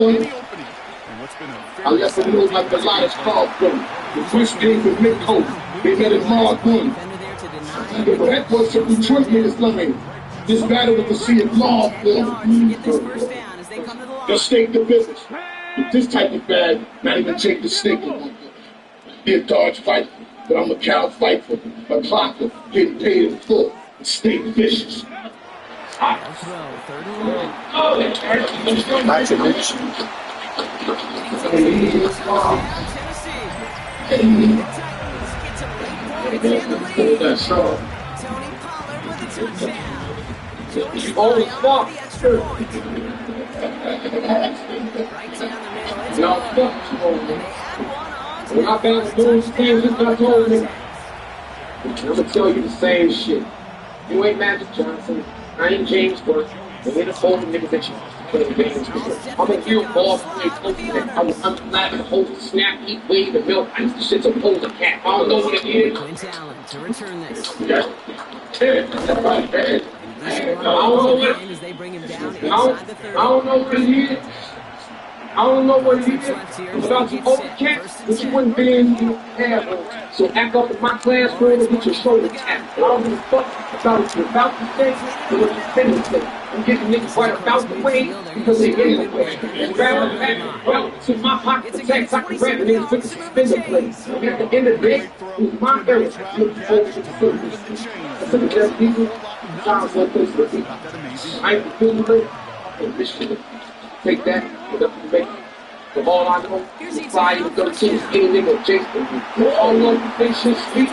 I left him know like the lightest call from. The first game with Mick Hope. They met at Mark 1. But that was some Detroit niggas loving. This battle with the sea of law just stake the business. With this type of bag, not even take the stake in be a dodge fight, but I'm a cow fight for a clocker, getting paid in full, and stay vicious. That's a bitch. Holy fuck! Y'all fuck you over there. When I bounced those things, just got told me. I'm gonna tell you the same shit. You ain't Magic Johnson. I ain't James Worth. And we're the older niggas that you play games with. I'm a real ball player, that I was unflat, hold, snap, eat, wave, and milk. I used to shit to hold a cat. I don't know what it is. Clint Allen to return this. I don't know what it is. I don't know what it is. I don't know what it is about you old cats, but you wouldn't be in your hair. So act up in my classroom and get your shoulder tapped. I don't give a fuck about what you're about to say or what you're finna say. I'm getting niggas right about the way because they get in the way. And rather than well, to my pocket protects, I can grab the niggas with the suspender plate. And at the end of the day, it's my era. Look forward to the service. I took it there, people. Times like this for people. I ain't feeling it. And this shit. Take that, put up the make. But all I know is 5 and 13, any nigga Jason. All love the patient street.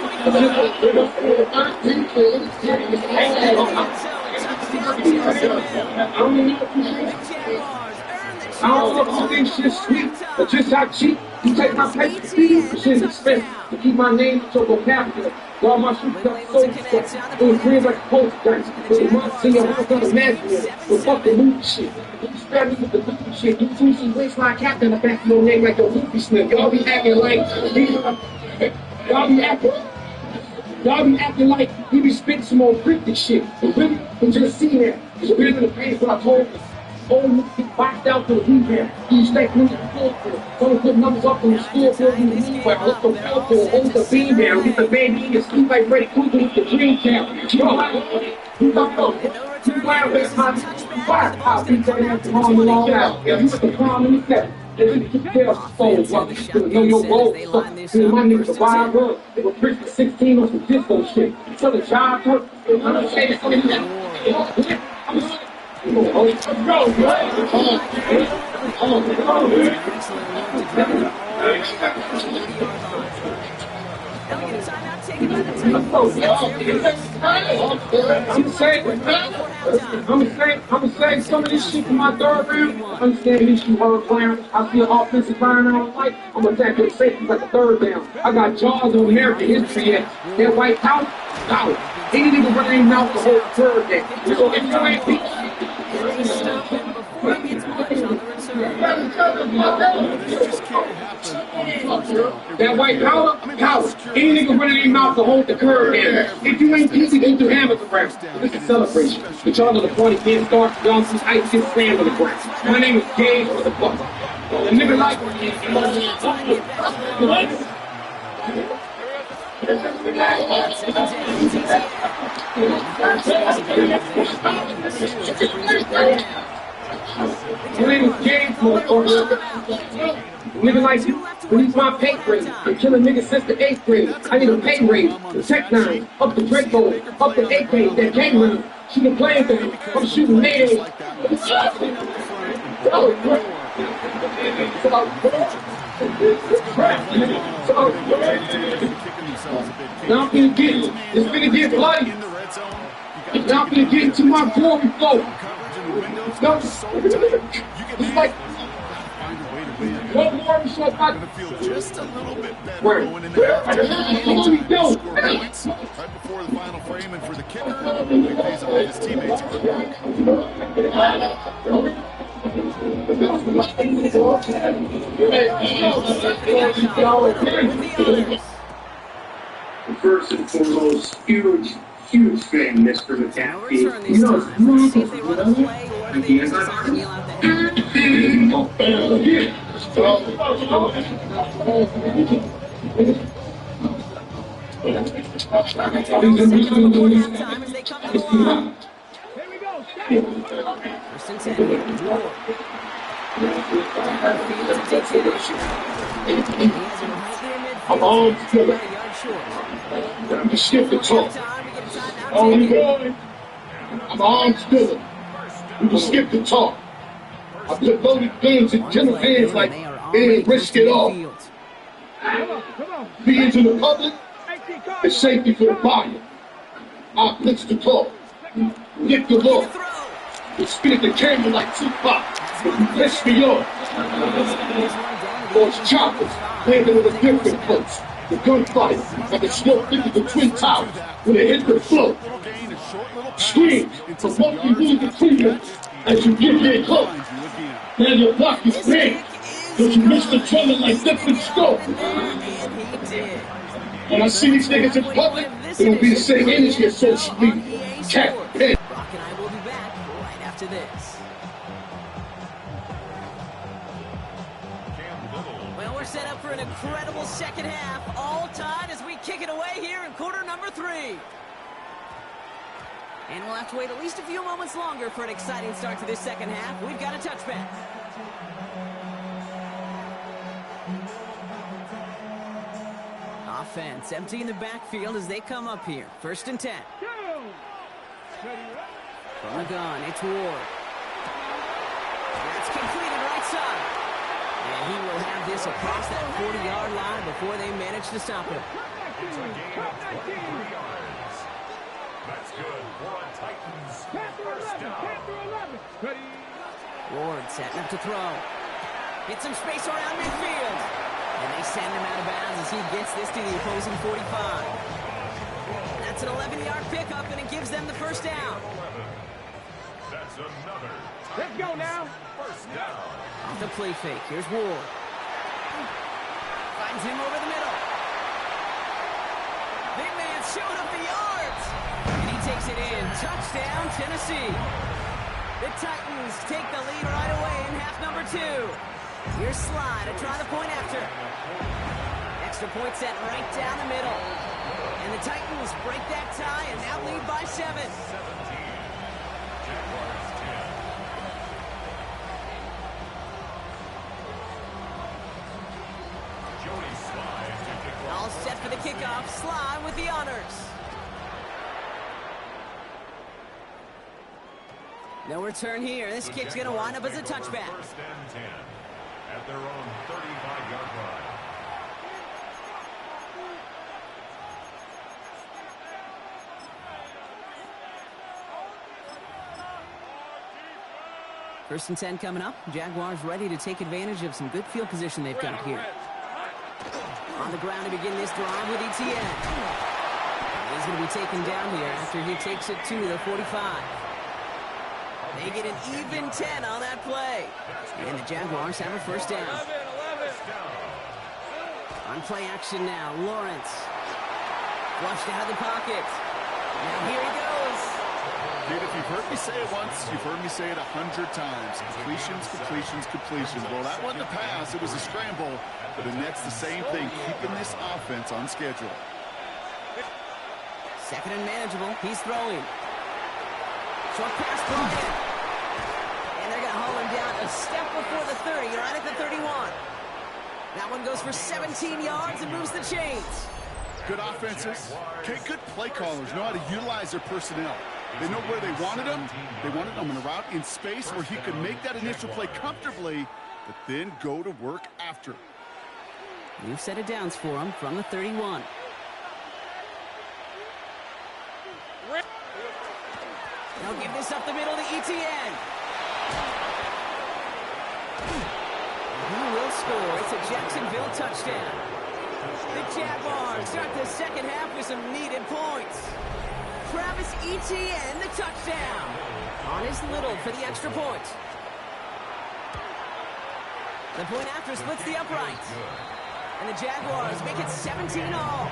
I don't know if you think shit's sweet, but just how cheap you take my paper speed. Shit's expensive to keep my name to vocabulary. All my shit got so stuff. It was green like a post dice. It was my see, I'm not gonna imagine it. But fuck the movie shit. You spare me with the movie shit. You two some waistline cap in the back of your name like a movie snip. Y'all be acting like y'all be acting like he be spitting some old cryptic shit. But really, I'm just seeing that. It's bigger than the page what I told you. Old niggas get boxed out to the rebound. You stay when you're full for it. Don't put numbers up on the score for you. But let the ball for hold the beam down. Get the baby in your sleep like Freddy Krueger with the dream count. You fuck up. You wild best my fire. I'll beat that ass tomorrow long out. You with the palm in the step. They really keep their souls up. You know your role. So, my niggas a wild run. They were pricked for 16 on some disco shit. So the job hurt. I'm gonna say something. Let's go, I'm gonna say some of this shit from my third round. Understand this shit hard clown. I see an offensive line I don't like. I'm gonna attack your safety like a third down. I got jaws on American history yet. That White House, out. Any nigga running in out the whole third day. So if you ain't beat that white power, power. Any nigga running their mouth to hold the curve down. If you ain't easy, get your hammer around. This is a celebration. But y'all know the party can't start. Y'all see ice get slammed on the ground. My name is Gage for the fuck. A nigga like my name is James, motherfucker. Nigga like you, release my pay grade. Been killing niggas since the 8th grade. I need a pay raise. The Tech 9, up the Draco, up the AK, that game round. Shooting playing thing. I'm shooting nails. Now I'm gonna get, it's gonna get bloody. Now I'm gonna get into my glory flow. No, it's like one more we show back. Just a little bit better. What are we doing? Right before the final frame, and for the kicker, he pays off his teammates. First and foremost, huge fan, Mr. McCaffrey. You know, see if they run a play or or do they just decide to kneel out the head? Before halftime as they come to the line. First and 10 here. Ward. Down the field to take it. He has it right near midfield. I'm on About a yard short. You skip the talk. Time, we get a timeout Oh, you taken. going? I'm armed still. You can skip the talk. I put loaded guns in general hands like they didn't risk it all. Being to the public is safety for the buyer. I blitz the talk. Get the law. You spin at the camera like Tupac. Piss me off. Or it's choppers landing with a different place. The gunfight like a smoke into the Twin Towers when it hit the floor. Screams from monkey wounded freedom as you get there close. Now your block is big, but you miss the drummer like different scope. When I see these niggas in public, it'll be the same energy as social media. Cat pen. Brock and I will be back right after this. Well, we're set up for an incredible second half. All tied as we kick it away here in quarter number 3. And we'll have to wait at least a few moments longer for an exciting start to this second half. We've got a touchback. Offense empty in the backfield as they come up here. First and 10. From the gun, it's Ward. That's completed right side. And he will have this across that 40-yard line before they manage to stop him. It's a gain of 23 yards. That's good for a Titans first down. Ward setting up to throw. Get some space around midfield. And they send him out of bounds as he gets this to the opposing 45. That's an 11-yard pickup, and it gives them the first down. That's another. Let's go now. First down. Off the play fake, here's Ward. Finds him over the middle. Big man showing up the yards. And he takes it in. Touchdown, Tennessee. The Titans take the lead right away in half number 2. Here's Sly to try the point after. Extra point set right down the middle. And the Titans break that tie and now lead by 7. All set for the kickoff. Sly with the honors. No return here. This kick's going to wind up as a touchback. First and 10 at their own 35-yard line. First and 10 coming up. Jaguars ready to take advantage of some good field position they've got here. On the ground to begin this drive with Etienne. He's going to be taken down here after he takes it to the 45. They get an even 10 on that play. And the Jaguars have a first down. On play action now, Lawrence. Flushed out of the pocket. Now here he goes. Dude, if you've heard me say it once, you've heard me say it 100 times. Completions, completions, completions. Well, that wasn't a pass. It was a scramble. But the Nets, the same thing, keeping this offense on schedule. Second and manageable. He's throwing. Short pass brought in. And they're going to haul him down a step before the 30, right at the 31. That one goes for 17 yards and moves the chains. Good offenses. Okay, good play callers know how to utilize their personnel. They know where they wanted him. They wanted him on a route in space where he could make that initial play comfortably, but then go to work after. New set of downs for him from the 31. They'll give this up the middle to Etienne. Who will score? It's a Jacksonville touchdown. The Jaguars start the second half with some needed points. Travis Etienne, the touchdown. On his little for the extra point. The point after splits the upright. And the Jaguars make it 17 all.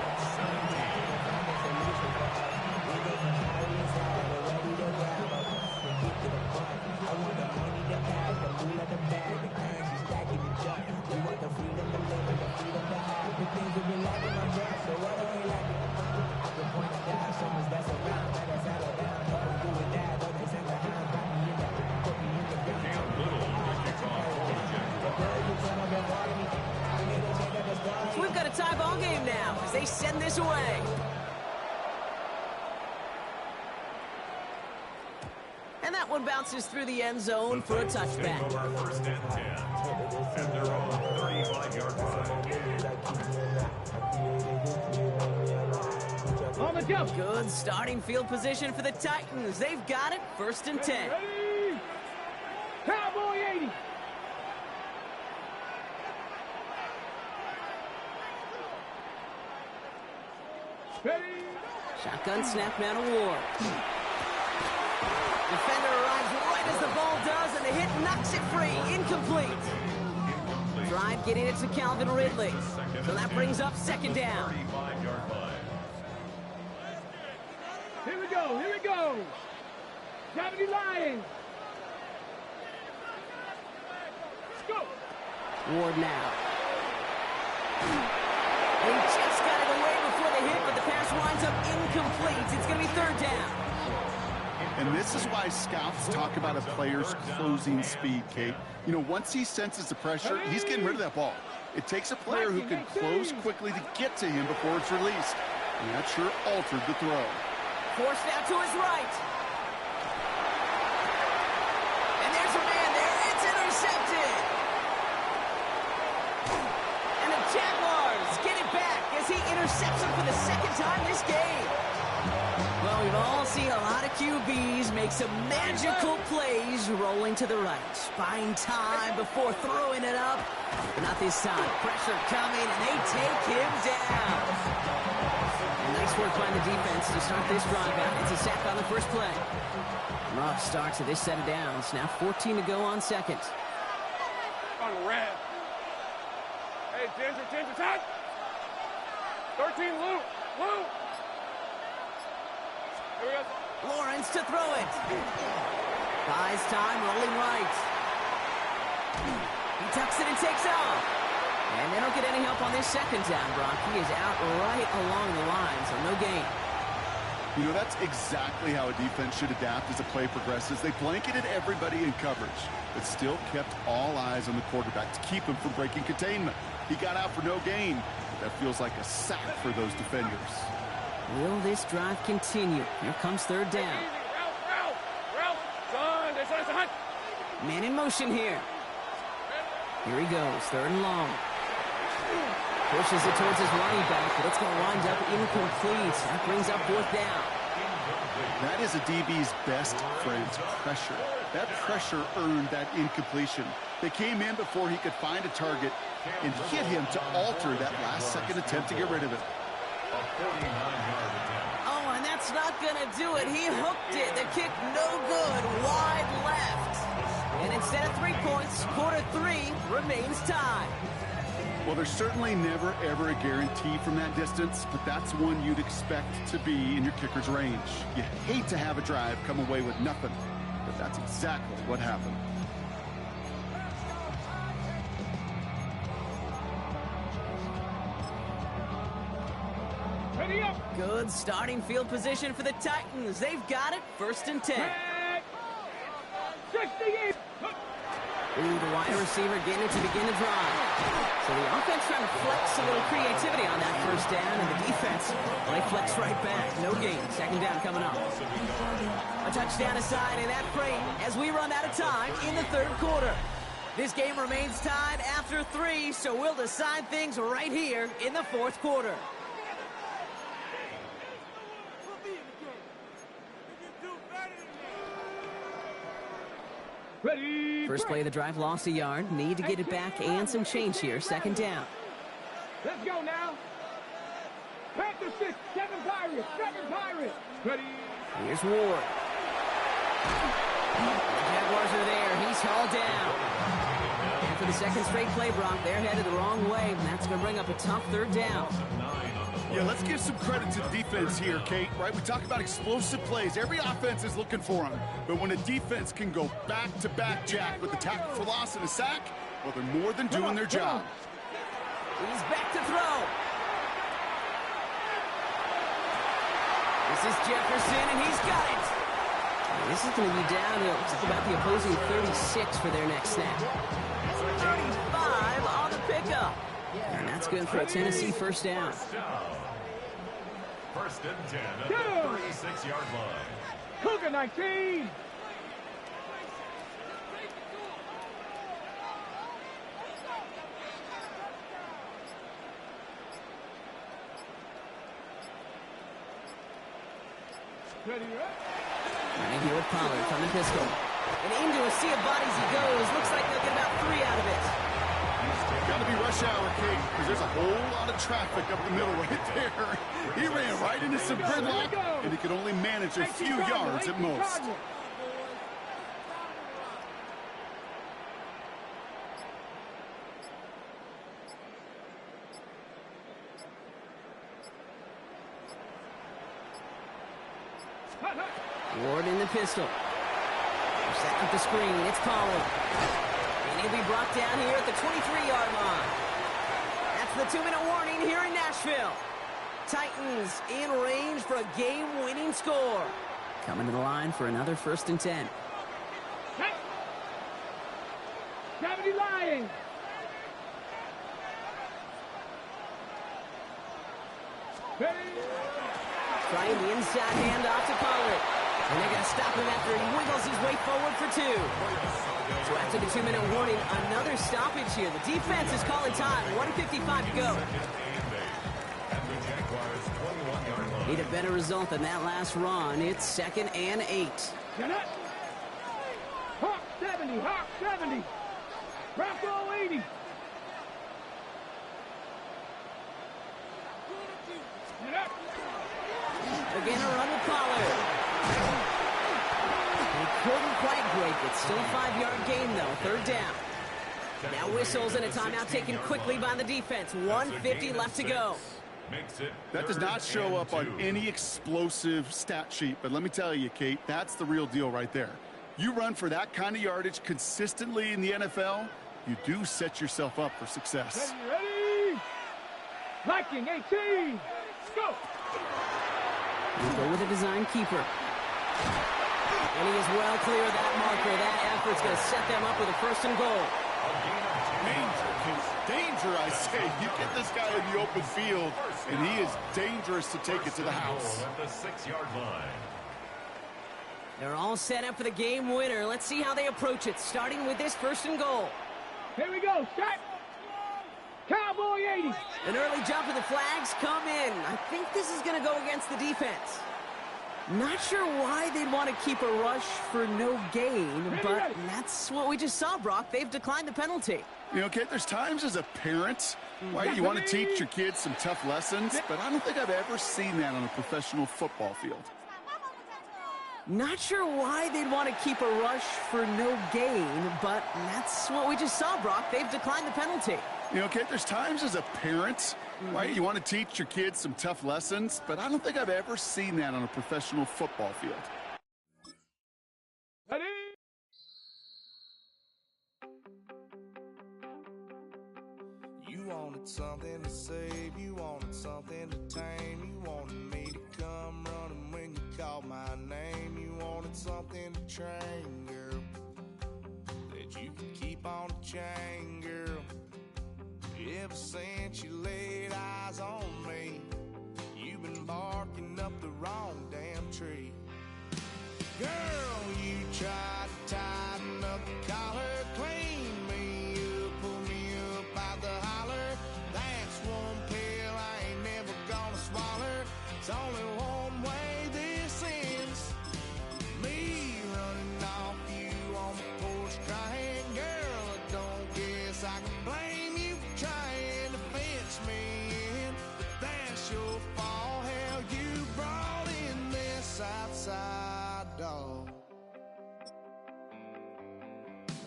tie ball game now as they send this away. And that one bounces through the end zone for a touchback. First and 10 at their own 35-yard line. On the jump. Good starting field position for the Titans. They've got it, first and 10. Ready. Cowboy 80. Ready. Shotgun snap now to Ward. Defender arrives right as the ball does, and the hit knocks it free. Incomplete. Drive getting it to Calvin Ridley. So that brings up second down. 35-yard line. Here we go. Here we go. 70 Lions. Let's go. Ward now. He just got it away before the hit, but the pass winds up incomplete. It's going to be third down. And this is why scouts talk about a player's closing speed, Kate. You know, once he senses the pressure, he's getting rid of that ball. It takes a player who can close quickly to get to him before it's released. And that sure altered the throw. Forced out to his right. And there's a man there. It's intercepted. And the Jaguars get it back as he intercepts him for the second time this game. Well, we've all seen a lot of QBs make some magical plays rolling to the right. Buying time before throwing it up. But not this time. Pressure coming, and they take him down. And nice work by the defense to start this drive out. It's a sack on the first play. Rough start to this set of downs. Now 14 to go on second. On the red. Hey, Ginger, touch. 13, Lou. Here we go. Lawrence to throw it. Buys time, rolling right. He tucks it and takes off. And they don't get any help on this second down, Brock. He is out right along the line, so no gain. You know, that's exactly how a defense should adapt as the play progresses. They blanketed everybody in coverage, but still kept all eyes on the quarterback to keep him from breaking containment. He got out for no gain, but that feels like a sack for those defenders. Will this drive continue? Here comes third down. Ralph. Son. Man in motion here. Here he goes, third and long. Pushes it towards his running back, but it's going to wind up incomplete. That brings up fourth down. That is a DB's best friend, pressure. That pressure earned that incompletion. They came in before he could find a target and hit him to alter that last-second attempt to get rid of it. Oh, and that's not going to do it. He hooked it. The kick no good. Wide left. And instead of 3 points, quarter 3 remains tied. Well, there's certainly never, ever a guarantee from that distance, but that's one you'd expect to be in your kicker's range. You hate to have a drive come away with nothing, but that's exactly what happened. Ready up. Good starting field position for the Titans. They've got it, first and 10. 68. Ooh, the wide receiver getting it to begin the drive. So the offense trying to flex a little creativity on that first down, and the defense, well, they flex right back. No gain. Second down coming up. A touchdown aside in that frame as we run out of time in the third quarter. This game remains tied after 3, so we'll decide things right here in the fourth quarter. Ready. First play of the drive, lost a yard. Need to get it back and some change here. Second down. Let's go now. Panther 6, 7 Pirates. Ready. Here's Ward. The Jaguars are there. He's hauled down. And for the second straight play, Brock, they're headed the wrong way, and that's going to bring up a tough third down. Yeah, let's give some credit to the defense here, Kate, right? We talk about explosive plays. Every offense is looking for them. But when a defense can go back-to-back, Jack, with a tackle for loss and a sack, well, they're more than doing their job. He's back to throw. This is Jefferson, and he's got it. This is going to be down to, looks like about the opposing 36 for their next snap. 35 on the pickup. And that's That's good for a Tennessee first down. First and 10 at the 36-yard line. Cougar 19. Right here with Pollard from the pistol. And into a sea of bodies he goes. Looks like they'll get about 3 out of it. Got to be rush hour, Kate, because there's a whole lot of traffic up the middle right there. He ran right into some gridlock, and he could only manage a few yards at most. Ward in the pistol. Set up the screen. It's Pollard. And he'll be brought down here at the 23-yard line. That's the 2-minute warning here in Nashville. Titans in range for a game-winning score. Coming to the line for another first and 10. Hey! Gravity Lions! Trying the inside handoff to Pollard. And they're going to stop him after he wiggles his way forward for 2. So after the 2-minute warning, another stoppage here. The defense is calling time. 1:55 to go. Need a better result than that last run. It's 2nd and 8. Hawk 70, Hawk 70. Bronco 80. Again, a run with Pollard. He couldn't quite break it. Still a 5-yard gain, though. 3rd down. Now whistles and a timeout taken quickly by the defense. 1:50 left to go. That does not show up on any explosive stat sheet, but let me tell you, Kate, that's the real deal right there. You run for that kind of yardage consistently in the NFL, you do set yourself up for success. Ready? Viking 18. Go. We'll go with a design keeper. And he is well clear of that marker. That effort's going to set them up with a 1st and goal. Danger, I say. You get this guy in the open field, and he is dangerous to take it to the house. At the 6-yard line. They're all set up for the game winner. Let's see how they approach it, starting with this 1st and goal. Here we go. Start. Cowboy 80. An early jump and the flags come in. I think this is going to go against the defense. Not sure why they'd want to keep a rush for no gain, but that's what we just saw, Brock. They've declined the penalty. You know, Kate, there's times as a parent where you want to teach your kids some tough lessons, but I don't think I've ever seen that on a professional football field. Not sure why they'd want to keep a rush for no gain, but that's what we just saw, Brock. They've declined the penalty. You know, Kate, there's times as a parent where you want to teach your kids some tough lessons, but I don't think I've ever seen that on a professional football field. Ready? You wanted something to save, you wanted something to tame, you wanted me to come running when you called my name, you wanted something to train, girl, that you could keep on the chain, girl. Ever since you laid eyes on me, you've been barking up the wrong damn tree. Girl, you tried to tighten up the collar, clean me up, pull me up out the holler. That's one pill I ain't never gonna swallow. It's only one way this ends. Me running off you on the porch crying. Girl, I don't guess I can blame you for trying to fence me in. But that's your fault, hell, you brought in this outside dog.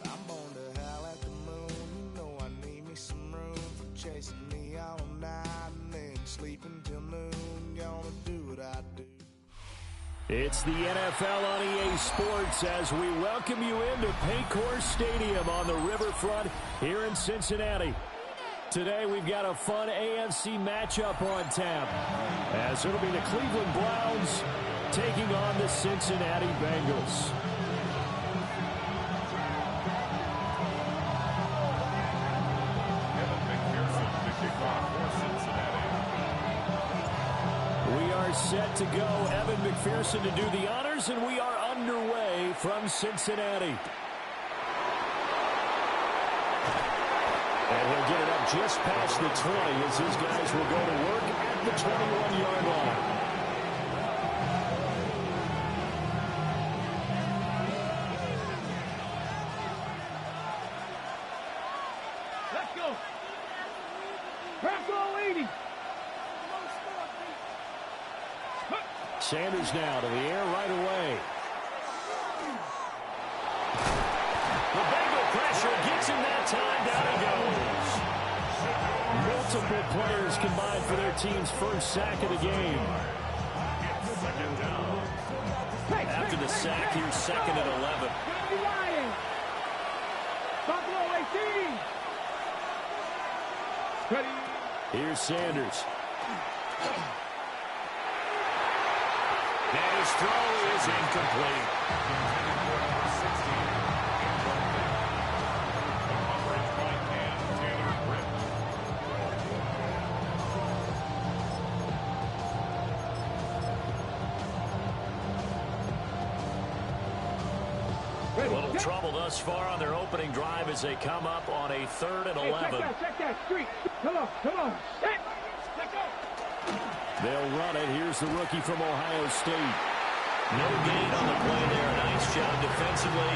I'm born to howl at the moon. You know I need me some room for chasing me all night and then sleeping till noon. Gonna do what I do. It's the NFL on EA Sports as we welcome you into Paycor Stadium on the riverfront here in Cincinnati. Today we've got a fun AFC matchup on tap as it'll be the Cleveland Browns taking on the Cincinnati Bengals. Kevin McPherson to kick off. set to go. Evan McPherson to do the honors, and we are underway from Cincinnati. And he'll get it up just past the 20 as his guys will go to work at the 21-yard line. Let's go. Go 80. Sanders now to the air right away. The Bengal pressure gets him that time. Down he goes. Multiple players combined for their team's first sack of the game. After the sack, here's second and 11. Buffalo 18. Here's Sanders. And his throw is incomplete. A little trouble thus far on their opening drive as they come up on a 3rd and 11. Check that street. Come on. Set. Let's go. They'll run it. Here's the rookie from Ohio State. No gain on the play there. Nice job defensively.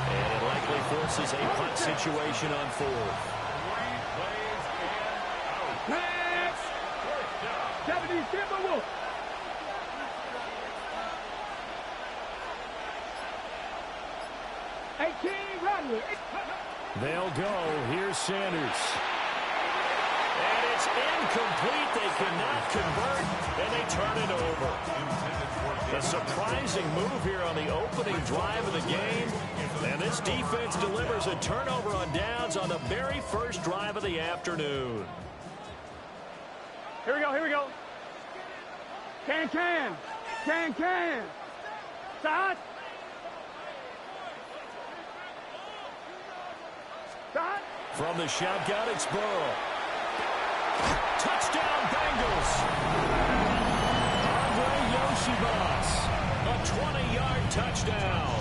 And it likely forces a punt situation on 4th. 70 Timberwolves. They'll go. Here's Sanders. And it's incomplete. They cannot convert, and they turn it over. A surprising move here on the opening drive of the game. And this defense delivers a turnover on downs on the very first drive of the afternoon. Here we go. Can. Start. From the shotgun, it's Burrow. Touchdown, Bengals. Andre Yoshibas, a 20-yard touchdown.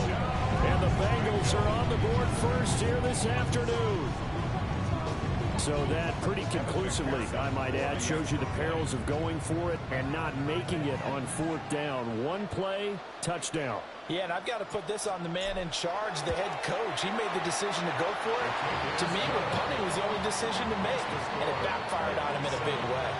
And the Bengals are on the board first here this afternoon. So that pretty conclusively, I might add, shows you the perils of going for it and not making it on 4th down. One play, touchdown. Yeah, and I've got to put this on the man in charge, the head coach. He made the decision to go for it. To me, with punting was the only decision to make, and it backfired on him in a big way.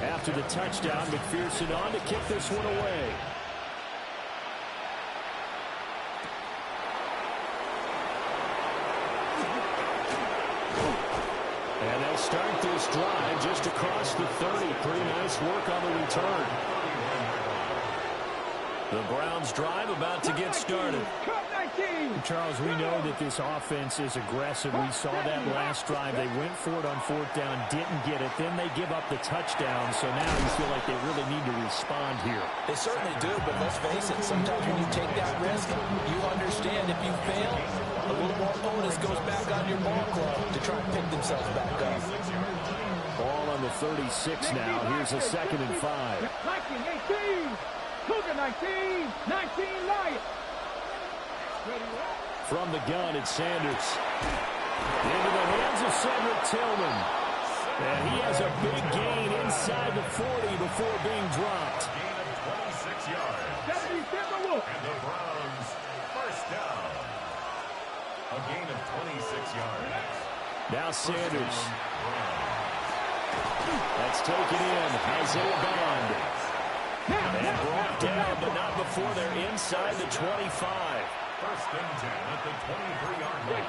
After the touchdown, McPherson on to kick this one away. And they'll start this drive just across the 30. Pretty nice work on the return. The Browns drive about to get started. Charles, we know that this offense is aggressive. We saw that last drive. They went for it on 4th down, didn't get it. Then they give up the touchdown. So now you feel like they really need to respond here. They certainly do, but let's face it, sometimes when you take that risk, you understand if you fail, a little more onus goes back on your ball club to try and pick themselves back up. Ball on the 36 now. Here's a 2nd and 5. 19, 18. Cougar 19, 19 Lions. From the gun, it's Sanders. Into the hands of Cedric Tillman. And he has a big gain inside the 40 before being dropped. Gain of 26 yards. And the Browns, first down. A gain of 26 yards. Now Sanders. That's taken in. Isaiah Bond. And brought down, but not before they're inside the 25. First and 10 at the 23-yard line.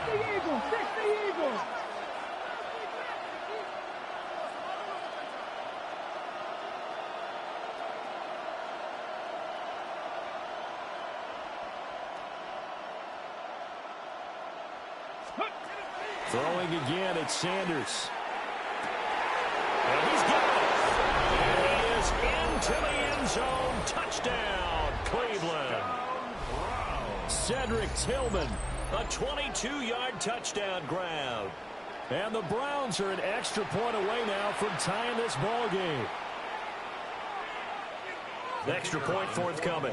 60 Eagles. Throwing again, it's Sanders. And he's got it. And he is into the end zone. Touchdown, Cleveland. Cedric Tillman, A 22-yard touchdown grab. And the Browns are an extra point away now from tying this ball game. The extra point forthcoming.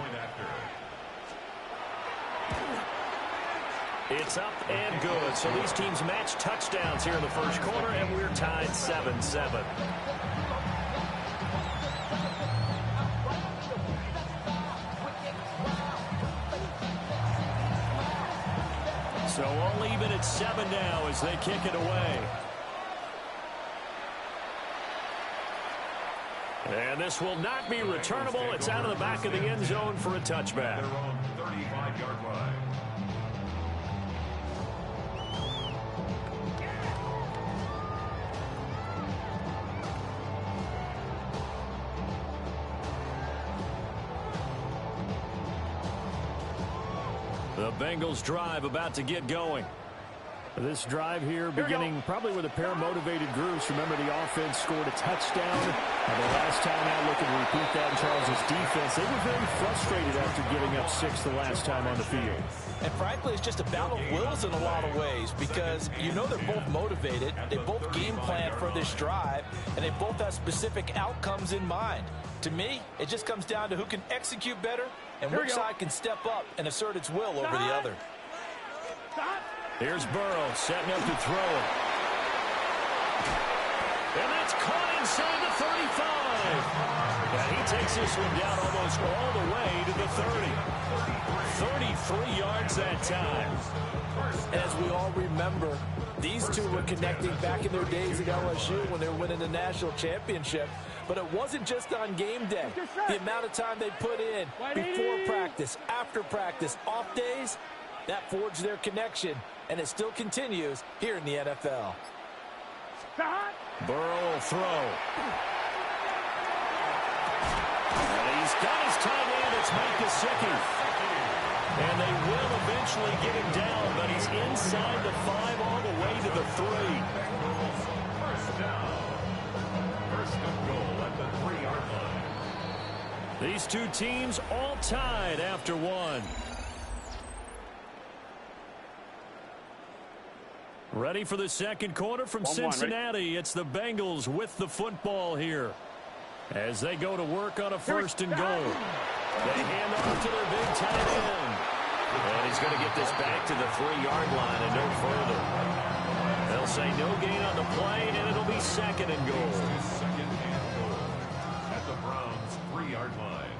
It's up and good. So these teams match touchdowns here in the first quarter, and we're tied 7-7. So all even at 7 now as they kick it away. And this will not be returnable. It's out of the back of the end zone for a touchback. Their own 35-yard line. The Bengals drive about to get going. This drive here beginning probably with a pair of motivated groups. Remember, the offense scored a touchdown. And the last time out, looking to repeat that in Charles' defense. They were very frustrated after giving up 6 the last time on the field. And frankly, it's just a battle of wills in a lot of ways because you know they're both motivated. They both game plan for this drive, and they both have specific outcomes in mind. To me, it just comes down to who can execute better and which side can step up and assert its will over the other. Here's Burrow setting up to throw it. And that's caught inside the 35. And he takes this one down almost all the way to the 30. 33 yards that time. As we all remember, these two were connecting back in their days at LSU when they were winning the national championship. But it wasn't just on game day. The amount of time they put in before practice, after practice, off days, that forged their connection. And it still continues here in the NFL. Burrow will throw. And he's got his tight end. It's Mike Gesicki. And they will eventually get him down, but he's inside the 5 all the way to the 3. First down. First and goal at the 3-yard line. These two teams all tied after 1. Ready for the second quarter from Cincinnati. It's the Bengals with the football here as they go to work on a first and goal. They hand off to their big tight end. And he's going to get this back to the 3-yard line and no further. They'll say no gain on the play, and it'll be second and goal. Second and goal at the Browns' 3-yard line.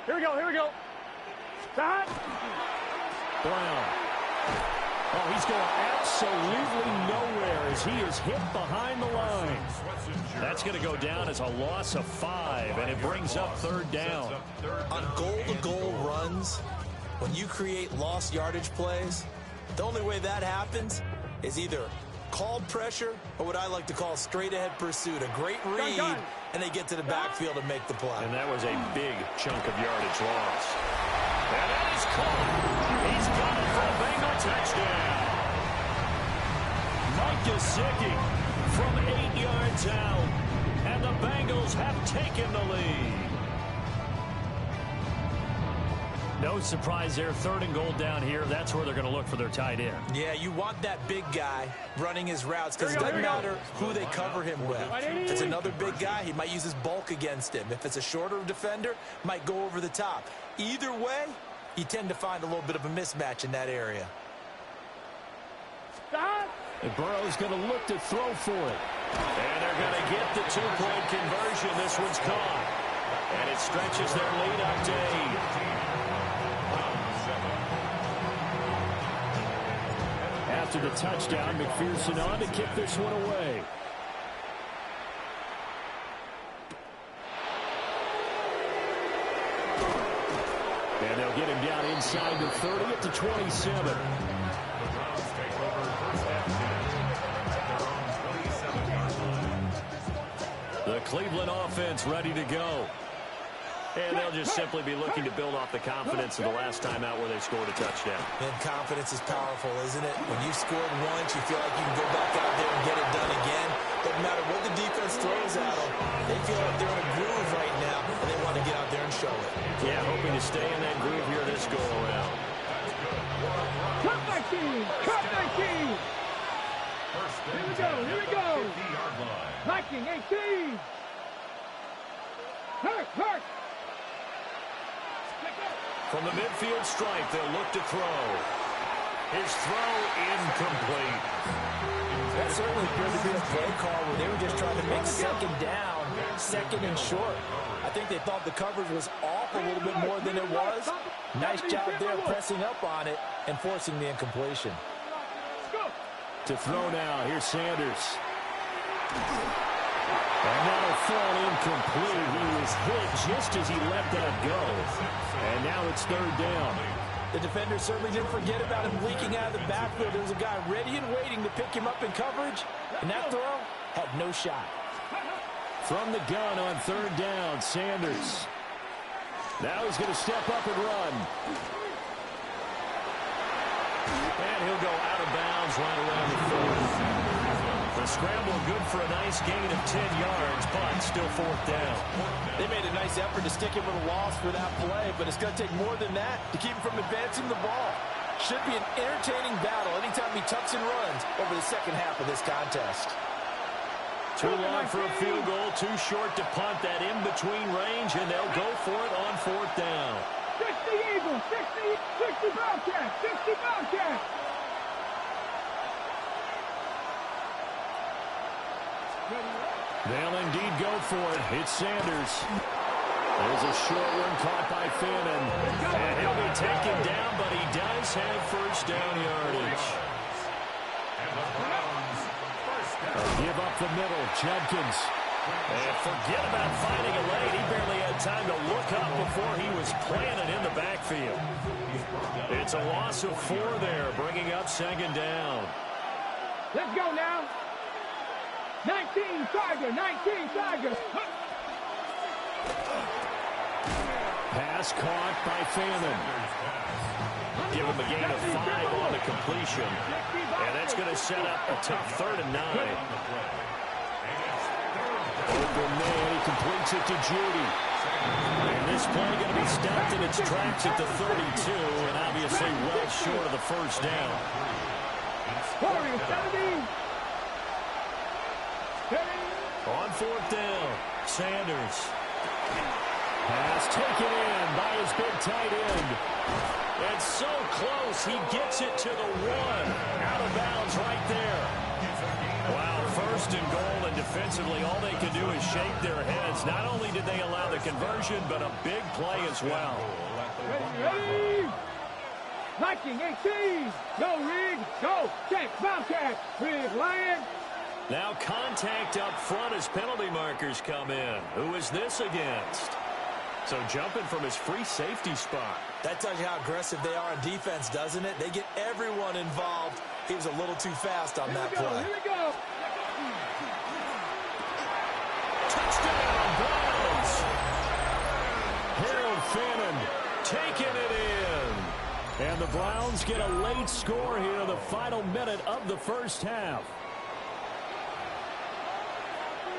Here we go. Stop. Brown. Oh, he's going absolutely nowhere as he is hit behind the line. That's going to go down as a loss of 5, and it brings up 3rd down. On goal-to-goal runs, when you create lost yardage plays, the only way that happens is either called pressure or what I like to call straight-ahead pursuit. A great read, and they get to the backfield and make the play. And that was a big chunk of yardage loss. And that is caught. He's got it for a Bengal touchdown. Mike Gesicki from 8 yards out. And the Bengals have taken the lead. No surprise there. 3rd and goal down here. That's where they're going to look for their tight end. Yeah, you want that big guy running his routes because it doesn't matter who they cover him with. If it's another big guy, he might use his bulk against him. If it's a shorter defender, might go over the top. Either way, you tend to find a little bit of a mismatch in that area. And Burrow's going to look to throw for it. And they're going to get the 2-point conversion. This one's caught. And it stretches their lead up to 8. After the touchdown, McPherson on to kick this one away. And they'll get him down inside the 30 at the 27. The Cleveland offense ready to go. And they'll just simply be looking to build off the confidence of the last time out where they scored a touchdown. And confidence is powerful, isn't it? When you've scored once, you feel like you can go back out there and get it done again. Doesn't matter what the defense throws at them. They feel like they're in a groove right now, and they want to get out there and show it. Yeah, hoping to stay in that groove here this go-around. Cut 19. Cut 19. Here we go. Here we go. Viking 18. Hurt. From the midfield stripe, they'll look to throw. His throw incomplete. That certainly appeared to be a play call where they were just trying to make second down, second and short. I think they thought the coverage was off a little bit more than it was. Nice job there pressing up on it and forcing the incompletion. To throw now, here's Sanders. And that'll fall incomplete. He was hit just as he let that go. And now it's third down. The defender certainly didn't forget about him leaking out of the backfield. There was a guy ready and waiting to pick him up in coverage. And that throw had no shot. From the gun on third down, Sanders. Now he's going to step up and run. And he'll go out of bounds right around the 40. The scramble good for a nice gain of 10 yards, but still fourth down. They made a nice effort to stick him with a loss for that play, but it's going to take more than that to keep him from advancing the ball. Should be an entertaining battle anytime he tucks and runs over the second half of this contest. Too long for a field goal, too short to punt that in-between range, and they'll go for it on fourth down. 60 Eagles, 60 Bobcats, 60 Bobcats. They'll indeed go for it. It's Sanders. There's a short one caught by Fannin. And he'll be taken down, but he does have first down yardage. Give up the middle. Judkins. And forget about finding a lane. He barely had time to look up before he was planted in the backfield. It's a loss of 4 there, bringing up second down. Let's go now. 19 Tiger. Pass caught by Fannin. Give him a gain of 5 on the completion. And that's going to set up a tough 3rd and 9. Open man, he completes it to Judy. And this play going to be stopped in its tracks at the 32, and obviously well short of the first down. 70. On fourth down, Sanders. Pass taken in by his big tight end. And so close, he gets it to the 1. Out of bounds right there. Wow, first and goal, and defensively, all they can do is shake their heads. Not only did they allow the conversion, but a big play as well. Ready. Viking 18. Go, Rig. Go. Check. Bobcat. Rig. Lion. Now contact up front as penalty markers come in. Who is this against? So jumping from his free safety spot. That tells you how aggressive they are on defense, doesn't it? They get everyone involved. He was a little too fast on that play. Here we go. Touchdown, Browns! Harold Fannin Taking it in. And the Browns get a late score here in the final minute of the first half.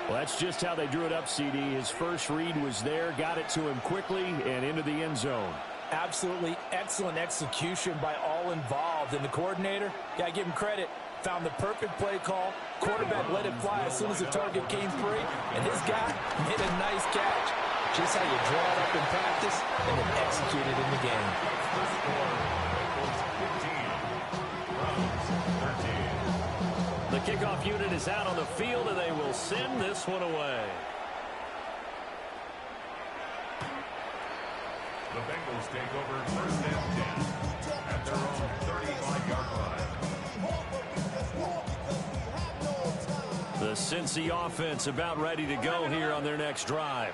Well, that's just how they drew it up, CD. His first read was there, got it to him quickly, and into the end zone. Absolutely excellent execution by all involved. And the coordinator, got to give him credit, found the perfect play call. Quarterback let it fly as soon as the target came free. And this guy made a nice catch. Just how you draw it up in practice and then execute it in the game. The kickoff unit is out on the field, and they will send this one away. The Bengals take over first and 10 at their own 35-yard line. The Cincy offense about ready to go here on their next drive.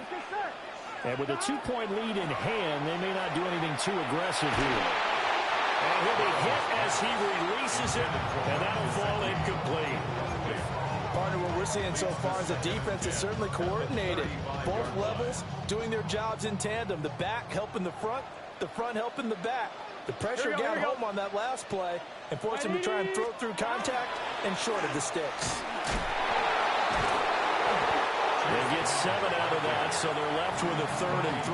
And with a 2-point lead in hand, they may not do anything too aggressive here. And he'll be hit as he releases it, and that'll fall incomplete. Partner, what we're seeing so far is a defense is certainly coordinated. Both levels doing their jobs in tandem. The back helping the front helping the back. The pressure got home on that last play and forced him to try and throw through contact and short of the sticks. They get 7 out of that, so they're left with a 3rd and 3.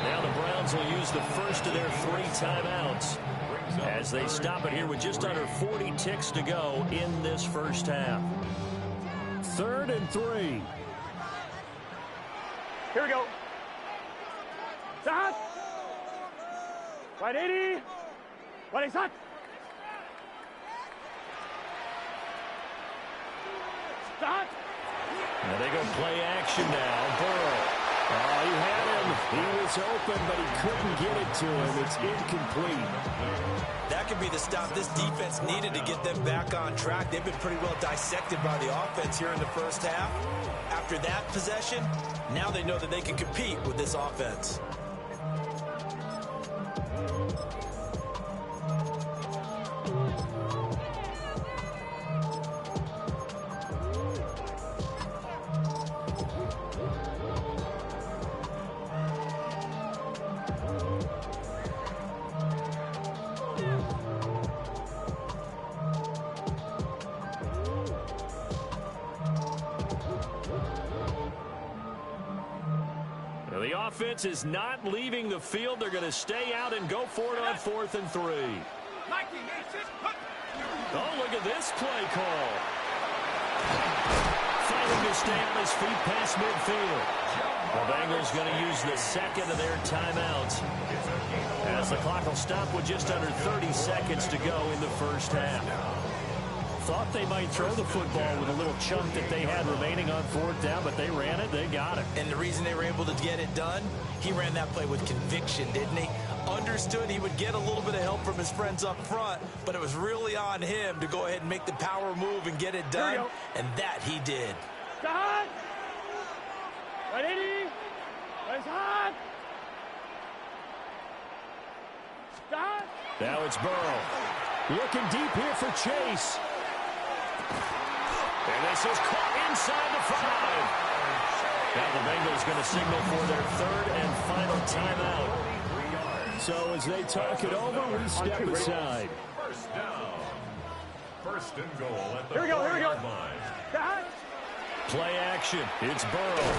Now the Browns will use the first of their 3 timeouts as they stop it here with just under 40 ticks to go in this first half. 3rd and 3. Here we go. Start. Right 80. Right start. Start. Now they go play action now. Burrow. Oh, he had him. He was open, but he couldn't get it to him. It's incomplete. That could be the stop this defense needed to get them back on track. They've been pretty well dissected by the offense here in the first half. After that possession, now they know that they can compete with this offense. The offense is not leaving the field. They're going to stay out and go for it on 4th and 3. Oh, look at this play call. Fighting to stay on his feet past midfield. The Bengals going to use the second of their timeouts as the clock will stop with just under 30 seconds to go in the first half. Thought they might throw the football with a little chunk that they had remaining on 4th down, but they ran it, they got it. And the reason they were able to get it done, he ran that play with conviction, didn't he? Understood he would get a little bit of help from his friends up front, but it was really on him to go ahead and make the power move and get it done, and that he did. Start. Right 80. Right hot. Start. Now it's Burrow. Looking deep here for Chase. And this is caught inside the 5. Now the Bengals going to signal for their 3rd and final timeout. So as they talk it over, we step aside. First down. 1st and goal at the Here we go. Here we go. line. Start. Play action. It's Burrow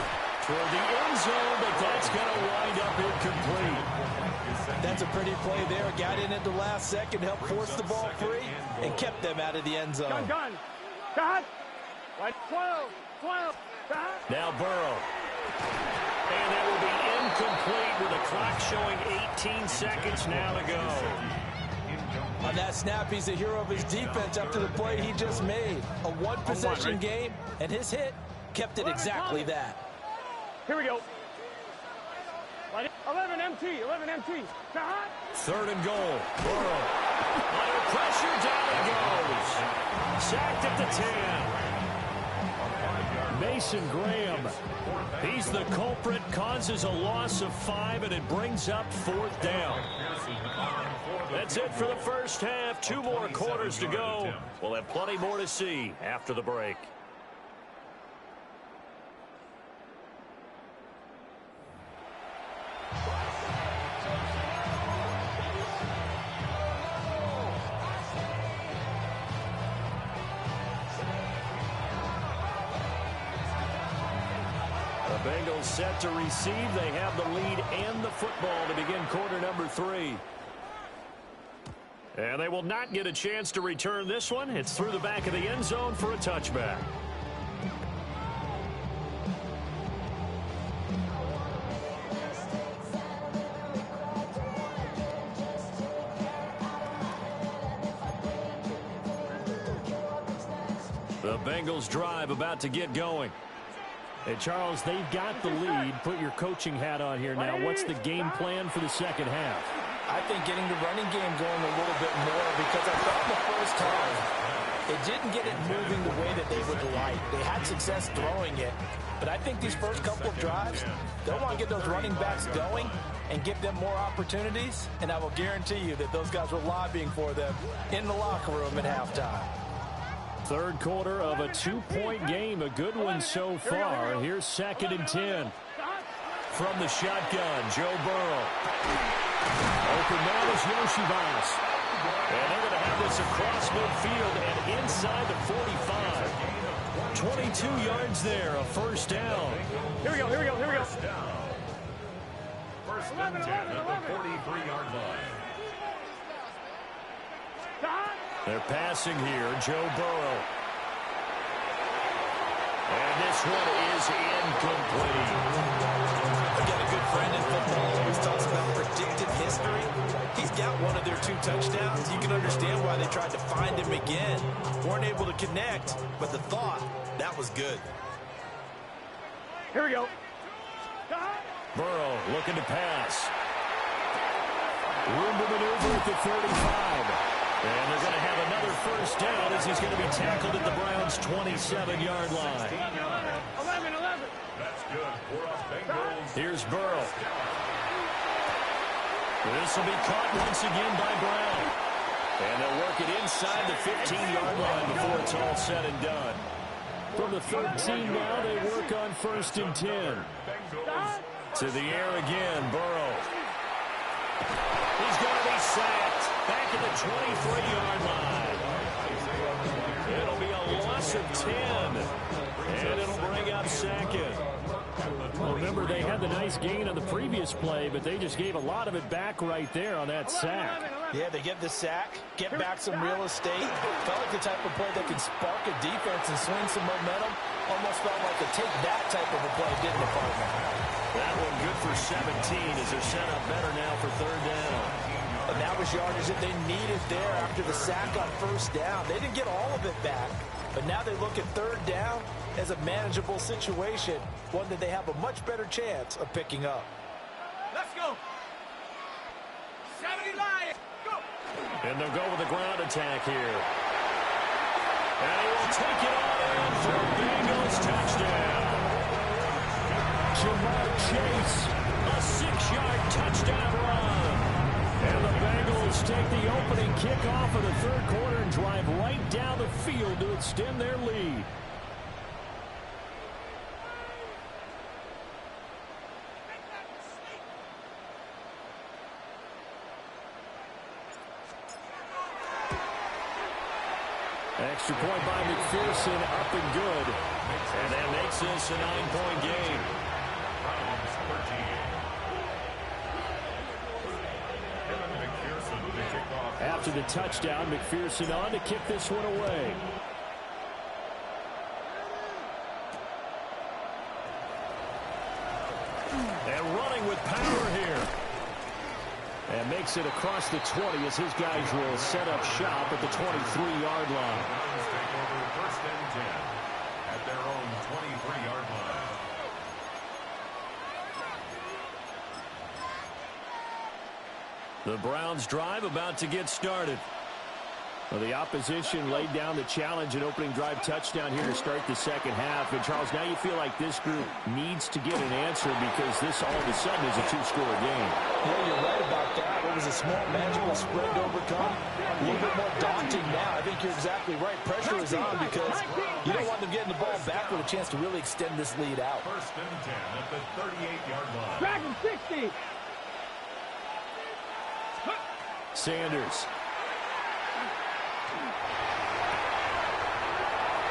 toward the end zone, but that's going to wind up incomplete. That's a pretty play there. Got in at the last second, helped force the ball free, and kept them out of the end zone. Gun. Start. Right 12. Start. Now Burrow. And that will be incomplete with the clock showing 18 seconds now to go. On that snap, he's a hero of his defense after the play he just made. A one-possession game, and his hit kept it exactly that. Here we go. 11 MT. Start. 3rd and goal. Burrow. Under pressure, down he goes. Sacked at the 10. Mason Graham. He's the culprit, causes a loss of 5, and it brings up 4th down. That's it for the first half. 2 more quarters to go. We'll have plenty more to see after the break. The Bengals set to receive. They have the lead and the football to begin quarter number 3. And they will not get a chance to return this one. It's through the back of the end zone for a touchback. The Bengals drive about to get going. Hey, Charles, they've got the lead. Put your coaching hat on here now. What's the game plan for the second half? I think getting the running game going a little bit more, because I thought the first time it didn't get it moving the way that they would like. They had success throwing it, but I think these first couple of drives, they'll want to get those running backs going and give them more opportunities, and I will guarantee you that those guys were lobbying for them in the locker room at halftime. Third quarter of a 2-point game. A good one so far. Here's 2nd and 10. From the shotgun, Joe Burrow. Open man is Yoshivas. And they're going to have this across midfield and inside the 45. 22 yards there, a first down. Here we go. First and 10 at the 43-yard line. They're passing here, Joe Burrow. And this one is incomplete. Again, a good friend in football always talks about predictive history. He's got one of their 2 touchdowns. You can understand why they tried to find him again. Weren't able to connect, but the thought, that was good. Here we go. Burrow looking to pass. Room to maneuver at the 35. And they're going to have another first down as he's going to be tackled at the Browns' 27-yard line. 11. That's good for us Bengals. Here's Burrow. This will be caught once again by Brown. And they'll work it inside the 15-yard line before it's all said and done. From the 13 now, they work on 1st and 10. To the air again, Burrow. He's going to be sacked. Back at the 23-yard line. It'll be a loss of 10. And it'll bring up 2nd. Well, remember, they had the nice gain on the previous play, but they just gave a lot of it back right there on that sack. Yeah, they get the sack, get back some real estate. Felt like the type of play that can spark a defense and swing some momentum. Almost felt like a take-that type of a play did in the department. That one good for 17 as they're set up better now for 3rd down. And that was yardage that they needed there after the sack on 1st down. They didn't get all of it back, but now they look at 3rd down as a manageable situation, one that they have a much better chance of picking up. Let's go. 70 Lions. Go. And they'll go with a ground attack here. And he will take it on in for a Bengals touchdown. Jamar Chase, a 6-yard touchdown run. And the Bengals take the opening kickoff of the 3rd quarter and drive right down the field to extend their lead. Extra point by McPherson, up and good. And that makes this a 9-point game. After the touchdown, McPherson on to kick this one away. And running with power here. And makes it across the 20 as his guys will set up shop at the 23-yard line. Take over 1st and 10 at their own 23-yard line. The Browns drive about to get started. Well, the opposition laid down the challenge and opening drive touchdown here to start the 2nd half. And, Charles, now you feel like this group needs to get an answer because this all of a sudden is a 2-score game. Yeah, you're right about that. It was a small, manageable spread to overcome. A little bit more daunting now. I think you're exactly right. Pressure is on because you don't want them getting the ball back with a chance to really extend this lead out. 1st and 10 at the 38-yard line. Dragon 60. Sanders.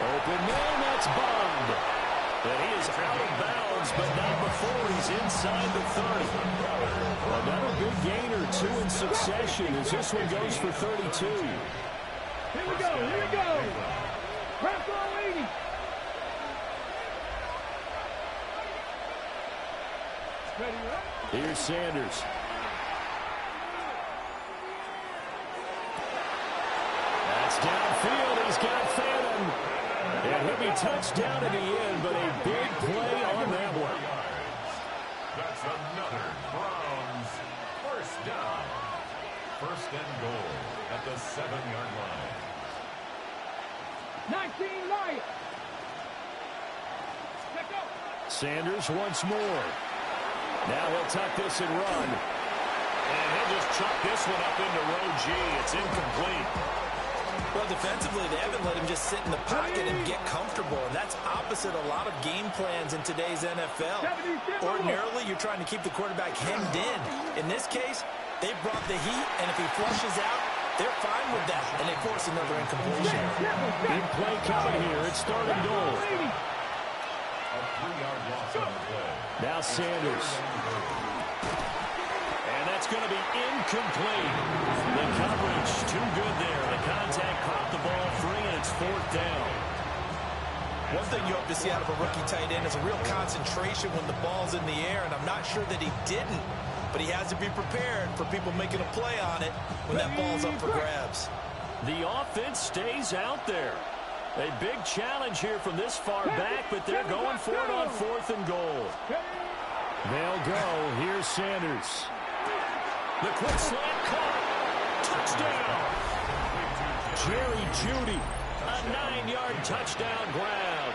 Open man, that's Bond. And he is out of bounds, but not before he's inside the 30. Another big gain or 2 in succession as this one goes for 32. Here we go. Craft all 80. Ready, right? Here's Sanders. That's downfield. He's got Phantom. And he'll be touchdown in the end, but a big play on that one. That's another Browns 1st down. 1st and goal at the 7-yard line. 19 Lions. Let's go. Sanders once more. Now he'll tuck this and run. And he'll just chuck this one up into row G. It's incomplete. Well, defensively, they haven't let him just sit in the pocket and get comfortable. And that's opposite a lot of game plans in today's NFL. Ordinarily, you're trying to keep the quarterback hemmed in. In this case, they brought the heat, and if he flushes out, they're fine with that. And they force another incompletion. Big play coming here. It's 3rd and goal. A 3-yard loss on the play. Now Sanders. that's going to be incomplete. The coverage too good there. The contact caught the ball free, and it's 4th down. One thing you hope to see out of a rookie tight end is a real concentration when the ball's in the air, and I'm not sure that he didn't, but he has to be prepared for people making a play on it when that ball's up for grabs. The offense stays out there. A big challenge here from this far back, but they're going for it on 4th and goal. They'll go. Here's Sanders. The quick slant caught. Touchdown. Jerry Jeudy. A 9-yard touchdown grab.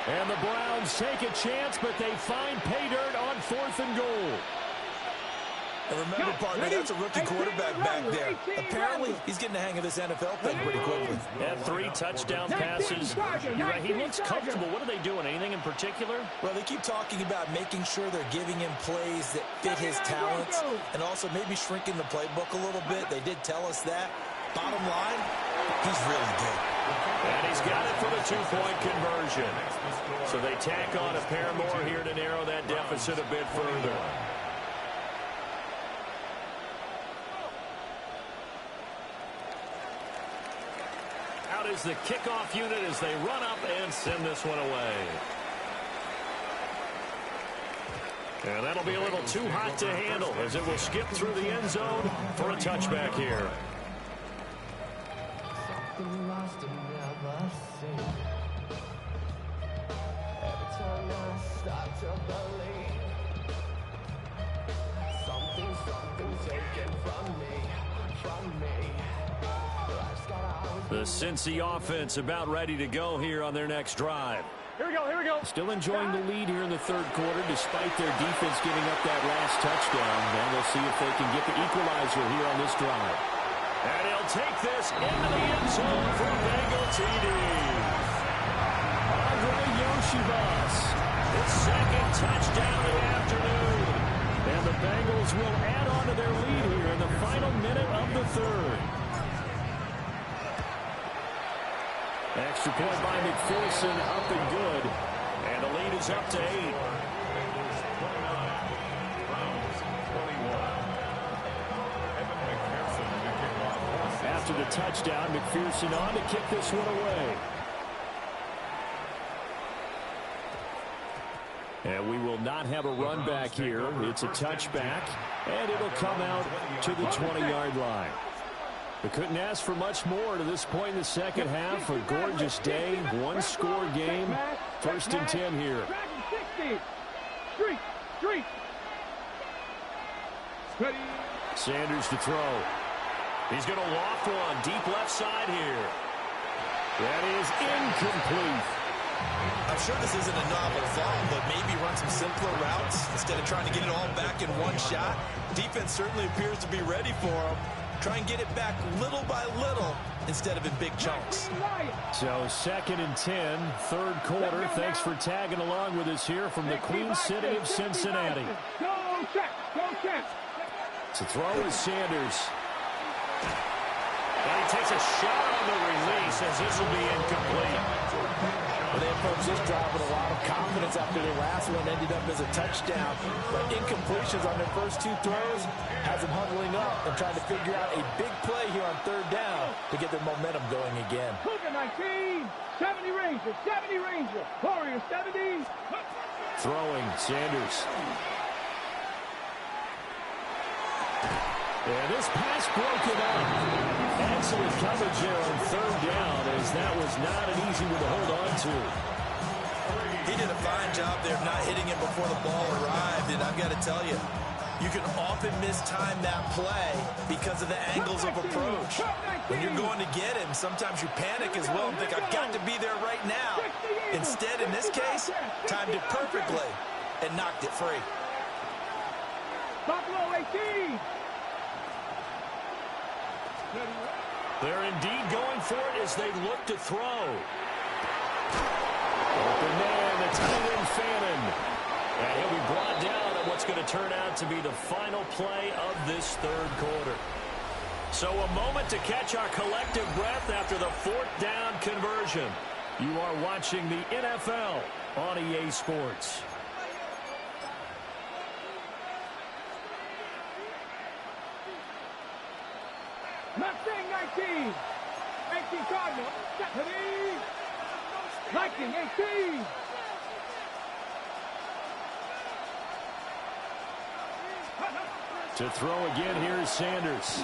And the Browns take a chance, but they find pay dirt on 4th and goal. And remember, partner, that's a rookie quarterback back there. Apparently, he's getting the hang of this NFL thing pretty quickly. Had 3 touchdown passes. You're right, he looks comfortable. What are they doing? Anything in particular? Well, they keep talking about making sure they're giving him plays that fit his talents and also maybe shrinking the playbook a little bit. They did tell us that. Bottom line, he's really good. And he's got it for the 2-point conversion. So they tack on a pair more here to narrow that deficit a bit further. Out is the kickoff unit as they run up and send this one away. And that'll be a little too hot to handle as it will skip through the end zone for a touchback here. The Cincy offense about ready to go here on their next drive. Here we go, here we go. Still enjoying the lead here in the 3rd quarter despite their defense giving up that last touchdown. And we'll see if they can get the equalizer here on this drive. And he'll take this into the end zone for a Bengal TD. Andre Yoshibas, His 2nd touchdown of the afternoon. and the Bengals will add on to their lead here in the final minute of the 3rd. Extra point by McPherson, up and good. And the lead is up to 8. After the touchdown, McPherson on to kick this one away. And we will not have a run back here. It's a touchback, and it'll come out to the 20-yard line. We couldn't ask for much more to this point in the second half. A gorgeous day, one-score game. 1st and 10 here. Sanders to throw. He's going to loft one deep left side here. That is incomplete. I'm sure this isn't a novel thought, but maybe run some simpler routes instead of trying to get it all back in one shot. Defense certainly appears to be ready for him. Try and get it back little by little instead of in big chunks. So 2nd and 10, 3rd quarter. Thanks for tagging along with us here from the Queen City of Cincinnati. To throw is Sanders. And he takes a shot on the release as this will be incomplete. Well, they approached this drive with a lot of confidence after their last one ended up as a touchdown. But incompletions on their first 2 throws has them huddling up and trying to figure out a big play here on 3rd down to get their momentum going again. Cougar 19, 70 Ranger, 70 Ranger, Warrior 70. Throwing, Sanders. And this pass broken up. Excellent coverage there on 3rd down, as that was not an easy one to hold on to. He did a fine job there of not hitting him before the ball arrived, and I've got to tell you, you can often mistime that play because of the angles of approach. When you're going to get him, sometimes you panic as well and think, I've got to be there right now. Instead, in this case, timed it perfectly and knocked it free. Buffalo 18. They're indeed going for it as they look to throw. Open man, the tight end Fannin. And he'll be brought down on what's going to turn out to be the final play of this 3rd quarter. So a moment to catch our collective breath after the 4th down conversion. You are watching the NFL on EA Sports. Mustang 19. 18 Cardinal. Stephanie. Viking 18. To throw again, here's Sanders.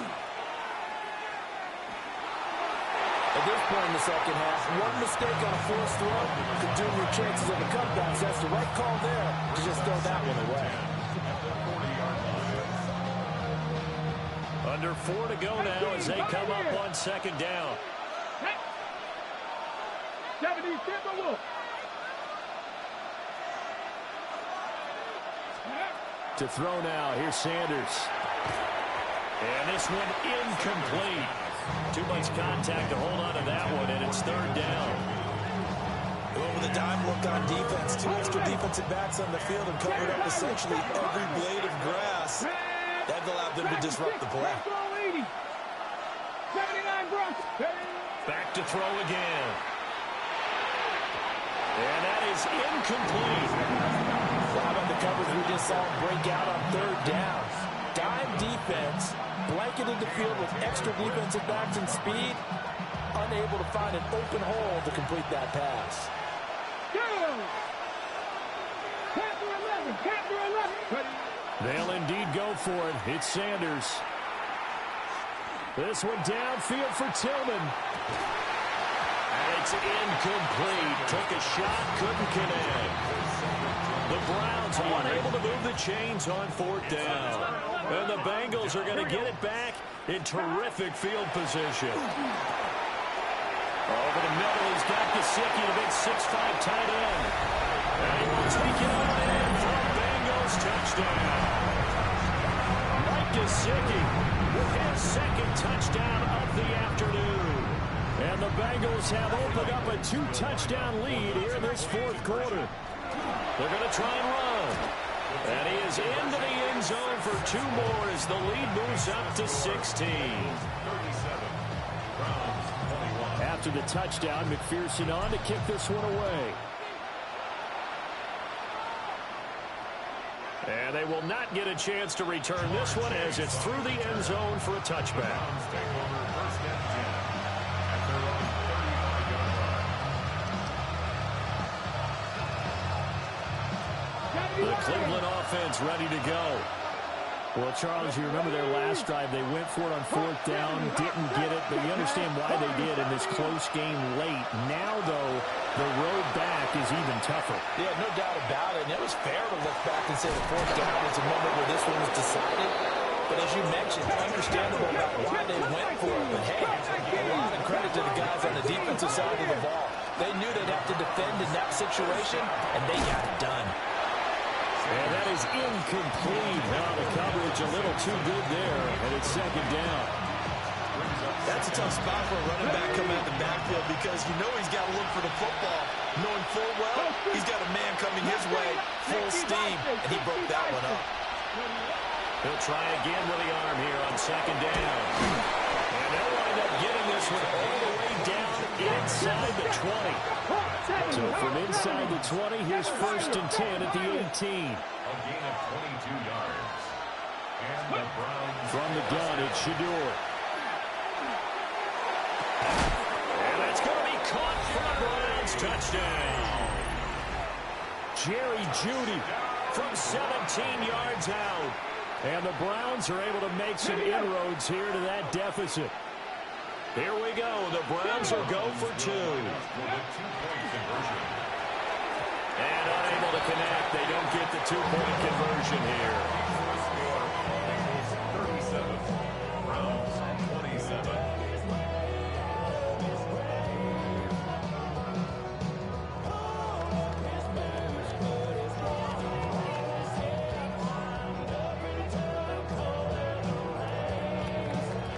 At this point in the second half, one mistake on a forced throw could doom your chances of a comeback. So that's the right call there to just throw that one away. Under 4 to go now as they come up on second down. 70 Timberwolves. To throw now, here's Sanders. And this one incomplete. Too much contact to hold on to that one, and it's third down. Over the dime look on defense. 2 extra defensive backs on the field and covered up essentially every blade of grass. That allowed them to disrupt the play. 79 Bronx. Back to throw again. And that is incomplete. How about the coverage we just saw him break out on third down? Dime defense, blanketed the field with extra defensive backs and speed, unable to find an open hole to complete that pass. They'll indeed go for it. It's Sanders. This one downfield for Tillman. And it's incomplete. Took a shot, couldn't connect. The Browns unable to move the chains on fourth down. And the Bengals are going to get it back in terrific field position. Over the middle, he's got Gesicki, the big 6'5" tight end. And he will take it on in for a Bengals touchdown. Mike Gesicki with his second touchdown of the afternoon. And the Bengals have opened up a 2-touchdown lead here in this fourth quarter. They're going to try and run. And he is into the end zone for 2 more as the lead moves up to 16. After the touchdown, McPherson on to kick this one away. And they will not get a chance to return this one as it's through the end zone for a touchback. The Cleveland offense ready to go. Well, Charles, you remember their last drive. They went for it on fourth down, didn't get it, but you understand why they did in this close game late. Now, though, the road back is even tougher. Yeah, no doubt about it. And it was fair to look back and say the fourth down was a moment where this one was decided. But as you mentioned, understandable about why they went for it. But, hey, a lot of credit to the guys on the defensive side of the ball. They knew they'd have to defend in that situation, and they got it done. And that is incomplete. Now the coverage a little too good there, and it's second down. That's a tough spot for a running back coming out the backfield because you know he's got to look for the football, knowing full well he's got a man coming his way, full steam, and he broke that one up. He'll try again with the arm here on second down. And they'll wind up getting this one all the way down inside the 20. So from inside the 20, here's 1st and 10 at the 18. A gain of 22 yards. And the Browns from the gun, it's Shador. And that's going to be caught for the Browns. Touchdown. Jerry Jeudy from 17 yards out. And the Browns are able to make some inroads here to that deficit. Here we go. The Browns will go for 2. And unable to connect. They don't get the 2-point conversion here. 37. Browns 27.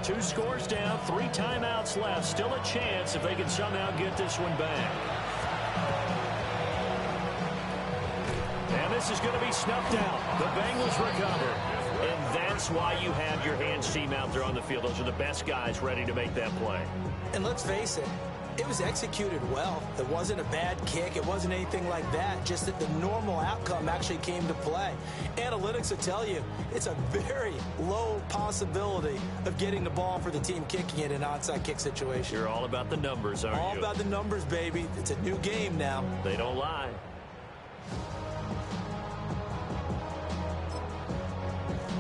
Two scores down, 3 timeouts left. Still a chance if they can somehow get this one back. And this is going to be snuffed out. The Bengals recover. And that's why you have your hands team out there on the field. Those are the best guys ready to make that play. And let's face it, It was executed well. It wasn't a bad kick. It wasn't anything like that. Just that the normal outcome actually came to play. Analytics will tell you it's a very low possibility of getting the ball for the team kicking it in an onside kick situation. You're all about the numbers, aren't you? All about the numbers, baby. It's a new game now. They don't lie.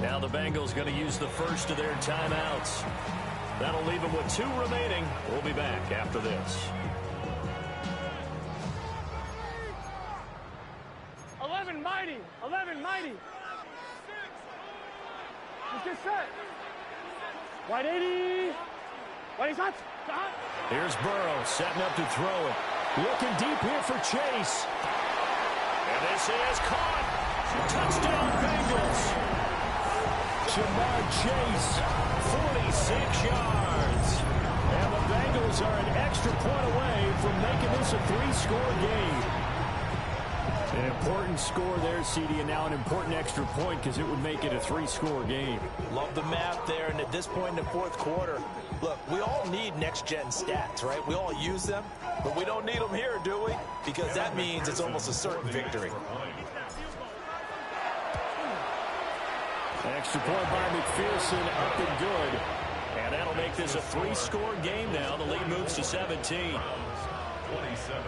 Now the Bengals going to use the first of their timeouts. That'll leave them with 2 remaining. We'll be back after this. 11 mighty. 11 mighty. Let's get set. White 80. Whitey's hot. Here's Burrow setting up to throw it. Looking deep here for Chase. And this is caught. Touchdown Bengals. Jamar Chase, 46 yards. And the Bengals are an extra point away from making this a 3-score game. An important score there, CD, and now an important extra point because it would make it a 3-score game. Love the math there, and at this point in the fourth quarter, look, we all need next-gen stats, right? We all use them, but we don't need them here, do we? Because that means it's almost a certain victory. Extra point by McPherson, up and good. And that'll make this a 3-score game now. The lead moves to 17. 27.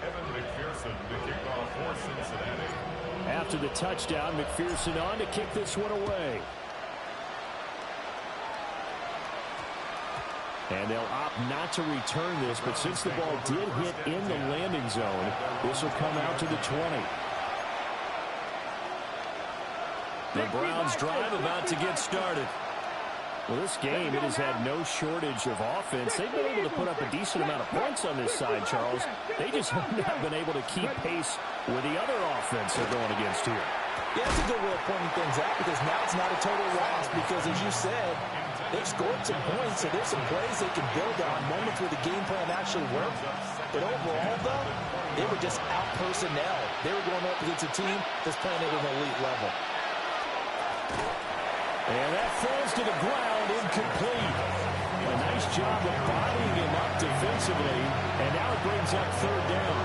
Evan McPherson, the kickoff for Cincinnati. After the touchdown, McPherson on to kick this one away. And they'll opt not to return this, but since the ball did hit in the landing zone, this will come out to the 20. The Browns drive about to get started. Well, this game, it has had no shortage of offense. They've been able to put up a decent amount of points on this side, Charles. They just have not been able to keep pace with the other offense they're going against here. Yeah, that's a good way of pointing things out because now it's not a total loss because, as you said, they've scored some points, so there's some plays they can build on, moments where the game plan actually worked. But overall, though, they were just out-personnel. They were going up against a team that's playing at an elite level. And that falls to the ground, incomplete. A nice job of bodying him up defensively, and now it brings up 3rd down.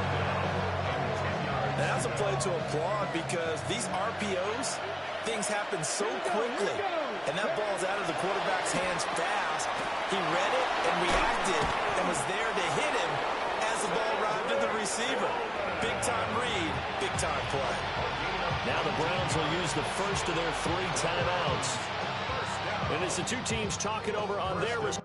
That's a play to applaud because these RPOs, things happen so quickly. And that ball's out of the quarterback's hands fast. He read it and reacted and was there to hit him as the ball arrived to the receiver. Big-time read, big-time play. Now the Browns will use the first of their 3 timeouts. And it's the 2 teams talking over on their respective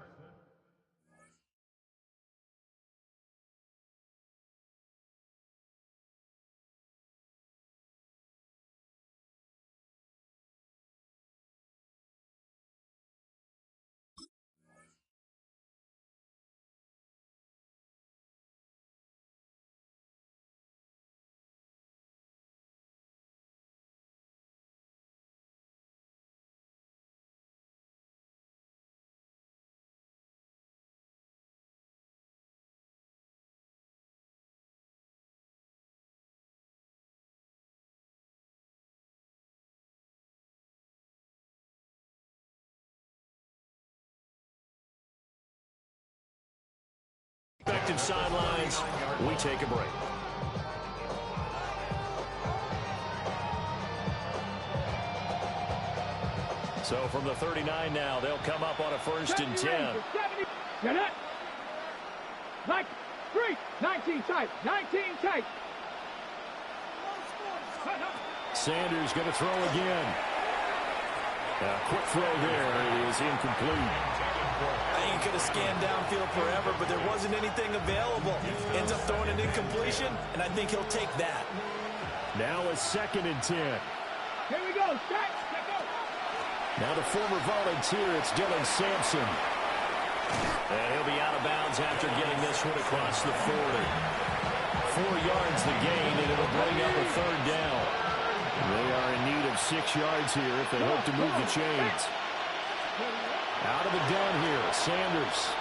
sidelines. We take a break. So from the 39 now, they'll come up on a 1st and 10. Get it. 19 tight. 19 tight. Sanders going to throw again. A quick throw there. It is incomplete. I think he could have scanned downfield forever, but there wasn't anything available. Ends up throwing an incompletion, and I think he'll take that. Now a 2nd and 10. Here we go. Set. Let's go. Now the former volunteer, it's Dylan Sampson. And he'll be out of bounds after getting this one across the 40. 4 yards the gain, and it'll bring up a 3rd down. They are in need of 6 yards here if they hope to move the chains. Out of the gun here, Sanders.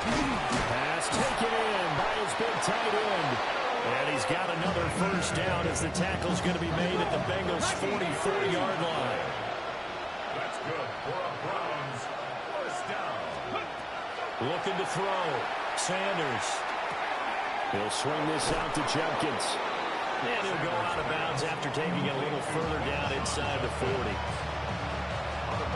Pass taken in by his big tight end. And he's got another 1st down as the tackle's going to be made at the Bengals' 44-yard line. That's good for a Browns 1st down. Looking to throw. Sanders. He'll swing this out to Jenkins. And he'll go out of bounds after taking it a little further down inside the 40.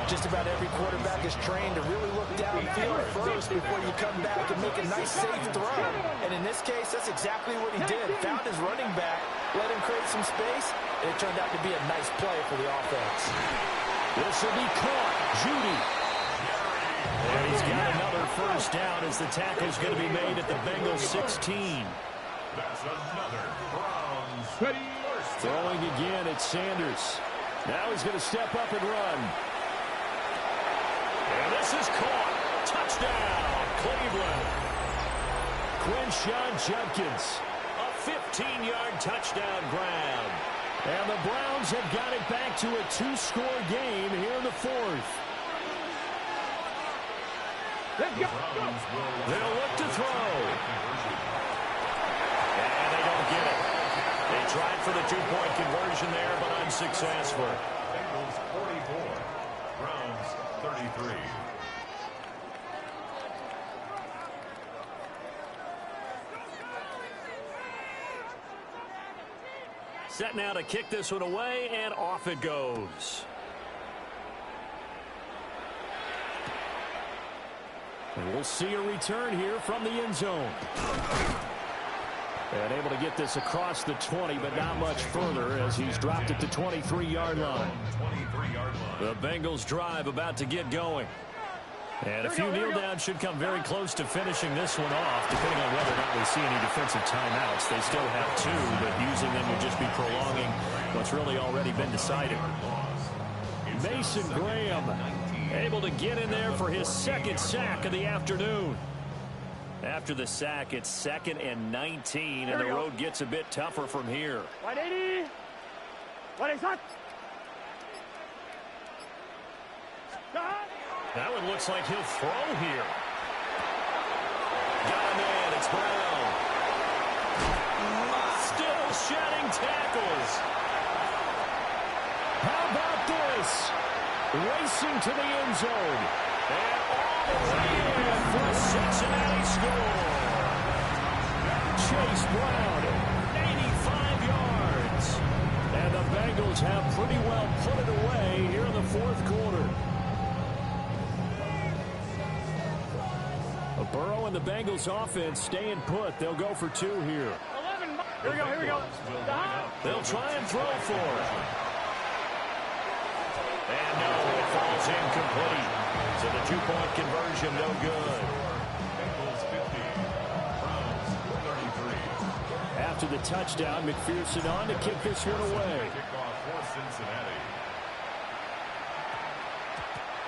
Just about every quarterback is trained to really look downfield first before you come back and make a nice, safe throw. And in this case, that's exactly what he did. Found his running back, let him create some space, and it turned out to be a nice play for the offense. This will be caught. Judy. And he's got another first down as the tackle's going to be made at the Bengals 16. That's another Browns first. Throwing again at Sanders. Now he's going to step up and run. And this is caught. Touchdown, Cleveland. Quinshon Judkins. A 15-yard touchdown grab. And the Browns have got it back to a 2-score game here in the 4th. They'll look to throw. And they don't get it. They tried for the 2-point conversion there, but unsuccessful. Bengals 44, Browns 33. Set now to kick this one away, and off it goes. And we'll see a return here from the end zone. And able to get this across the 20, but not much further as he's dropped at the 23-yard line. The Bengals drive about to get going. And a few kneel downs should come very close to finishing this one off, depending on whether or not we see any defensive timeouts. They still have 2, but using them would just be prolonging what's really already been decided. Mason Graham able to get in there for his 2nd sack of the afternoon. After the sack, it's 2nd and 19, and the road gets a bit tougher from here. 180. What is that? That one looks like he'll throw here. Got a man, it's Brown. Still shedding tackles. How about this? Racing to the end zone. And all the way in for a Cincinnati score. Chase Brown, 85 yards. And the Bengals have pretty well put it away here in the 4th quarter. Burrow and the Bengals offense staying put. They'll go for 2 here. 11. Here we go. They'll try and throw for it. And no, it falls incomplete. So the 2-point conversion, no good. Bengals 50, Browns 33. After the touchdown, McPherson on to kick this one away. Kickoff for Cincinnati.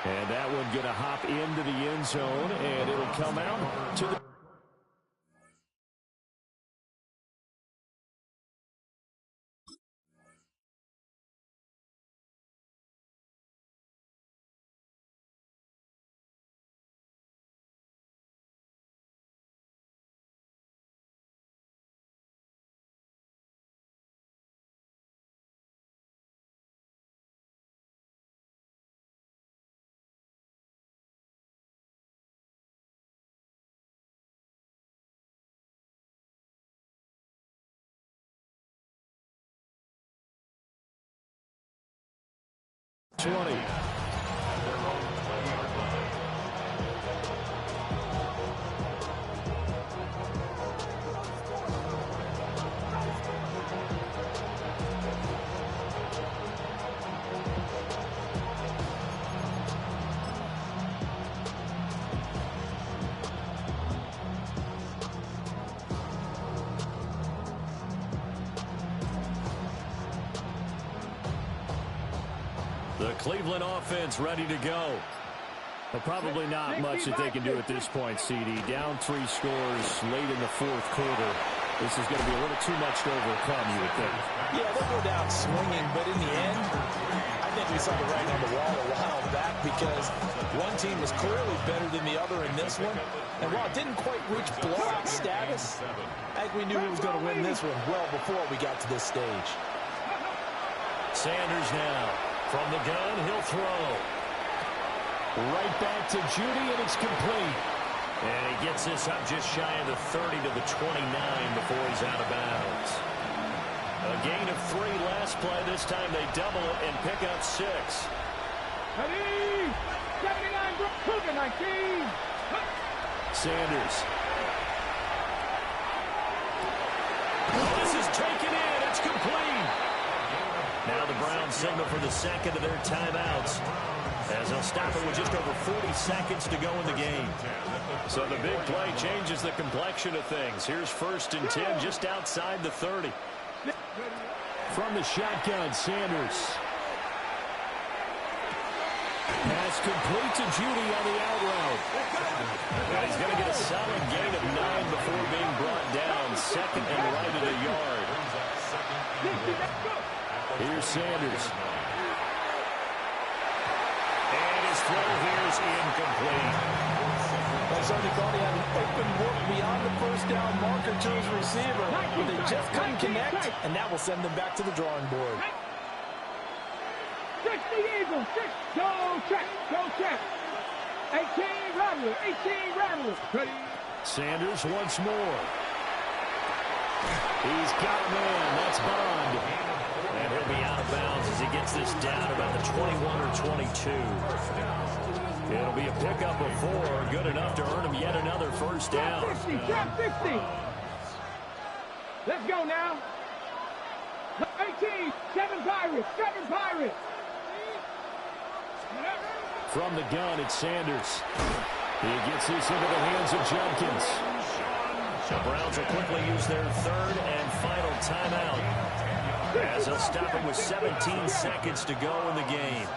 And that one going to hop into the end zone, and it'll come out to the... The Cleveland offense ready to go. But probably not much that they can do at this point, CD. Down 3 scores late in the 4th quarter. This is going to be a little too much to overcome, you would think. Yeah, they'll go down swinging, but in the end, I think we saw the writing on the wall a while back because one team was clearly better than the other in this one. And while it didn't quite reach blowout status, I think we knew who was going to win this one well before we got to this stage. Sanders now. From the gun, he'll throw. Right back to Judy, and it's complete. And he gets this up just shy of the 30 to the 29 before he's out of bounds. A gain of 3 last play. This time they double it and pick up 6. 79, Cougar 19. Sanders. This is taken in. It's complete. Now the Browns signal for the second of their timeouts, as they'll stop it with just over 40 seconds to go in the game. So the big play changes the complexion of things. Here's 1st and 10 just outside the 30. From the shotgun, Sanders. Pass complete to Judy on the out route. And he's going to get a solid gain of 9 before being brought down. 2nd and right of the yard. Here's Sanders. And his throw here is incomplete. Well, Sonny thought he had an open look beyond the first down marker to his receiver, but they just couldn't connect, and that will send them back to the drawing board. 60 Eagles, 6, go check, go check. 18 Rattler, 18 Rattler. Ready. Sanders once more. He's got a man. That's Bond. And he'll be out of bounds as he gets this down about the 21 or 22. It'll be a pickup of 4, good enough to earn him yet another first down. 50, trap 50. Let's go now. 18, 7 Pirates, 7 Pirates. From the gun, it's Sanders. He gets this into the hands of Jenkins. The Browns will quickly use their 3rd and final timeout, as they'll stop it with 17 seconds to go in the game.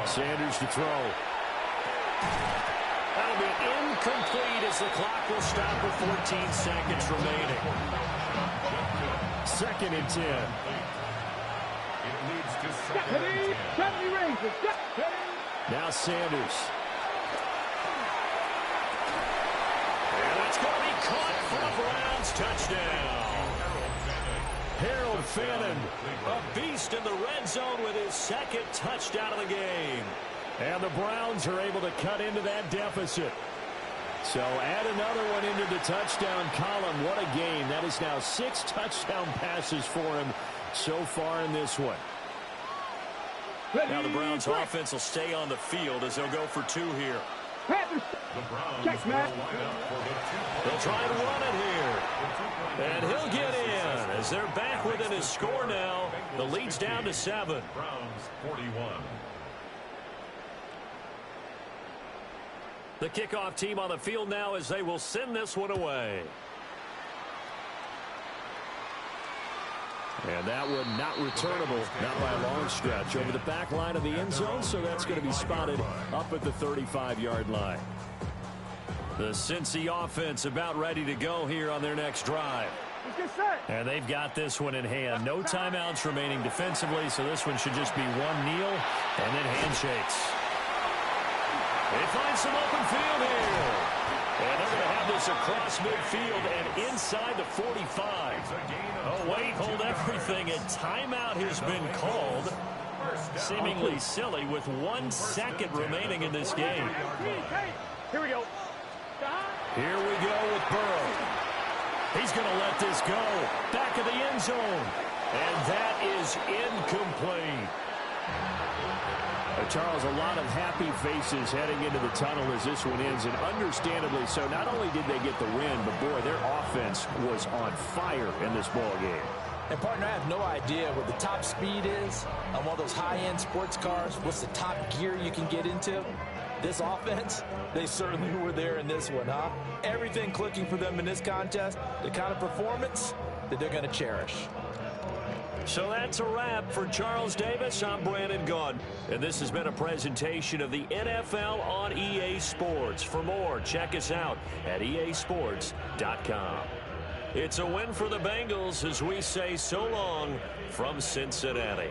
Sanders to throw. That'll be incomplete as the clock will stop with 14 seconds remaining. 2nd and 10. Now Sanders. And that's going to be caught for the Browns. Touchdown. Harold Fannin, A beast in the red zone with his 2nd touchdown of the game. and the Browns are able to cut into that deficit. So add another one into the touchdown column. What a game. That is now 6 touchdown passes for him so far in this one. Now the Browns offense will stay on the field as they'll go for 2 here. Check, Matt. They'll try and run it here. And he'll get in as they're back within his score now. The lead's down to 7. Browns 41. The kickoff team on the field now as they will send this one away. And that one not returnable, not by a long stretch, over the back line of the end zone, so that's going to be spotted up at the 35-yard line. The Cincy offense about ready to go here on their next drive. And they've got this one in hand. No timeouts remaining defensively, so this one should just be one kneel and then handshakes. They find some open field here. And they're going to have this across midfield and inside the 45. Oh, wait, hold everything. A timeout has been called. Seemingly silly with 1 second remaining in this game. Here we go. Here we go with Burrow. He's going to let this go. Back of the end zone. And that is incomplete. Charles, a lot of happy faces heading into the tunnel as this one ends, and understandably so. Not only did they get the win, but boy, their offense was on fire in this ball game. And partner, I have no idea what the top speed is on one of those high-end sports cars. What's the top gear you can get into? This offense, they certainly were there in this one, huh? Everything clicking for them in this contest, the kind of performance that they're going to cherish. So that's a wrap for Charles Davis. I'm Brandon Gaudin, and this has been a presentation of the NFL on EA Sports. For more, check us out at easports.com. It's a win for the Bengals as we say so long from Cincinnati.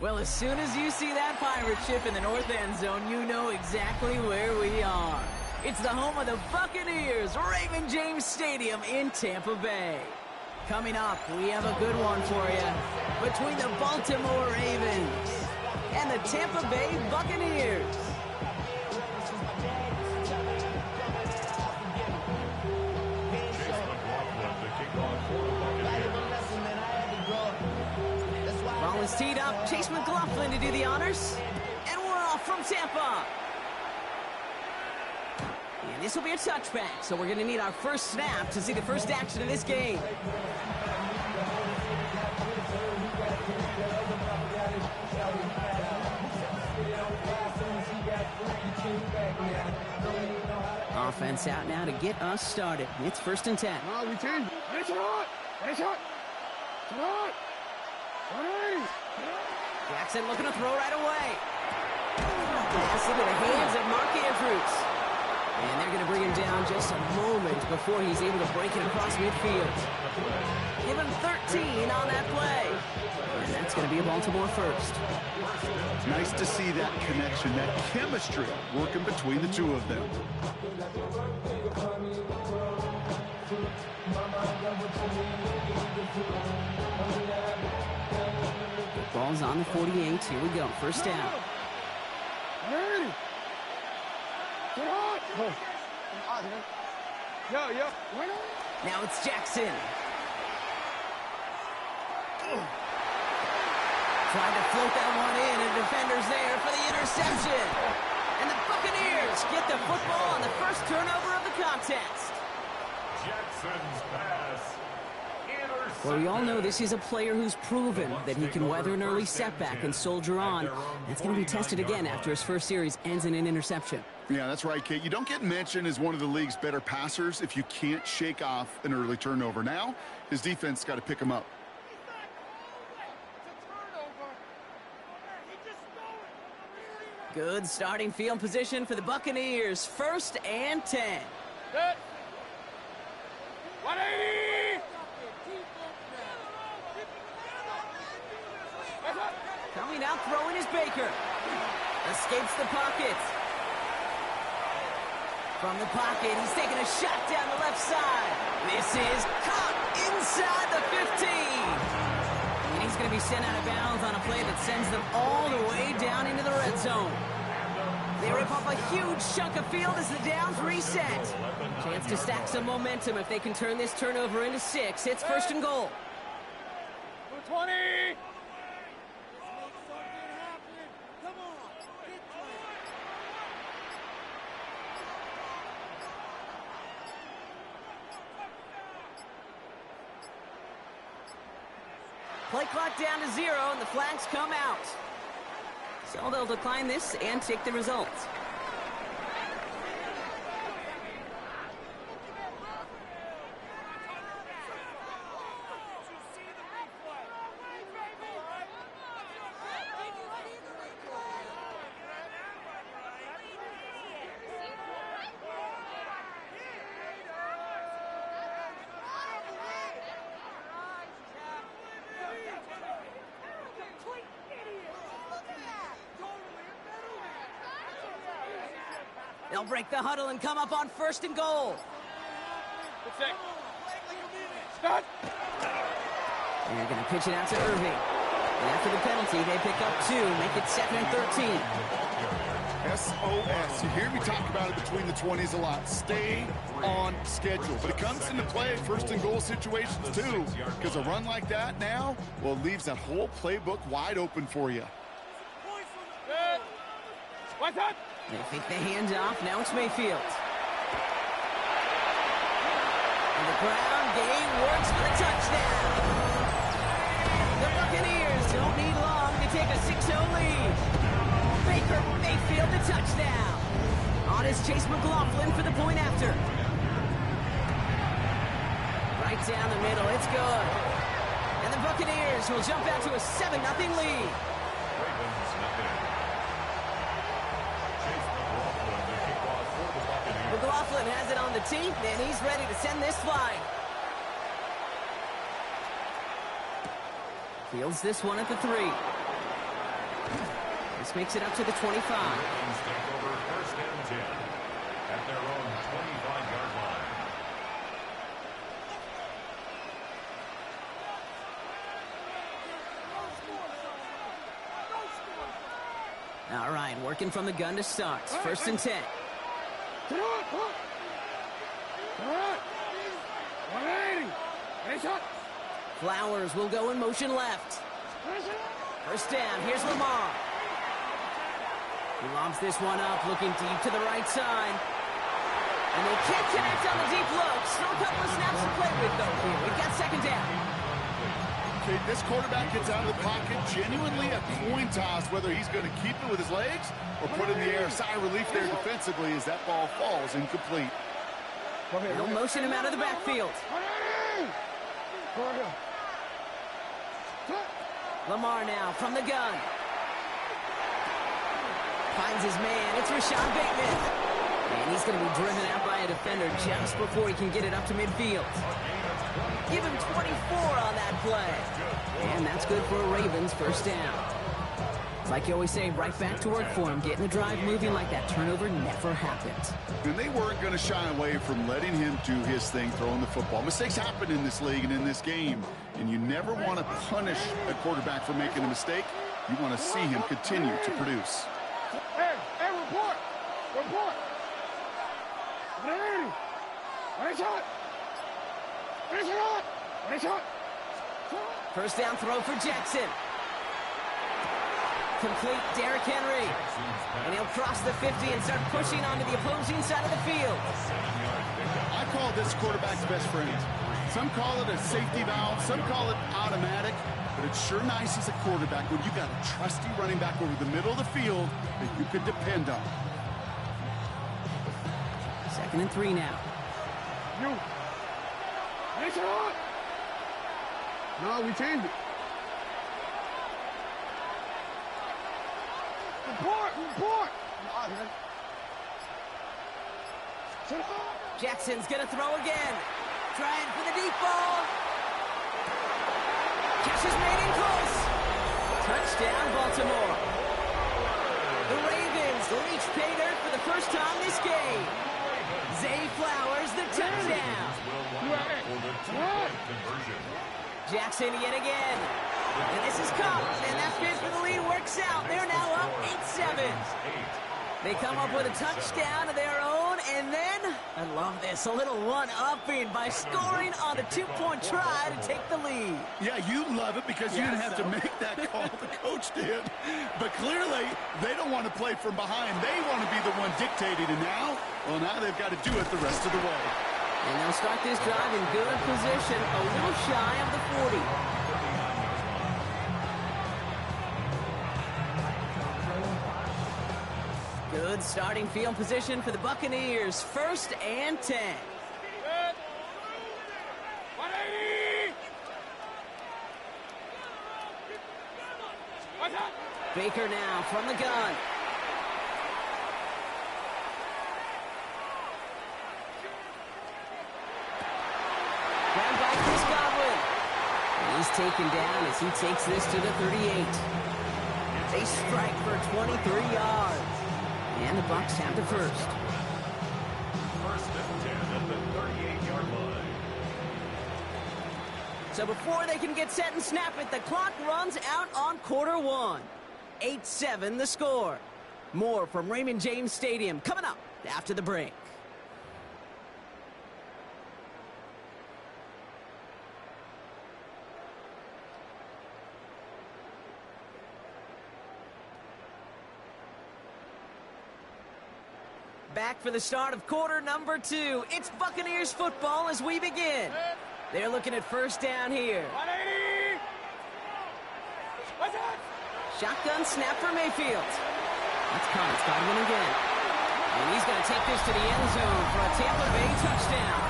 Well, as soon as you see that pirate ship in the north end zone, you know exactly where we are. It's the home of the Buccaneers, Raymond James Stadium in Tampa Bay. Coming up, we have a good one for you. Between the Baltimore Ravens and the Tampa Bay Buccaneers. Ball is teed up. Chase McLaughlin to do the honors. And we're off from Tampa. And this will be a touchback, so we're going to need our first snap to see the first action of this game. Offense out now to get us started. It's 1st and 10. Jackson looking to throw right away. Pass into the hands of Mark Andrews. And they're going to bring him down just a moment before he's able to break it across midfield. Give him 13 on that play. And that's going to be a Baltimore first. Nice to see that connection, that chemistry working between the two of them. The ball's on the 48. Here we go. First down. Now it's Jackson. Trying to float that one in, and defender's there for the interception. And the Buccaneers get the football on the first turnover of the contest. Jackson's pass. Well, we all know this is a player who's proven that he can weather an early setback and soldier on. That's going to be tested again after his first series ends in an interception. Yeah, that's right, Kate. You don't get mentioned as one of the league's better passers if you can't shake off an early turnover. Now, his defense got to pick him up. Good starting field position for the Buccaneers. 1st and 10. 180! Coming out, throwing is Baker. Escapes the pocket. From the pocket, he's taking a shot down the left side. This is caught inside the 15. And he's going to be sent out of bounds on a play that sends them all the way down into the red zone. They rip off a huge chunk of field as the downs reset. Chance to stack some momentum if they can turn this turnover into 6. It's 1st and goal. 20! Play clock down to 0, and the flags come out. So they'll decline this and take the results. They'll break the huddle and come up on 1st and goal. Start. They're going to pitch it out to Irving. And after the penalty, they pick up 2, make it 2nd and 13. SOS. You hear me talk about it between the 20s a lot. Stay on schedule. But it comes into play first and goal situations too. Because a run like that now, well, it leaves that whole playbook wide open for you. What's up? They think they hand off. Now it's Mayfield. And the ground game works for the touchdown. The Buccaneers don't need long to take a 6-0 lead. Baker Mayfield the touchdown. On is Chase McLaughlin for the point after. Right down the middle, it's good. And the Buccaneers will jump out to a 7-0 lead. McLaughlin has it on the tee, and he's ready to send this flying. Fields this one at the 3. This makes it up to the 25. Take over 1st and 10 at their own 25-yard line. All right, working from the gun to start. 1st and 10. Sit on, come on. All right. 180. Hey, shot. Flowers will go in motion left. 1st down, here's Lamar. He lobs this one up, looking deep to the right side. And they can't connect on the deep look. Still a couple of snaps to play with, though, here. We've got 2nd down. Okay, this quarterback gets out of the pocket genuinely a coin toss, whether he's going to keep it with his legs or put it in the air. Sigh of relief there defensively as that ball falls incomplete. They'll motion him out of the backfield. Lamar now from the gun. Finds his man. It's Rashad Bateman. And he's going to be driven out by a defender just before he can get it up to midfield. Give him 24 on that play. And that's good for a Ravens 1st down. It's like you always say, right back to work for him. Getting the drive moving like that turnover never happened. And they weren't going to shy away from letting him do his thing, throwing the football. Mistakes happen in this league and in this game. And you never want to punish a quarterback for making a mistake. You want to see him continue to produce. Hey, report. Report. 180. Hey, shot. Hey, shot. Hey, shot. 1st down throw for Jackson. Complete Derrick Henry. And he'll cross the 50 and start pushing onto the opposing side of the field. I call this quarterback's best friend. Some call it a safety valve, some call it automatic, but it's sure nice as a quarterback when you got a trusty running back over the middle of the field that you can depend on. 2nd and 3 now. You. Hey, shot. No, we changed it. Report! Jackson's gonna throw again. Trying for the deep ball. Catch is made in close. Touchdown, Baltimore. The Ravens reach pay dirt for the 1st time this game. Zay Flowers, the touchdown. Jackson yet again. And this is caught, and that fit for the lead works out. They're now up 8-7. They come up with a touchdown of their own, and then, I love this, a little one-upping by scoring on the 2-point try to take the lead. Yeah, you love it because you didn't have to make that call. The coach did. But clearly, they don't want to play from behind. They want to be the one dictating, and now they've got to do it the rest of the way. And they'll start this drive in good position, a little shy of the 40. Good starting field position for the Buccaneers. 1st and 10. 180. Baker now from the gun. Grabbed by Chris Godwin. And he's taken down as he takes this to the 38. They strike for 23 yards. And the Bucs have the 1st. 1st and 10 at the 38-yard line. So before they can get set and snap it, the clock runs out on quarter one. 8-7 the score. More from Raymond James Stadium coming up after the break. Back for the start of quarter number 2. It's Buccaneers football as we begin. They're looking at first down here. Shotgun snap for Mayfield. That's caught. It's got him again. And he's going to take this to the end zone for a Tampa Bay touchdown.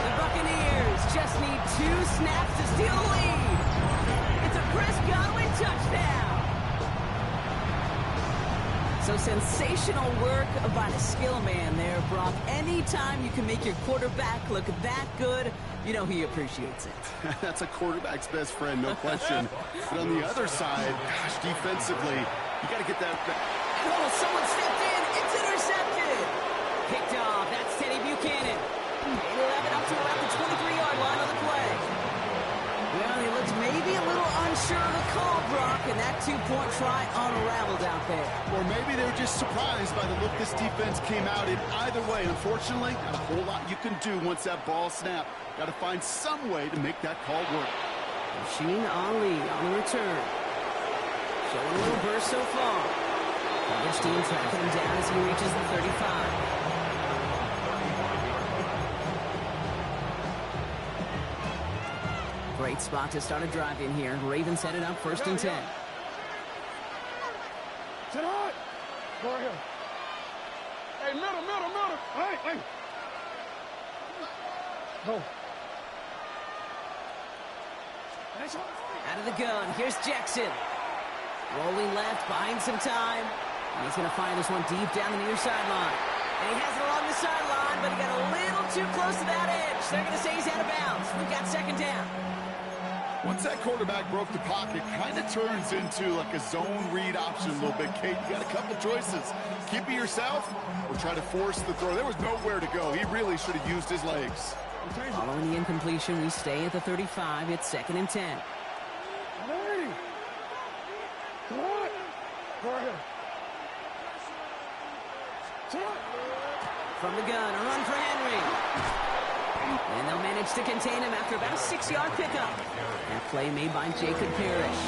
The Buccaneers just need 2 snaps to steal the lead. It's a Chris Godwin touchdown. So sensational work by the skill man there, Brock. Anytime you can make your quarterback look that good, you know he appreciates it. That's a quarterback's best friend, no question. But on the other side, gosh, defensively, you got to get that back. Oh, someone stepped in. It's intercepted. Picked off. That's Teddy Buchanan. 11 up to around the 23-yard line on the play. Well, he looks maybe a little unsure of the call, Brock, and that 2-point try unraveled out there. Or maybe they were just surprised by the look this defense came out in. Either way, unfortunately, not a whole lot you can do once that ball snapped. Got to find some way to make that call work. Sheen Ali on the return. Showing a little burst so far. Coverage team tracking him down as he reaches the 35. Great spot to start a drive in here. Ravens set it up 1st and 10. Sit hard. Go ahead. Hey, middle. Hey. Go. Out of the gun. Here's Jackson. Rolling left, buying some time. And he's going to fire this one deep down the near sideline. And he has it along the sideline, but he got a little too close to that edge. They're going to say he's out of bounds. We've got 2nd down. Once that quarterback broke the pocket, kind of turns into like a zone read option a little bit, Kate. You got a couple choices. Keep it yourself or try to force the throw. There was nowhere to go. He really should have used his legs. Following the incompletion, we stay at the 35. It's 2nd and 10. Hey. Go ahead. From the gun, a run for Henry. And they'll manage to contain him after about a 6-yard pickup. That play made by Jacob Parrish.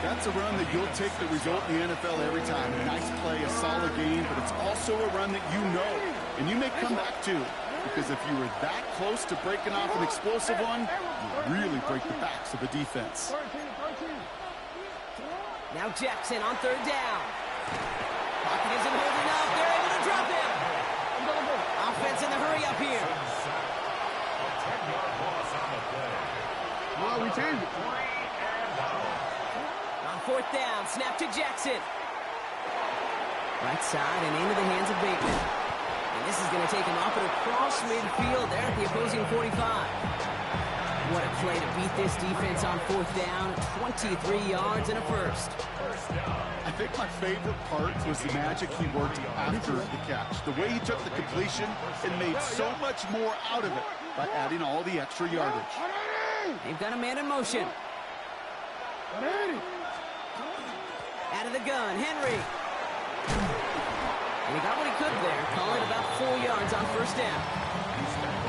That's a run that you'll take the result in the NFL every time. A nice play, a solid game, but it's also a run that you know. And you may come back to. Because if you were that close to breaking off an explosive one, you really break the backs of the defense. Now Jackson on 3rd down. Pocket isn't holding up. They're able to drop him. Offense in the hurry up here. Oh, we changed it. On 4th down, snap to Jackson. Right side and into the hands of Bateman. And this is going to take him off and across midfield there at the opposing 45. What a play to beat this defense on 4th down. 23 yards and a first. I think my favorite part was the magic he worked after the catch. The way he took the completion and made so much more out of it by adding all the extra yardage. They've got a man in motion. Out of the gun, Henry. And he got what he could there. Call it about 4 yards on 1st down.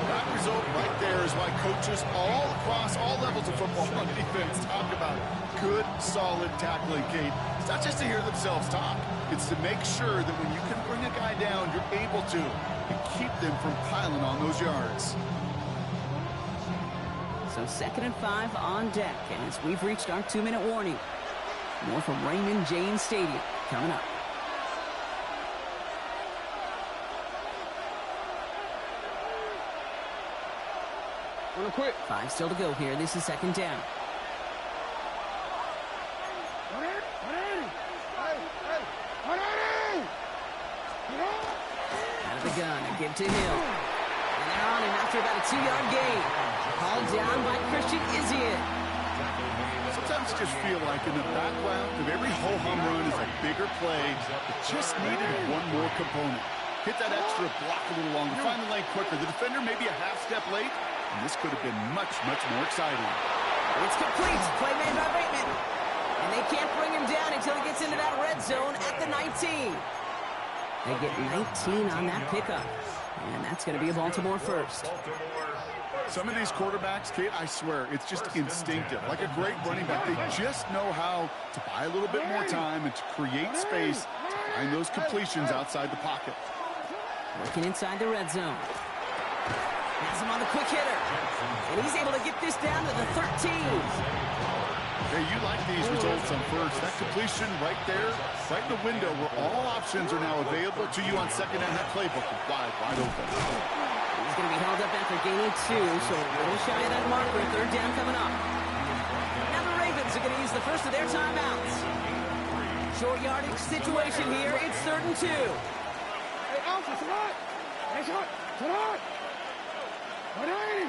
That result right there is why coaches all across all levels of football on defense talk about good, solid tackling, Kate. It's not just to hear themselves talk. It's to make sure that when you can bring a guy down, you're able to and keep them from piling on those yards. So 2nd and 5 on deck as we've reached our 2-minute warning. More from Raymond James Stadium coming up. Quick. 5 still to go here. This is 2nd down. Out of the gun, a give to Hill. And they're on him after about a 2-yard gain. Called down by Christian Izziet. Sometimes you just feel like in the background of every ho-hum run is a bigger play that just needed one more component. Hit that extra block a little longer, find the lane quicker. The defender maybe a half step late, And this could have been much, much more exciting. It's complete. Play made by Bateman. And they can't bring him down until he gets into that red zone at the 19. They get 19 on that pickup. And that's going to be a Baltimore first. Some of these quarterbacks, Kate, I swear, it's just instinctive. Like a great running back, they just know how to buy a little bit more time and to create space to find those completions outside the pocket. Working inside the red zone. Has him on the quick hitter. And he's able to get this down to the 13. Hey, you like these results on first. That completion right there, right in the window where all options are now available to you on second down. That playbook is wide open. He's going to be held up after gaining 2, so a little shy of that marker. Third down coming up. Now the Ravens are going to use the first of their timeouts. Short yardage situation here. It's 3rd and 2. Hey, Alpha, come on. Nice shot. Come on. 180.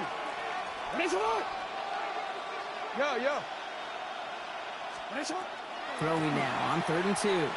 Nice shot. Yo. Nice shot. Throwing now on 3rd and 2.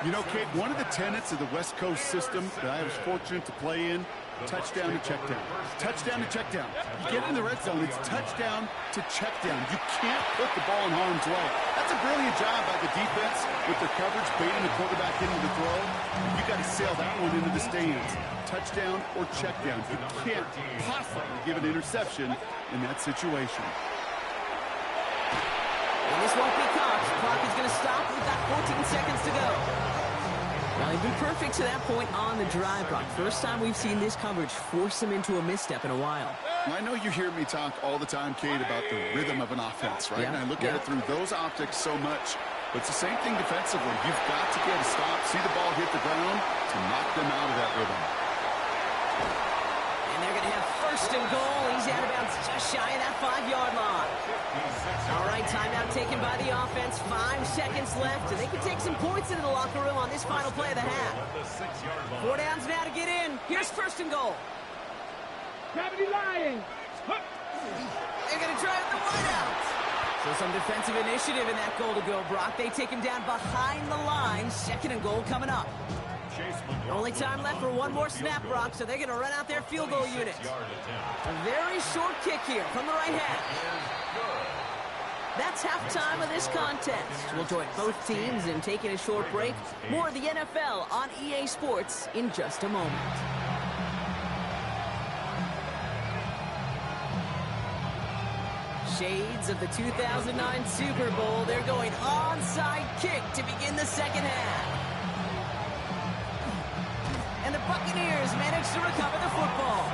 You know, Kate, one of the tenets of the West Coast system that I was fortunate to play in, touchdown to check down. Touchdown to check down. You get in the red zone, it's touchdown to check down. You can't put the ball in harm's way. That's a brilliant job by the defense with their coverage, baiting the quarterback into the throw. You got to sail that one into the stands. Touchdown or check down. You can't possibly give an interception in that situation. And this won't be caught. Clock is going to stop. We've got 14 seconds to go. Well, he'd be perfect to that point on the drive, Brock. First time we've seen this coverage force him into a misstep in a while. I know you hear me talk all the time, Kate, about the rhythm of an offense, right? Yeah, and I look at it through those optics so much. But it's the same thing defensively. You've got to get a stop, see the ball hit the ground to knock them out of that rhythm. And they're going to have 1st and goal. He's out of bounds just shy of that 5-yard line. All right, timeout taken by the offense. 5 seconds left, and they can take some points into the locker room on this final play of the half. 4 downs now to get in. Here's 1st and goal. Gravity Lions. They're going to try with the wideout. So some defensive initiative in that goal to go, Brock. They take him down behind the line. 2nd and goal coming up. Only time left for one more snap, Brock, so they're going to run out their field goal unit. A very short kick here from the right half. That's halftime of this contest. We'll join both teams in taking a short break. More of the NFL on EA Sports in just a moment. Shades of the 2009 Super Bowl. They're going onside kick to begin the second half. And the Buccaneers managed to recover the football.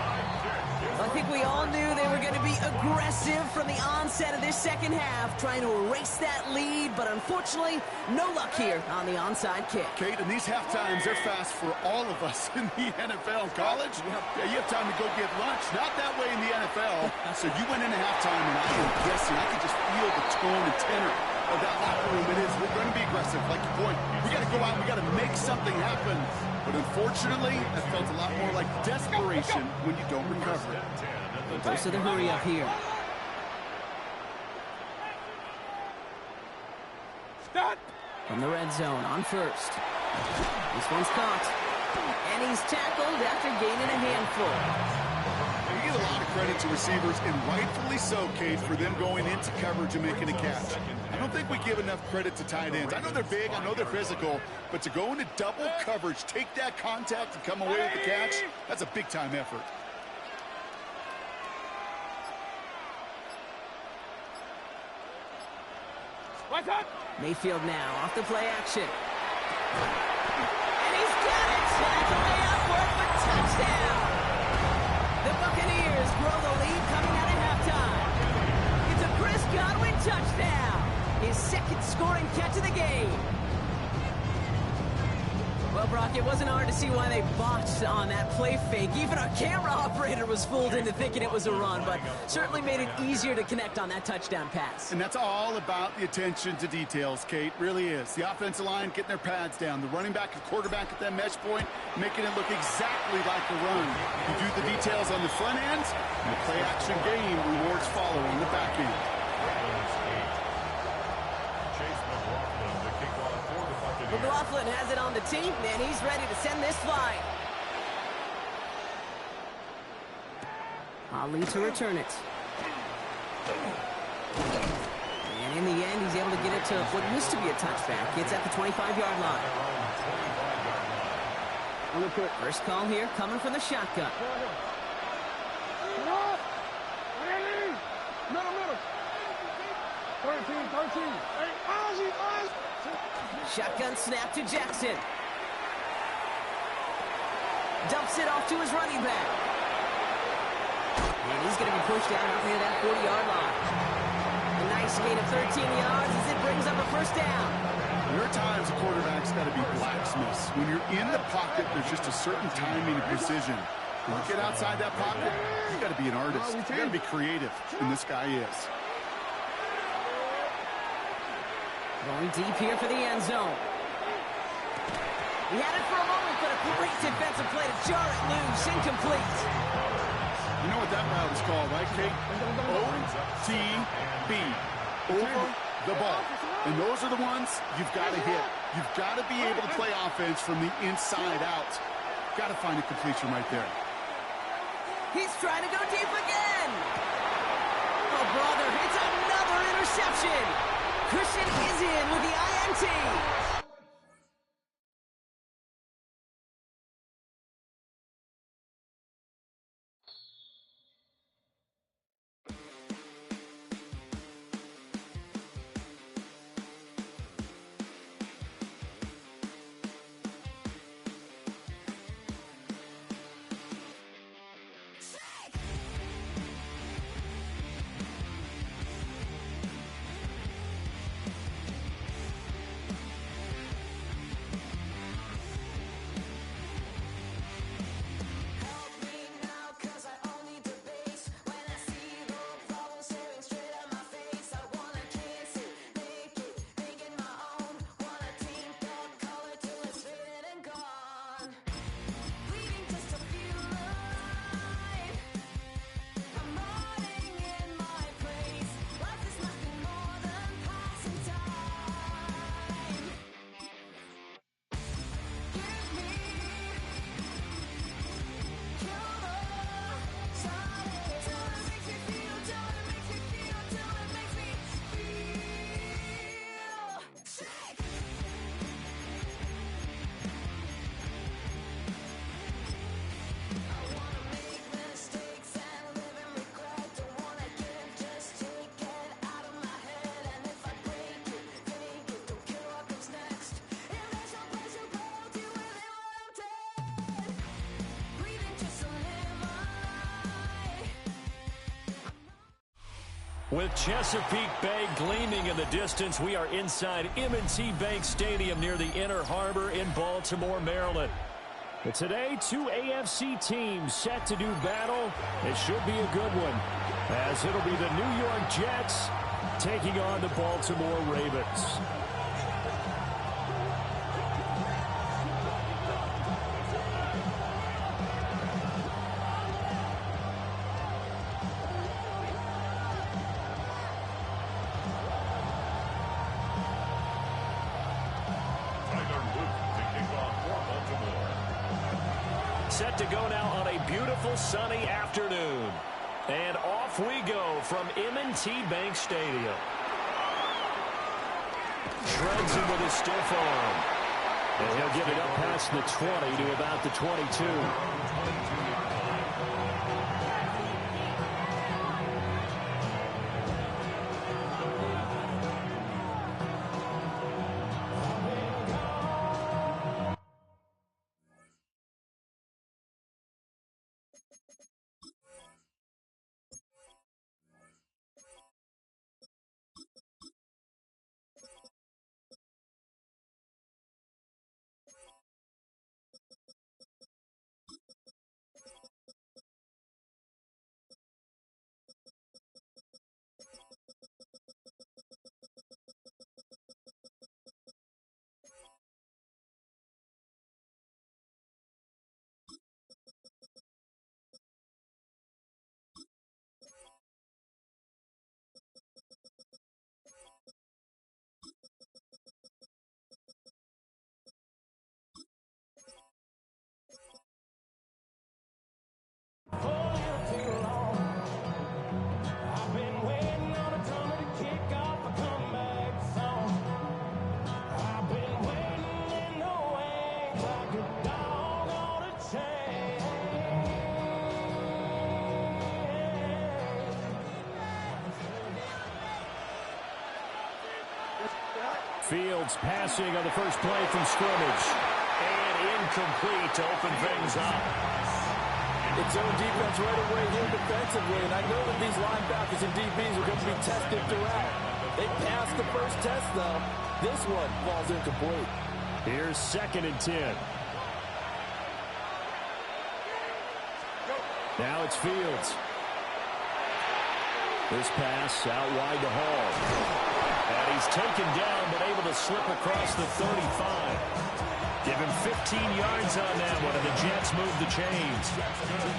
I think we all knew they were going to be aggressive from the onset of this second half, trying to erase that lead, but unfortunately, no luck here on the onside kick. Kate, and these half times, they're fast for all of us in the NFL. College, yeah, you have time to go get lunch. Not that way in the NFL. So you went into halftime, and I am guessing, I could just feel the tone and tenor of that locker room. It is, we're going to be aggressive, like your point. We got to go out, we got to make something happen. But unfortunately, that felt a lot more like desperation when you don't recover it. Dose of the hurry up here. Start. From the red zone on 1st. This one's caught. And he's tackled after gaining a handful. You give a lot of credit to receivers, and rightfully so, Kate, for them going into coverage and making a catch. I don't think we give enough credit to tight ends. I know they're big, I know they're physical, but to go into double coverage, take that contact, and come away with the catch, that's a big-time effort. What's up? Mayfield now off the play action. And he's got it. That's a way upward for touchdown. The Buccaneers grow the lead coming out of halftime. It's a Chris Godwin touchdown. His 2nd scoring catch of the game. Well, Brock, it wasn't hard to see why they botched on that play fake. Even our camera operator was fooled into thinking it was a run, but certainly made it easier to connect on that touchdown pass. And that's all about the attention to details, Kate. Really is. The offensive line getting their pads down. The running back and quarterback at that mesh point, making it look exactly like a run. You do the details on the front end, and the play-action game rewards follow on the back end. McLaughlin has it on the tee, and he's ready to send this flying. Ali to return it. And in the end, he's able to get it to what used to be a touchback. It's at the 25-yard line. First call here coming from the shotgun. Middle. 13. Shotgun snap to Jackson. Dumps it off to his running back. And he's going to be pushed down out near that 40-yard line. A nice gain of 13 yards as it brings up a first down. There are times a quarterback's got to be blacksmiths. When you're in the pocket, there's just a certain timing and precision. When you get outside that pocket, you got to be an artist. You got to be creative, and this guy is. Going deep here for the end zone. He had it for a moment, but a great defensive play to jar it loose. Incomplete. You know what that route is called, right, Kate? OTB. Over the ball. And those are the ones you've got to hit. You've got to be able to play offense from the inside out. Got to find a completion right there. He's trying to go deep again. Oh, brother, it's another interception. Christian is in with the INT. With Chesapeake Bay gleaming in the distance, we are inside M&T Bank Stadium near the Inner Harbor in Baltimore, Maryland. But today, two AFC teams set to do battle. It should be a good one, as it'll be the New York Jets taking on the Baltimore Ravens. Set to go now on a beautiful sunny afternoon. And off we go from M&T Bank Stadium. Shreds him with his stiff arm. And he'll get it up past the 20 to about the 22. Fields passing on the first play from scrimmage. And incomplete to open things up. It's zone defense right away here defensively, and I know that these linebackers and DBs are going to be tested throughout. They passed the first test, though. This one falls incomplete. Here's 2nd and 10. Now it's Fields. This pass out wide to Hall. And he's taken down, but able to slip across the 35. Give him 15 yards on that one, and the Jets move the chains.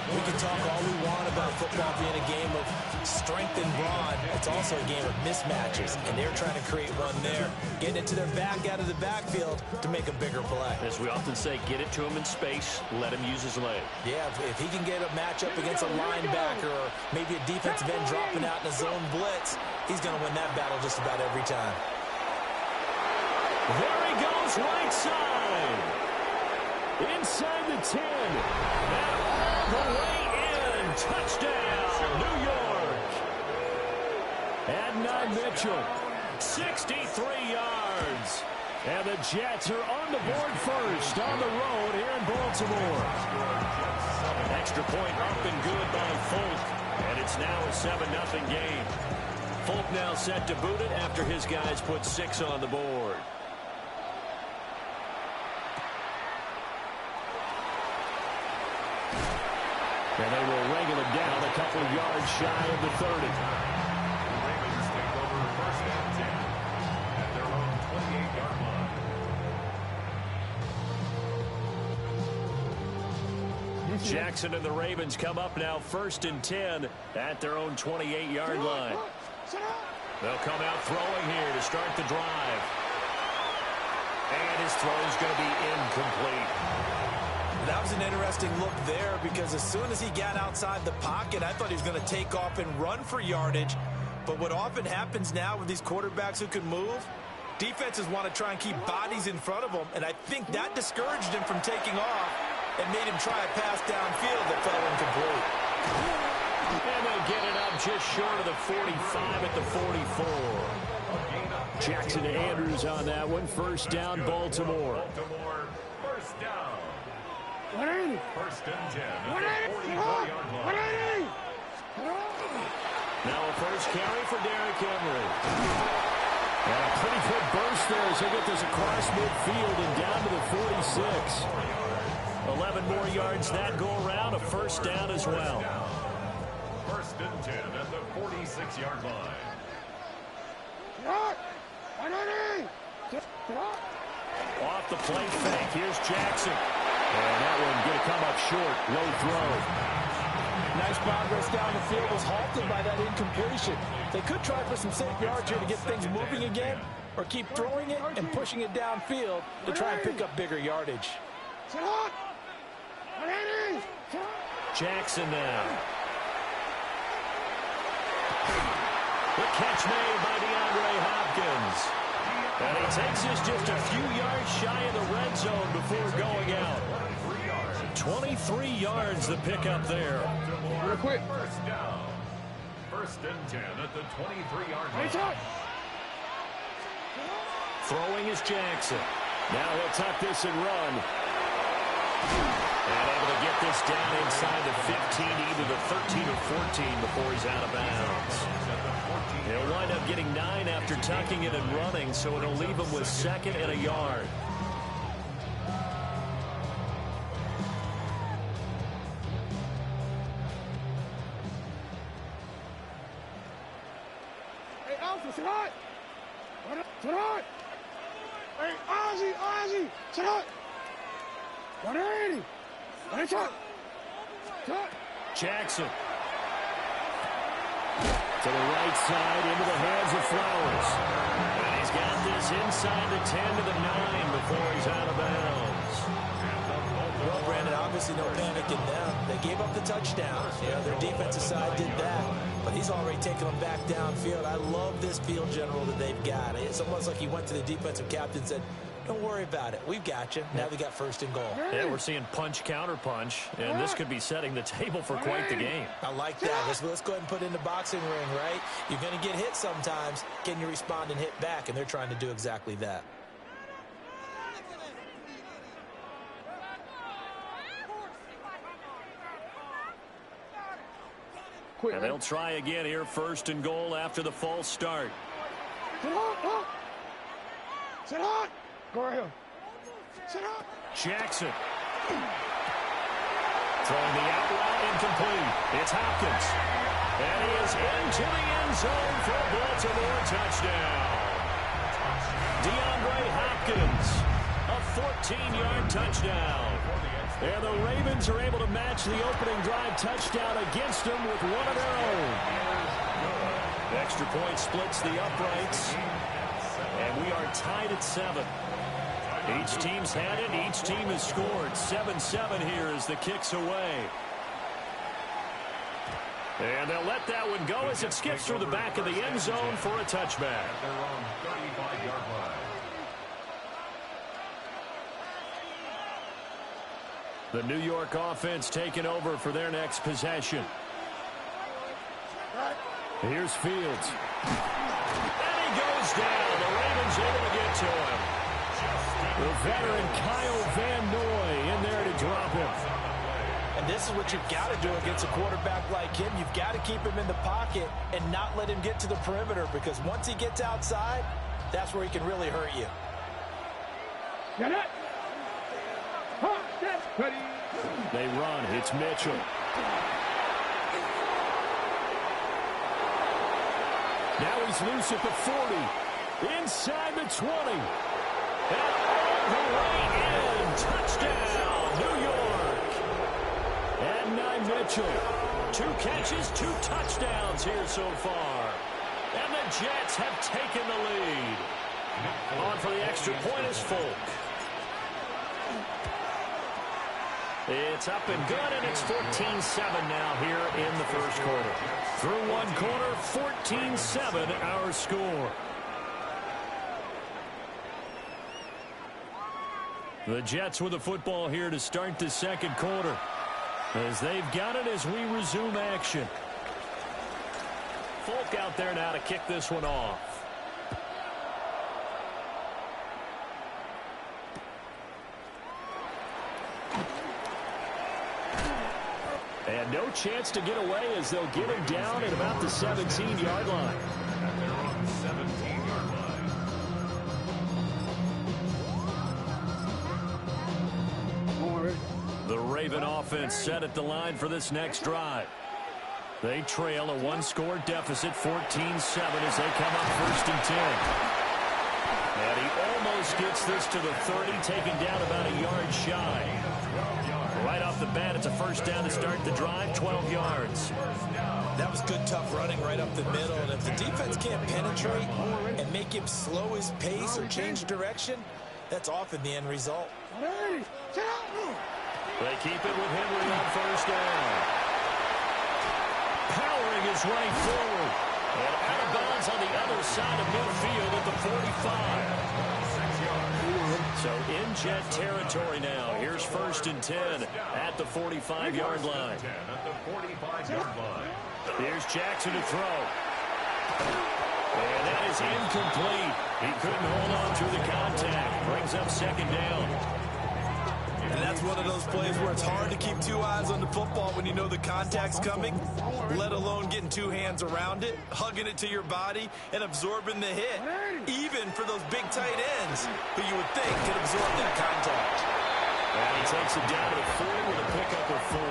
We can talk all we want about football being a game of strength and brawn. It's also a game of mismatches, and they're trying to create one there. Getting it to their back out of the backfield to make a bigger play. As we often say, get it to him in space, let him use his leg. Yeah, if he can get a matchup against a linebacker or maybe a defensive end dropping out in a zone blitz, he's going to win that battle just about every time. There he goes, right side. Inside the 10. And all the way in. Touchdown, New York. Adnan Mitchell, 63 yards. And the Jets are on the board first on the road here in Baltimore. Extra point up and good by Folk. And it's now a 7-0 game. Folk now set to boot it after his guys put 6 on the board. And they will wrangle it down a couple of yards shy of the 30. The Ravens take over 1st and 10 at their own 28-yard line. Jackson and the Ravens come up now 1st and 10 at their own 28-yard line. They'll come out throwing here to start the drive. And his throw is going to be incomplete. That was an interesting look there because as soon as he got outside the pocket, I thought he was going to take off and run for yardage. But what often happens now with these quarterbacks who can move, defenses want to try and keep bodies in front of them, and I think that discouraged him from taking off and made him try a pass downfield that fell incomplete. And they'll get it up just short of the 45 at the 44. Jackson to Andrews on that one. 1st down, Baltimore. First down. 180. 1st and 10 at the 44-yard line. 180. Now a first carry for Derrick Henry. And a pretty good burst there as he get this across midfield and down to the 46. 11 more yards that go around. A 1st down as well. 1st and 10 at the 46-yard line. 180. Off the play fake. Here's Jackson. And that one going to come up short. Low throw. Nice progress down the field was halted by that incompletion. They could try for some safe yards here to get things moving again, or keep throwing it and pushing it downfield to try and pick up bigger yardage. Jackson now. The catch made by DeAndre Hopkins. And he takes us just a few yards shy of the red zone before going out. 23 yards the pickup there. Real quick. 1st down. 1st and 10 at the 23-yard line. Throwing is Jackson. Now he'll tuck this and run. And able to get this down inside the 15, either the 13 or 14 before he's out of bounds. He'll wind up getting 9 after tucking it and running, so it'll leave him with 2nd and a yard. Hey, Alpha, sit hot. Sit hot. Hey, Ozzy, sit hot. 180. Hey, shot. Jackson. To the right side, into the hands of Flowers. And he's got this inside the 10 to the 9 before he's out of bounds. Well, Brandon, obviously no panic in them. They gave up the touchdown. You know, their defensive side did that. But he's already taken them back downfield. I love this field general that they've got. It's almost like he went to the defensive captain and said, Don't worry about it. We've got you. Now we got first and goal. Yeah, we're seeing punch, counter punch, and this could be setting the table for quite the game. I like that. Let's go ahead and put it in the boxing ring, right? You're going to get hit sometimes. Can you respond and hit back? And they're trying to do exactly that. And they'll try again here, first and goal after the false start. Sit on. Sit on. Go right here. Sit on. Jackson. Throwing the out route incomplete. It's Hopkins. And he is into the end zone for a Baltimore touchdown. DeAndre Hopkins, a 14-yard touchdown. And the Ravens are able to match the opening drive touchdown against them with one of their own. The extra point splits the uprights. And we are tied at 7. Each team's had it. Each team has scored. 7-7 here as the kick's away. And they'll let that one go as it skips through the back of the end zone for a touchback. The New York offense taking over for their next possession. Here's Fields. And he goes down. The Ravens able to get to him. The veteran Kyle Van Noy in there to drop him. And this is what you've got to do against a quarterback like him. You've got to keep him in the pocket and not let him get to the perimeter, because once he gets outside, that's where he can really hurt you. Get it. They run. It's Mitchell. Now he's loose at the 40. Inside the 20. And all the way in. Touchdown, New York. And now Mitchell. 2 catches, 2 touchdowns here so far. And the Jets have taken the lead. On for the extra point is Folk. It's up and good, and it's 14-7 now here in the first quarter. Through one quarter, 14-7 our score. The Jets with the football here to start the second quarter, as they've got it as we resume action. Folk out there now to kick this one off. And no chance to get away as they'll get him down at about the 17-yard line. They're on the 17-yard line. The Raven offense set at the line for this next drive. They trail a 1-score deficit, 14-7, as they come up first and 10. And he almost gets this to the 30, taken down about a yard shy. Right off the bat, it's a first down to start the drive, 12 yards. That was good, tough running right up the middle. And if the defense can't penetrate and make him slow his pace or change direction, that's often the end result. They keep it with Henry on first down. Powering his way forward. And out of bounds on the other side of midfield at the 45. So in Jet territory now. Here's first and 10 at the 45-yard line. Here's Jackson to throw. And that is incomplete. He couldn't hold on through the contact. Brings up second down. And that's one of those plays where it's hard to keep 2 eyes on the football when you know the contact's coming, let alone getting 2 hands around it, hugging it to your body, and absorbing the hit, even for those big tight ends who you would think could absorb that contact. And he takes it down to 4 with a pickup of 4.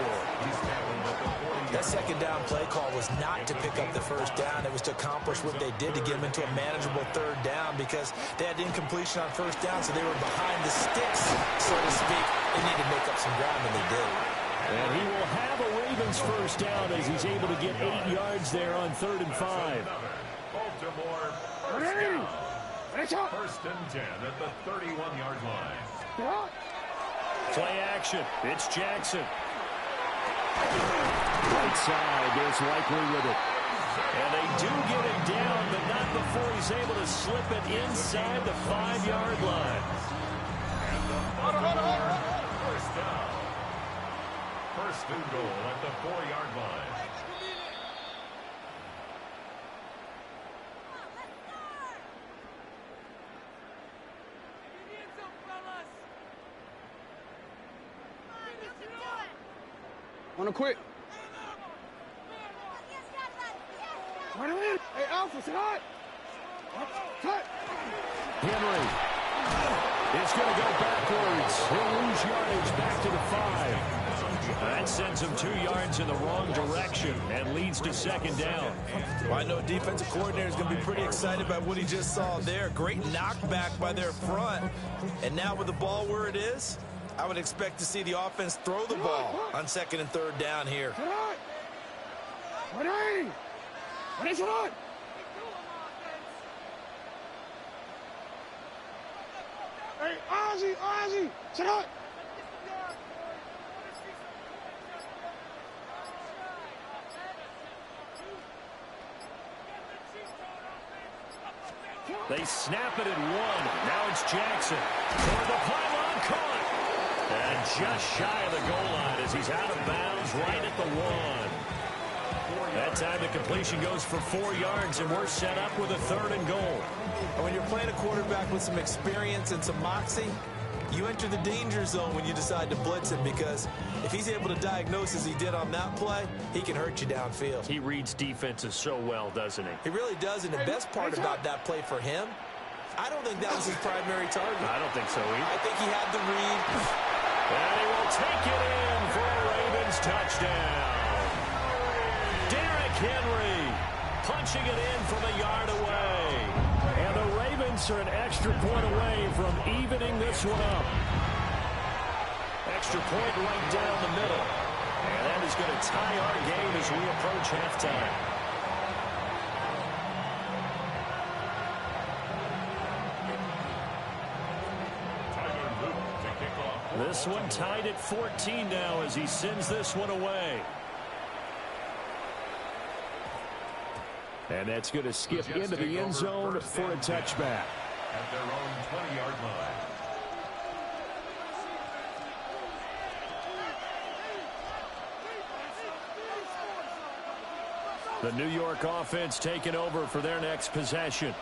That second down play call was not to pick up the first down. It was to accomplish what they did to get them into a manageable third down, because they had incompletion on first down, so they were behind the sticks, so to speak. They needed to make up some ground, and they did. And he will have a Ravens first down as he's able to get 8 yards there on 3rd and 5. Baltimore first and 10 at the 31-yard line. Play action. It's Jackson. Right side, there's Likely with it. And they do get him down, but not before he's able to slip it inside the 5-yard line. First and goal at the 4-yard line. Wanna quit? Right away. Hey, Alpha, sit hot. Cut. Henry is going to go backwards. He'll lose yardage back to the 5. That sends him 2 yards in the wrong direction and leads to second down. Well, I know defensive coordinator is going to be pretty excited by what he just saw there. Great knockback by their front. And now with the ball where it is, I would expect to see the offense throw the ball on 2nd and 3rd down here. Hey, Ozzy, sit up. They snap it at 1. Now it's Jackson. Toward the pylon, caught. And just shy of the goal line as he's out of bounds right at the 1. That time the completion goes for 4 yards, and we're set up with a 3rd and goal. And when you're playing a quarterback with some experience and some moxie, you enter the danger zone when you decide to blitz him, because if he's able to diagnose as he did on that play, he can hurt you downfield. He reads defenses so well, doesn't he? He really does, and the best part about that play for him, I don't think that was his primary target. I don't think so either. I think he had the read. And he will take it in for a Ravens touchdown. Derrick Henry punching it in from a yard away. And the Ravens are an extra point away from evening this one up. Extra point right down the middle. And that is going to tie our game as we approach halftime. This one tied at 14 now as he sends this one away. And that's going to skip into the end zone for a touchback. At their own 20-yard line. The New York offense taking over for their next possession.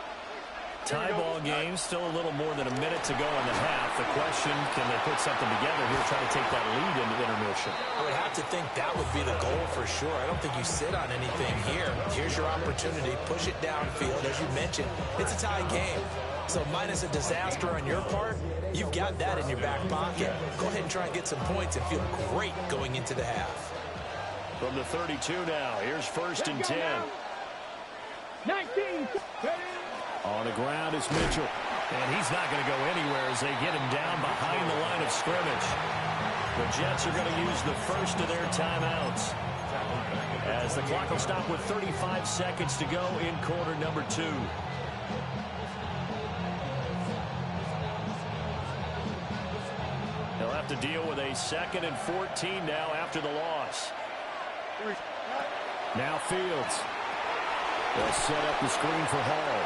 Tie ball game, still a little more than a minute to go in the half. The question, can they put something together here, try to take that lead into intermission? I would have to think that would be the goal for sure. I don't think you sit on anything here. Here's your opportunity. Push it downfield. As you mentioned, it's a tie game. So minus a disaster on your part, you've got that in your back pocket. Go ahead and try and get some points and feel great going into the half. From the 32 now, here's 1st and 10. 19. On the ground is Mitchell. And he's not going to go anywhere as they get him down behind the line of scrimmage. The Jets are going to use the first of their timeouts, as the clock will stop with 35 seconds to go in quarter number 2. They'll have to deal with a 2nd and 14 now after the loss. Now Fields. They'll set up the screen for Hall.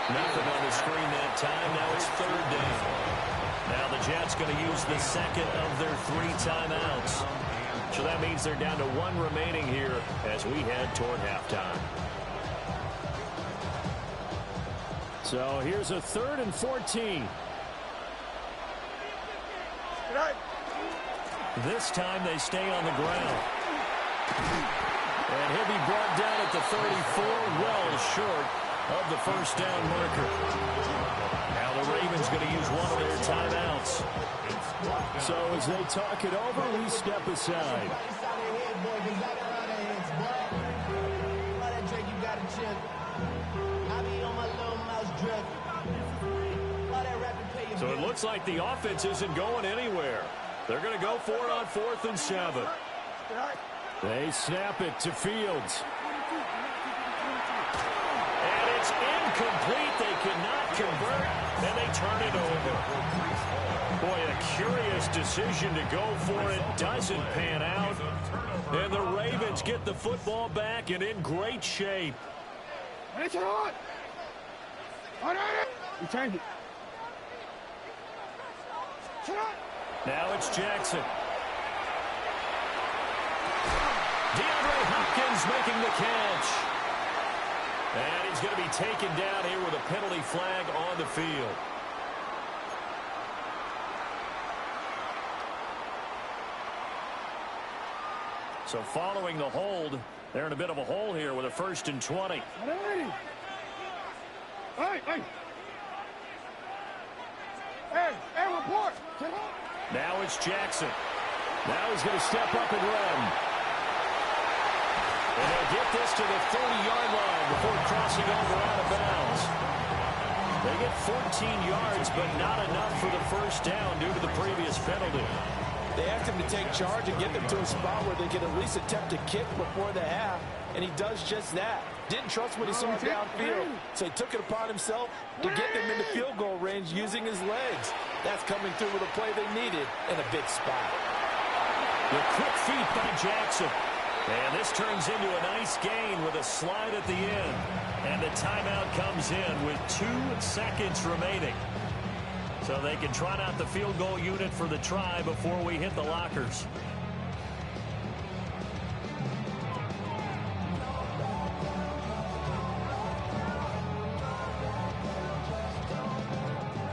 Nothing on the screen that time. Now it's 3rd down. Now the Jets going to use the 2nd of their 3 timeouts. So that means they're down to 1 remaining here as we head toward halftime. So here's a 3rd and 14. This time they stay on the ground. And he'll be brought down at the 34, well short of the 1st down marker. Now the Ravens going to use one of their timeouts. So as they talk it over, we step aside. So it looks like the offense isn't going anywhere. They're going to go for it on 4th and 7. They snap it to Fields. And it's incomplete. They cannot convert, and they turn it over. Boy, a curious decision to go for it. Doesn't pan out. And the Ravens get the football back and in great shape. Now it's Jackson. DeAndre Hopkins making the catch. And he's going to be taken down here with a penalty flag on the field. So following the hold, they're in a bit of a hole here with a 1st and 20. Hey, report. Now it's Jackson. Now he's going to step up and run. And they'll get this to the 30-yard line before crossing over out of bounds. They get 14 yards, but not enough for the 1st down due to the previous penalty. They asked him to take charge and get them to a spot where they could at least attempt a kick before the half, and he does just that. Didn't trust what he saw downfield, so he took it upon himself to get them into field goal range using his legs. That's coming through with a play they needed in a big spot. The quick feet by Jackson. And this turns into a nice gain with a slide at the end. And the timeout comes in with 2 seconds remaining. So they can trot out the field goal unit for the try before we hit the lockers.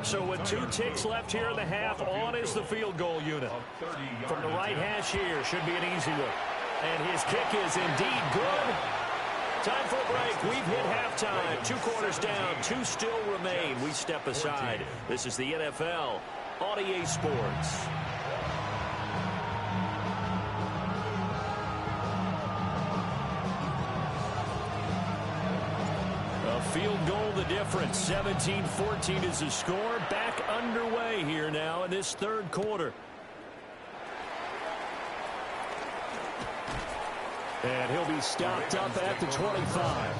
So with 2 ticks left here in the half, on is the field goal unit. From the right hash here, should be an easy one. And his kick is indeed good. Time for a break. We've hit halftime. 2 quarters down, 2 still remain. We step aside. This is the NFL on EA Sports. A field goal the difference. 17-14 is the score. Back underway here now in this 3rd quarter. And he'll be stopped up at the 25.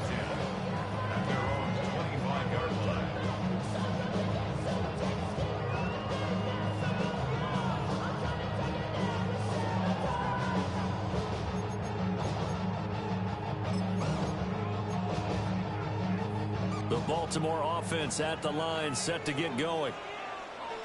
The Baltimore offense at the line, set to get going.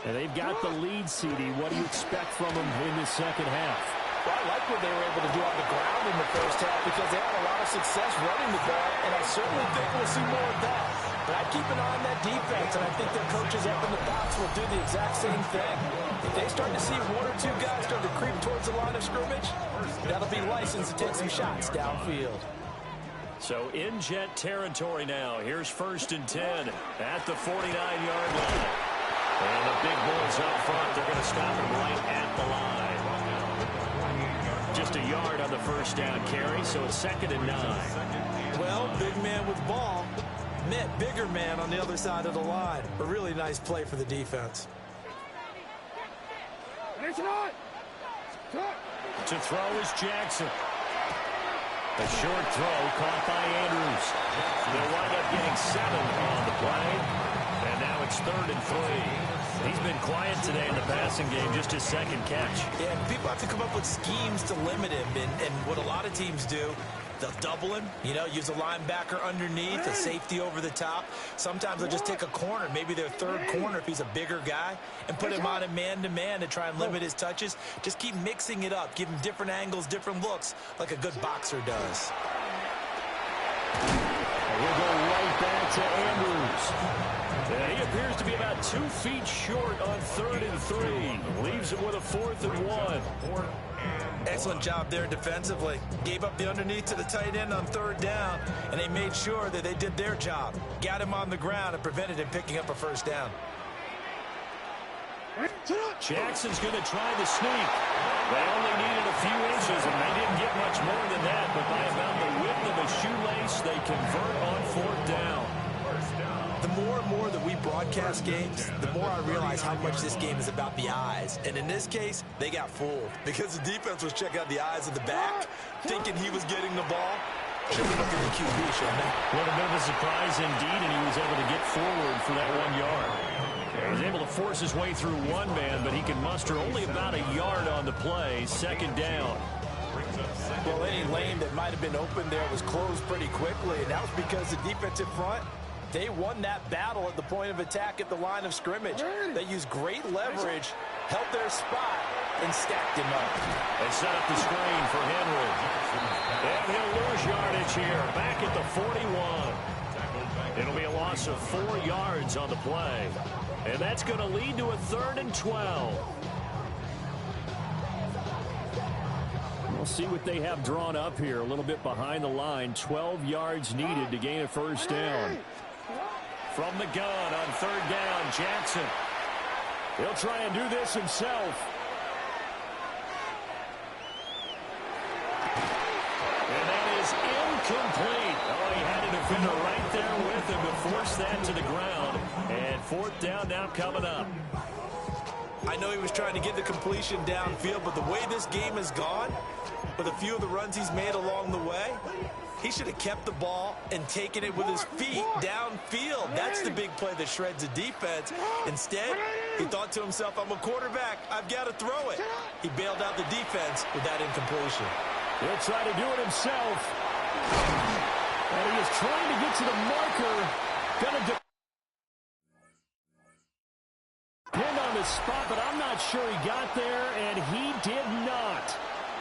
And they've got the lead, CD. What do you expect from them in the 2nd half? Well, I like what they were able to do on the ground in the 1st half because they had a lot of success running the ball, and I certainly think we'll see more of that. But I keep an eye on that defense, and I think their coaches up in the box will do the exact same thing. If they start to see 1 or 2 guys start to creep towards the line of scrimmage, that'll be license to take some shots downfield. So in jet territory now. Here's 1st and 10 at the 49-yard line. And the big boys up front, they're going to stop him right at the line. Just a yard on the 1st down carry, so it's 2nd and 9. Well, big man with ball met bigger man on the other side of the line. A really nice play for the defense. To throw is Jackson. A short throw caught by Andrews. They'll wind up getting 7 on the play. And now it's 3rd and 3. He's been quiet today in the passing game, just his 2nd catch. Yeah, people have to come up with schemes to limit him. And what a lot of teams do, they'll double him, use a linebacker underneath, a safety over the top. Sometimes they'll just take a corner, maybe their 3rd corner if he's a bigger guy, and put him on a man-to-man to try and limit his touches. Just keep mixing it up, give him different angles, different looks, like a good boxer does. We'll go right back to Andrews. And he appears to be about 2 feet short on 3rd and 3. Leaves him with a 4th and 1. Excellent job there defensively. Gave up the underneath to the tight end on 3rd down, and they made sure that they did their job. Got him on the ground and prevented him picking up a 1st down. Jackson's going to try the sneak. They only needed a few inches, and they didn't get much more than that. But by about the width of a shoelace, they convert on 4th down. The more and more that we broadcast games, the more I realize how much this game is about the eyes. And in this case, they got fooled because the defense was checking out the eyes of the back, thinking he was getting the ball. Should be looking at the QB, shouldn't they? Well, a bit of a surprise indeed, and he was able to get forward for that 1 yard. He was able to force his way through 1 man, but he can muster only about a yard on the play. 2nd down. Well, any lane that might have been open there was closed pretty quickly, and that was because the defensive front They won that battle at the point of attack at the line of scrimmage. They used great leverage, held their spot, and stacked him up. They set up the screen for Henry. And he'll lose yardage here, back at the 41. It'll be a loss of 4 yards on the play. And that's going to lead to a 3rd and 12. We'll see what they have drawn up here. A little bit behind the line. 12 yards needed to gain a first down. From the gun on 3rd down, Jackson. He'll try and do this himself. And that is incomplete. Oh, he had a defender right there with him to force that to the ground. And 4th down now coming up. I know he was trying to get the completion downfield, but the way this game has gone, with a few of the runs he's made along the way, he should have kept the ball and taken it with his feet downfield. That's the big play that shreds a defense. Instead, he thought to himself, I'm a quarterback. I've got to throw it. He bailed out the defense with that incompletion. He'll try to do it himself. And he is trying to get to the marker. Going to pinned on the spot, but I'm not sure he got there, and he did not.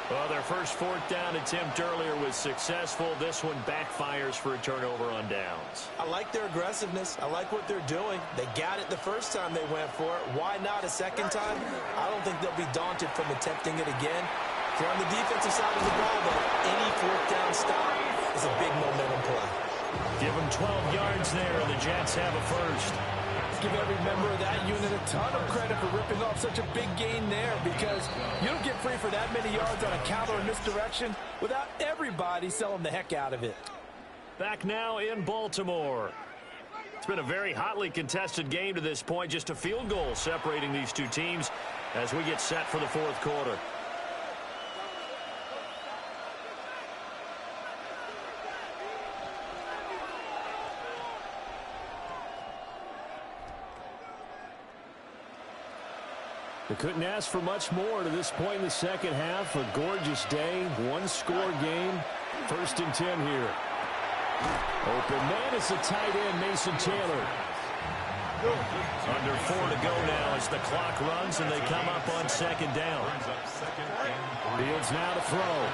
Well, their first 4th down attempt earlier was successful. This one backfires for a turnover on downs. I like their aggressiveness. I like what they're doing. They got it the first time they went for it. Why not a second time? I don't think they'll be daunted from attempting it again. If you're on the defensive side of the ball, though, any 4th down stop is a big momentum play. Give them 12 yards there, and the Jets have a first. Give every member of that unit a ton of credit for ripping off such a big gain there, because you don't get free for that many yards on a counter or misdirection without everybody selling the heck out of it. Back now in Baltimore. It's been a very hotly contested game to this point. Just a field goal separating these two teams as we get set for the 4th quarter. They couldn't ask for much more to this point in the second half. A gorgeous day, 1-score game. 1st and 10 here. Open man is the tight end, Mason Taylor. Under 4 to go now as the clock runs and they come up on 2nd down. Fields now to throw.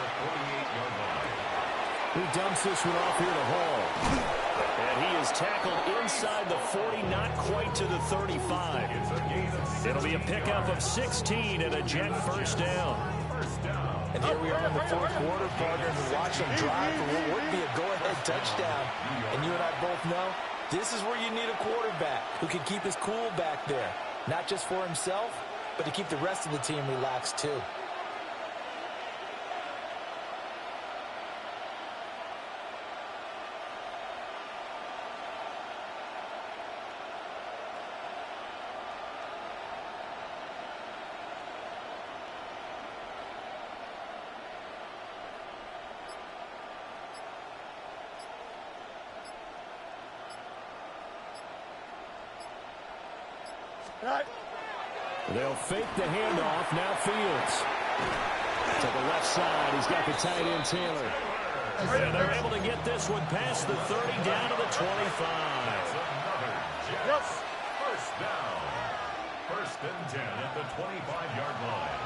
He dumps this one off here to Hall. And he is tackled inside the 40, not quite to the 35. It'll be a pickup of 16 and a Jet first down. And here we are in the 4th quarter, partner, and watch them drive for what would be a go-ahead touchdown. And you and I both know this is where you need a quarterback who can keep his cool back there. Not just for himself, but to keep the rest of the team relaxed too. They'll fake the handoff. Now Fields. To the left side. He's got the tight end, Taylor. And they're able to get this one past the 30 down to the 25. Yes. First down. 1st and 10 at the 25-yard line.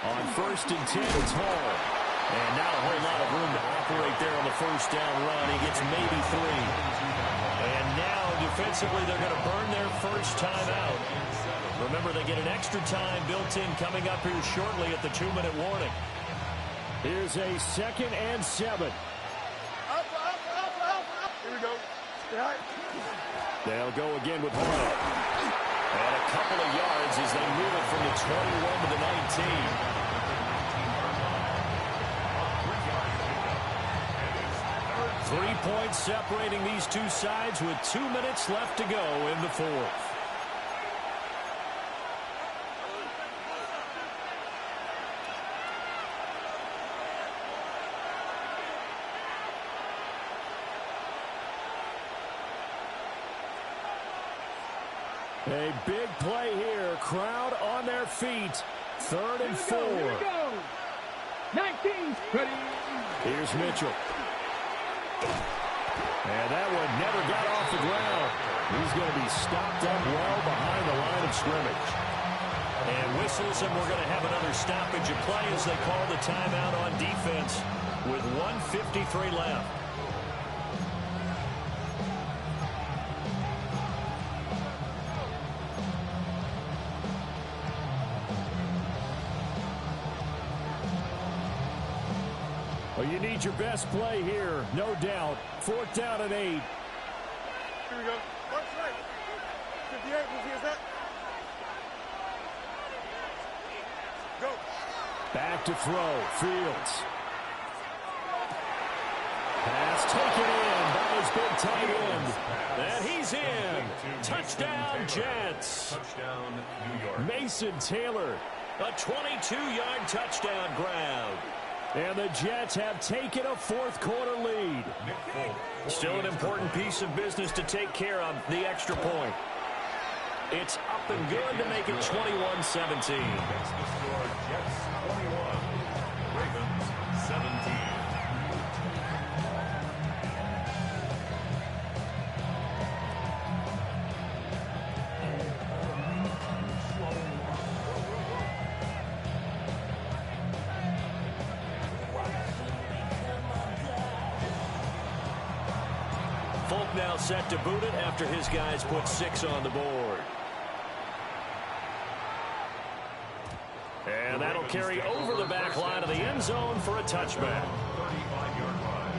On 1st and 10, it's Hall. And not a whole lot of room to operate there on the 1st down run. He gets maybe 3. And now, defensively, they're going to burn their first time out. Remember, they get an extra time built in coming up here shortly at the 2-minute warning. Here's a 2nd and 7. Here we go. They'll go again with Hall. And a couple of yards as they move it from the 21 to the 19. 3 points separating these two sides with 2 minutes left to go in the fourth. A big play here. Crowd on their feet. 3rd and 4. Here we go. 19, ready. Here's Mitchell. And that one never got off the ground. He's going to be stopped up well behind the line of scrimmage. And whistles, and we're going to have another stoppage of play as they call the timeout on defense with 1:53 left. Well, you need your best play here, no doubt. 4th down and 8. Here we go. Mark's right. 58, we'll see us that. Go. Back to throw. Fields. Pass taken in by his big tight end. And he's in. Touchdown, Jets. Touchdown, New York. Mason Taylor. A 22-yard touchdown grab. And the Jets have taken a 4th quarter lead. Still an important piece of business to take care of, the extra point. It's up and good to make it 21-17. That's the score. Jets 21, Ravens 17. Folk now set to boot it after his guys put 6 on the board. And that'll carry over the back line of the end zone for a touchback. 35-yard line.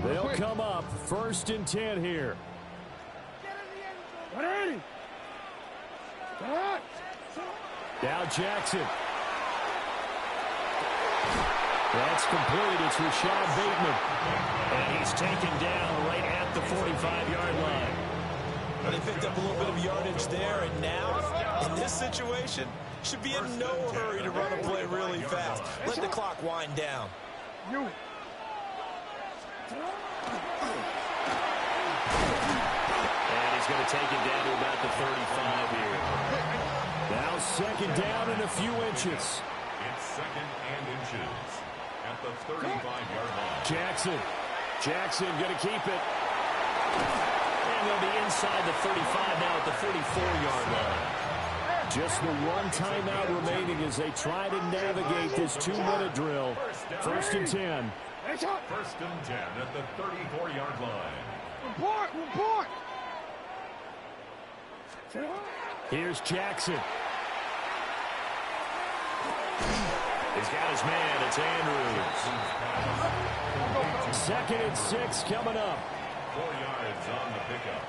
They'll come up 1st and 10 here. Ready. Now Jackson. That's complete. It's Rashad Bateman. And he's taken down right at the 45-yard line. Well, they picked up a little bit of yardage there, and now, in this situation, should be in no hurry to run a play really fast. Let the clock wind down. You. And he's going to take it down to about the 35 here. Now 2nd down and a few inches. It's 2nd and inches at the 35-yard line. Jackson going to keep it. And they'll be inside the 35 now at the 44-yard line. Just the one timeout remaining as they try to navigate this 2-minute drill. 1st and 10. 1st and 10 at the 34-yard line. Report. Here's Jackson. He's got his man. It's Andrews. 2nd and 6 coming up. 4 yards on the pickup.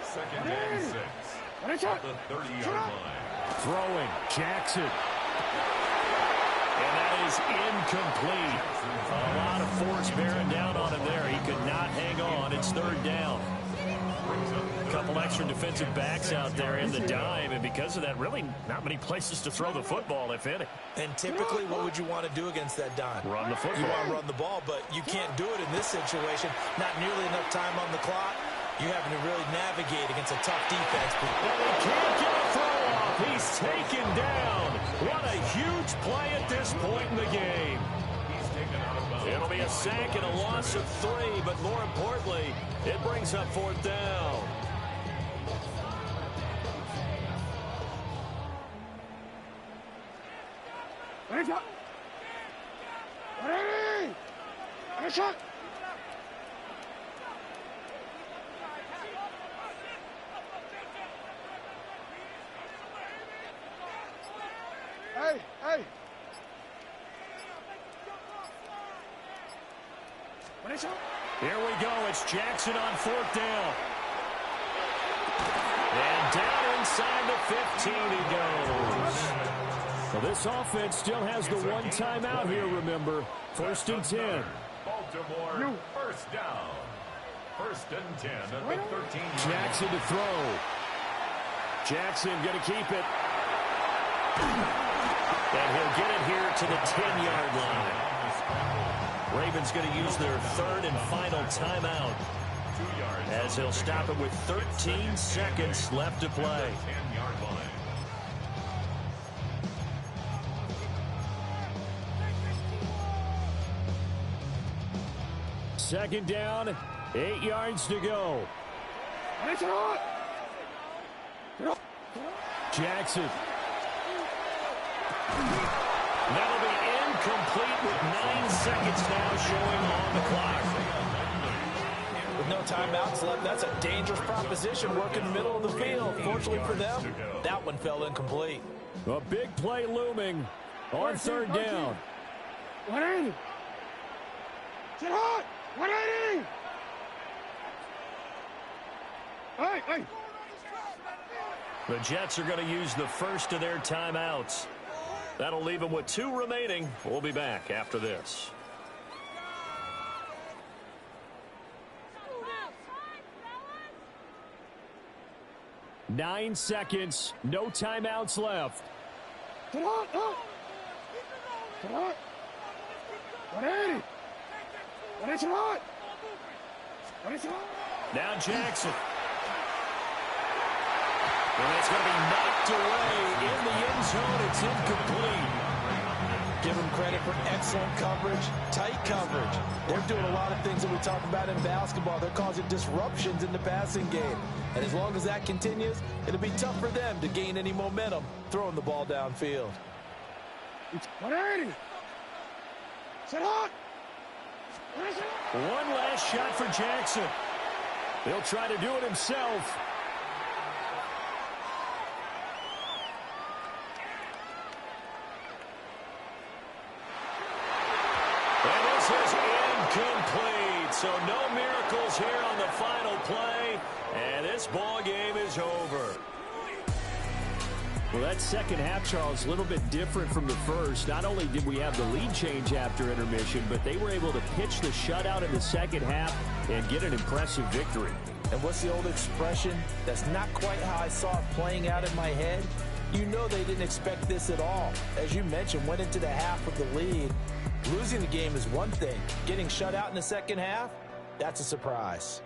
2nd and 6 at the 30-yard line. Throwing. Jackson. And that is incomplete. A lot of force bearing down on him there. He could not hang on. It's 3rd down. A couple extra defensive backs out there in the dime, and because of that, really not many places to throw the football, if any. And typically, what would you want to do against that dime? Run the football. You want to run the ball, but you can't do it in this situation. Not nearly enough time on the clock. You're having to really navigate against a tough defense. And he can't get a throw off. He's taken down. What a huge play at this point in the game. It'll be a sack and a loss of 3, but more importantly, it brings up 4th down. Hey. Here we go. It's Jackson on 4th down. And down inside the 15 he goes. Well, this offense still has the one timeout here, remember. 1st and 10. Baltimore, first down. 1st and 10 at the 13. Jackson to throw. Jackson going to keep it. And he'll get it here to the 10-yard line. Ravens going to use their 3rd and final timeout, as he'll stop it with 13 seconds left to play. 10-yard line. Second down, 8 yards to go. Jackson. That'll be incomplete with 9 seconds now showing on the clock. With no timeouts left, that's a dangerous proposition working the middle of the field. Fortunately for them, that one fell incomplete. A big play looming on 3rd down. 180. Sit hot. 180. Hey. The Jets are going to use the first of their timeouts. That'll leave them with 2 remaining. We'll be back after this. Nine seconds. No timeouts left. Sit hot. 180. 180. Now Jackson. And it's going to be knocked away in the end zone. It's incomplete. Give them credit for excellent coverage, tight coverage. They're doing a lot of things that we talk about in basketball. They're causing disruptions in the passing game. And as long as that continues, it'll be tough for them to gain any momentum throwing the ball downfield. 180. Sit hot. One last shot for Jackson. He'll try to do it himself. Incomplete, so no miracles here on the final play, and this ball game is over. Well, that second half, Charles, a little bit different from the first. Not only did we have the lead change after intermission, but they were able to pitch the shutout in the second half and get an impressive victory. And what's the old expression? That's not quite how I saw it playing out in my head. You know they didn't expect this at all. As you mentioned, went into the half with the lead. Losing the game is one thing. Getting shut out in the second half, that's a surprise.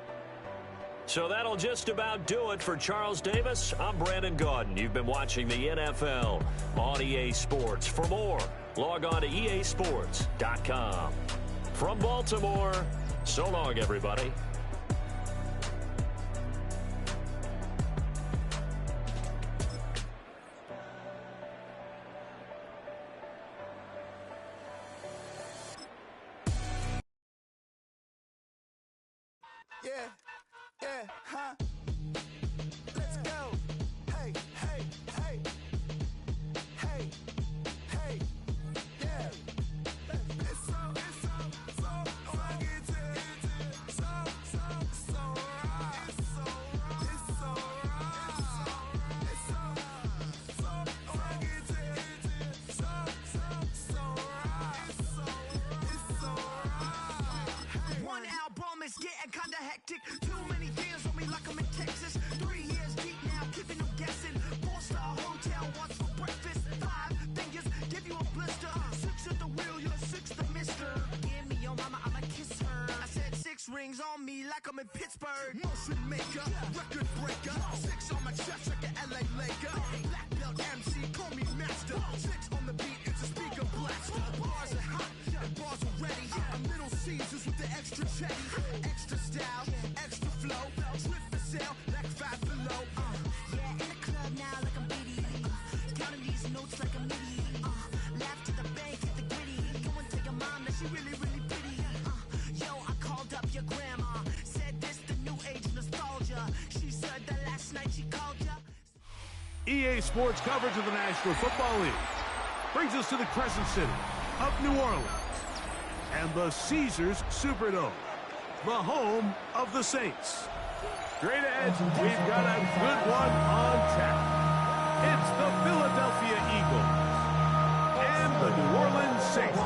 So that'll just about do it for Charles Davis. I'm Brandon Gaudin. You've been watching the NFL on EA Sports. For more, log on to easports.com. From Baltimore, so long, everybody. Let's go. Hey, hey, hey. Hey, hey, yeah. It's so fucking so right. It's so right. It's so fucking so right. One album is getting kinda hectic. Too many years on me like I'm in Texas. 3 years deep now, keeping them guessing. 4-star hotel, what's for breakfast? 5 fingers, give you a blister. 6 at the wheel, you're 6 the mister. Give me your mama, I'ma kiss her. I said 6 rings on me like I'm in Pittsburgh. Motion maker, record breaker. 6 on my chest like an LA Laker. Black belt MC, call me master. 6 on the beat, it's a speaker blaster. Bars are hot, and bars are ready. I'm Little Caesars with the extra chetty. Extra style, extra flow. Slip for sale, like 5 below. Yeah, in the club now like I'm Biddy. Counting these notes like a MIDI. Laugh to the bank, hit the gritty. Go and tell your mom that she really, really pretty. Yo, I called up your grandma. Said this the new age nostalgia. She said that last night she called ya. EA Sports coverage of the National Football League brings us to the Crescent City of New Orleans and the Caesars Superdome. the home of the Saints. Straight ahead, we've got a good one on tap. It's the Philadelphia Eagles and the New Orleans Saints.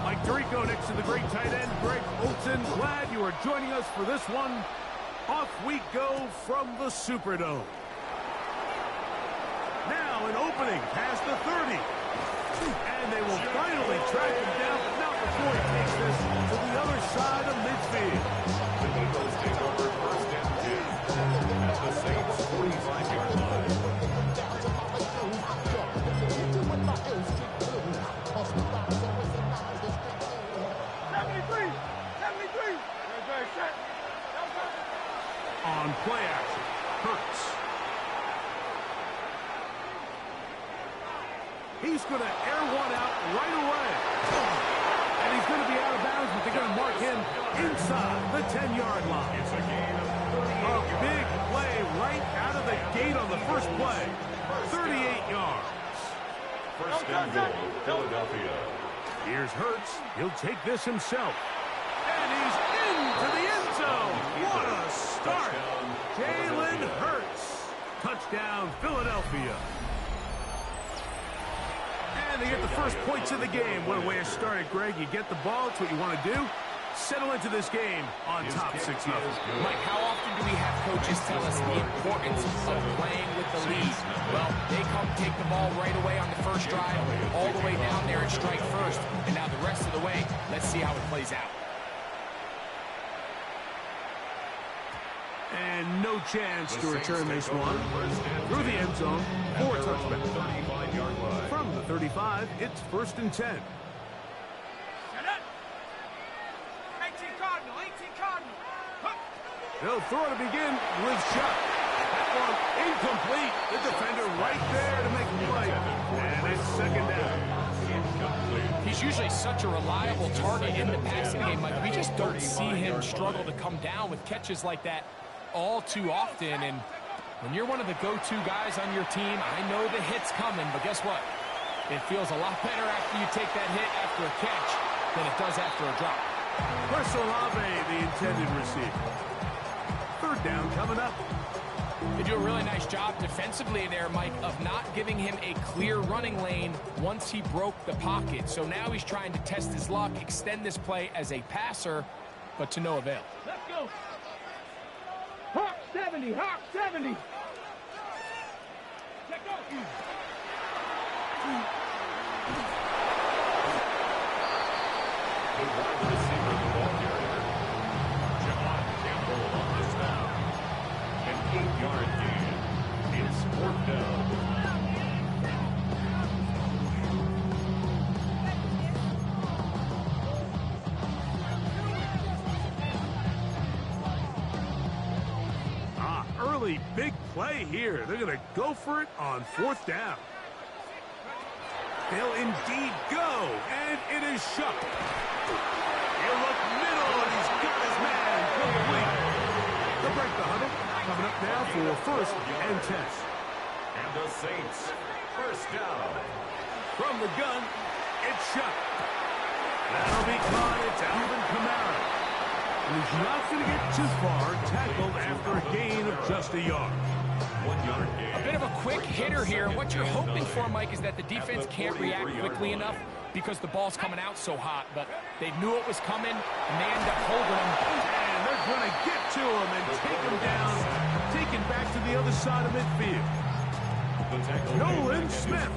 Mike Tirico next to the great tight end, Greg Olsen. Glad you are joining us for this one. Off we go from the Superdome. Now an opening past the 30. And they will finally track him down, but not before he takes this to the other side of midfield. The Eagles take over first and 10 at the Saints' 45-yard line. 73! On play action, Hurts. He's going to air one out right away. And he's going to be out of bounds, but they're going to mark him inside the 10-yard line. It's a gain of 38 A big play right out of the gate on the first play. 38 yards. First and goal, Philadelphia. Here's Hurts. He'll take this himself. And he's into the end zone. What a start. Jalen Hurts. Touchdown, Philadelphia. And they get the first points of the game. What a way to start it, Greg. You get the ball. It's what you want to do. Settle into this game on top 6-0. Mike, how often do we have coaches tell us the importance of playing with the lead? Well, they come take the ball right away on the first drive, all the way down there and strike first. And now the rest of the way, let's see how it plays out. And no chance to return this one. Through the end zone, 4 touchdowns. 35-yard line. From the 35, it's first and 10. 18 Cardinal. They'll throw to begin with shot. That one incomplete. The defender right there to make the play. And it's second down. He's usually such a reliable target in the passing game, Mike. We just don't see him struggle to come down with catches like that all too often. And when you're one of the go-to guys on your team, I know the hit's coming, but guess what? It feels a lot better after you take that hit after a catch than it does after a drop. Chris Olave, the intended receiver. Third down coming up. They do a really nice job defensively there, Mike, of not giving him a clear running lane once he broke the pocket. So now he's trying to test his luck, extend this play as a passer, but to no avail. Let's go. Hawk 70. Check out. The wide receiver, the ball carrier, John Campbell on the snap. An 8-yard gain. It's 4th down. Early big play here. They're going to go for it on 4th down. They'll indeed go, and it is shut. He'll look middle, and he's got his man complete. They'll break the huddle. Coming up now for first and 10. And the Saints, first down. From the gun, it's shut. That'll be caught. It's Alvin Kamara. And he's not going to get too far, tackled after a gain of just a yard. 1-yard gain. A bit of a quick hitter here. What you're hoping for, Mike, is that the defense can't react quickly enough because the ball's coming out so hot. But they knew it was coming, and they end up holding him. And they're going to get to him and take him down, taken back to the other side of midfield. Nolan Smith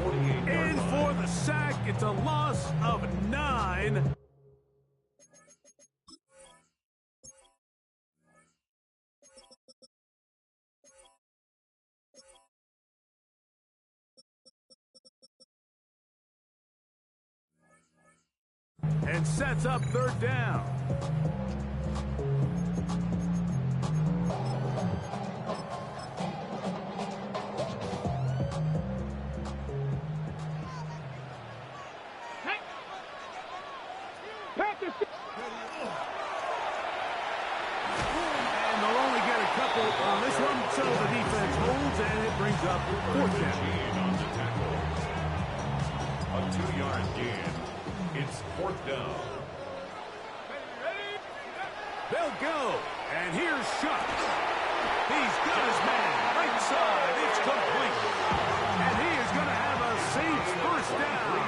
in for the sack. It's a loss of 9. And sets up third down. And they'll only get a couple on this one, so the defense holds, and it brings up 4th down. A 2-yard gain. It's 4th down. They'll go. And here's Shuck. He's got his man. Right side. It's complete. And he is going to have a Saints first down.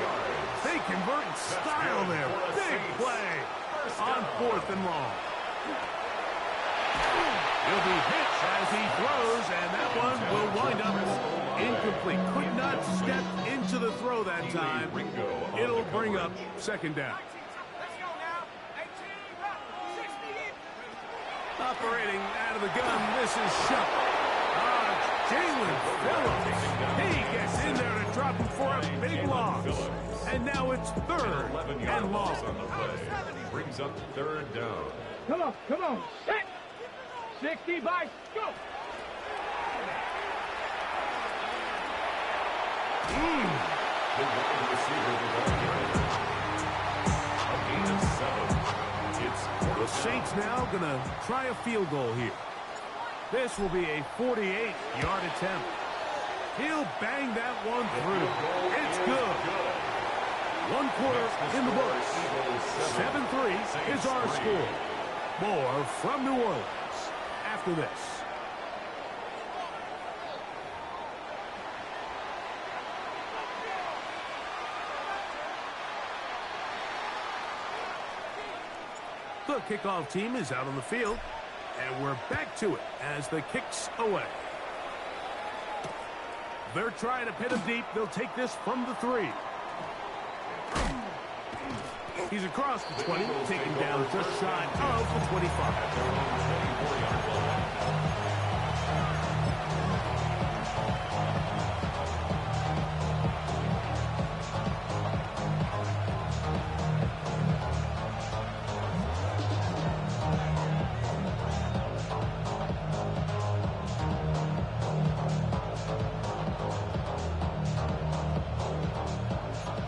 They convert in style there. Big play on 4th and long. He'll be hit as he throws, and that one will wind up incomplete. Could not step into the throw that time. It'll bring up 2nd down. Operating out of the gun, this is Shuck. Jalen Phillips. He gets in there to drop him for a big loss. And now it's 3rd and long. On the play. Brings up 3rd down. Come on, set. 60 by, go. The wide receiver with the ball carrier. A gain of 7. It's The Saints now going to try a field goal here. This will be a 48-yard attempt. He'll bang that one through. It's good. 1 quarter in the books. 7-3 is our score. More from New Orleans after this. The kickoff team is out on the field, and we're back to it as the kick's away. They're trying to pin him deep. They'll take this from the 3. He's across the 20, taken down just shy of the 25.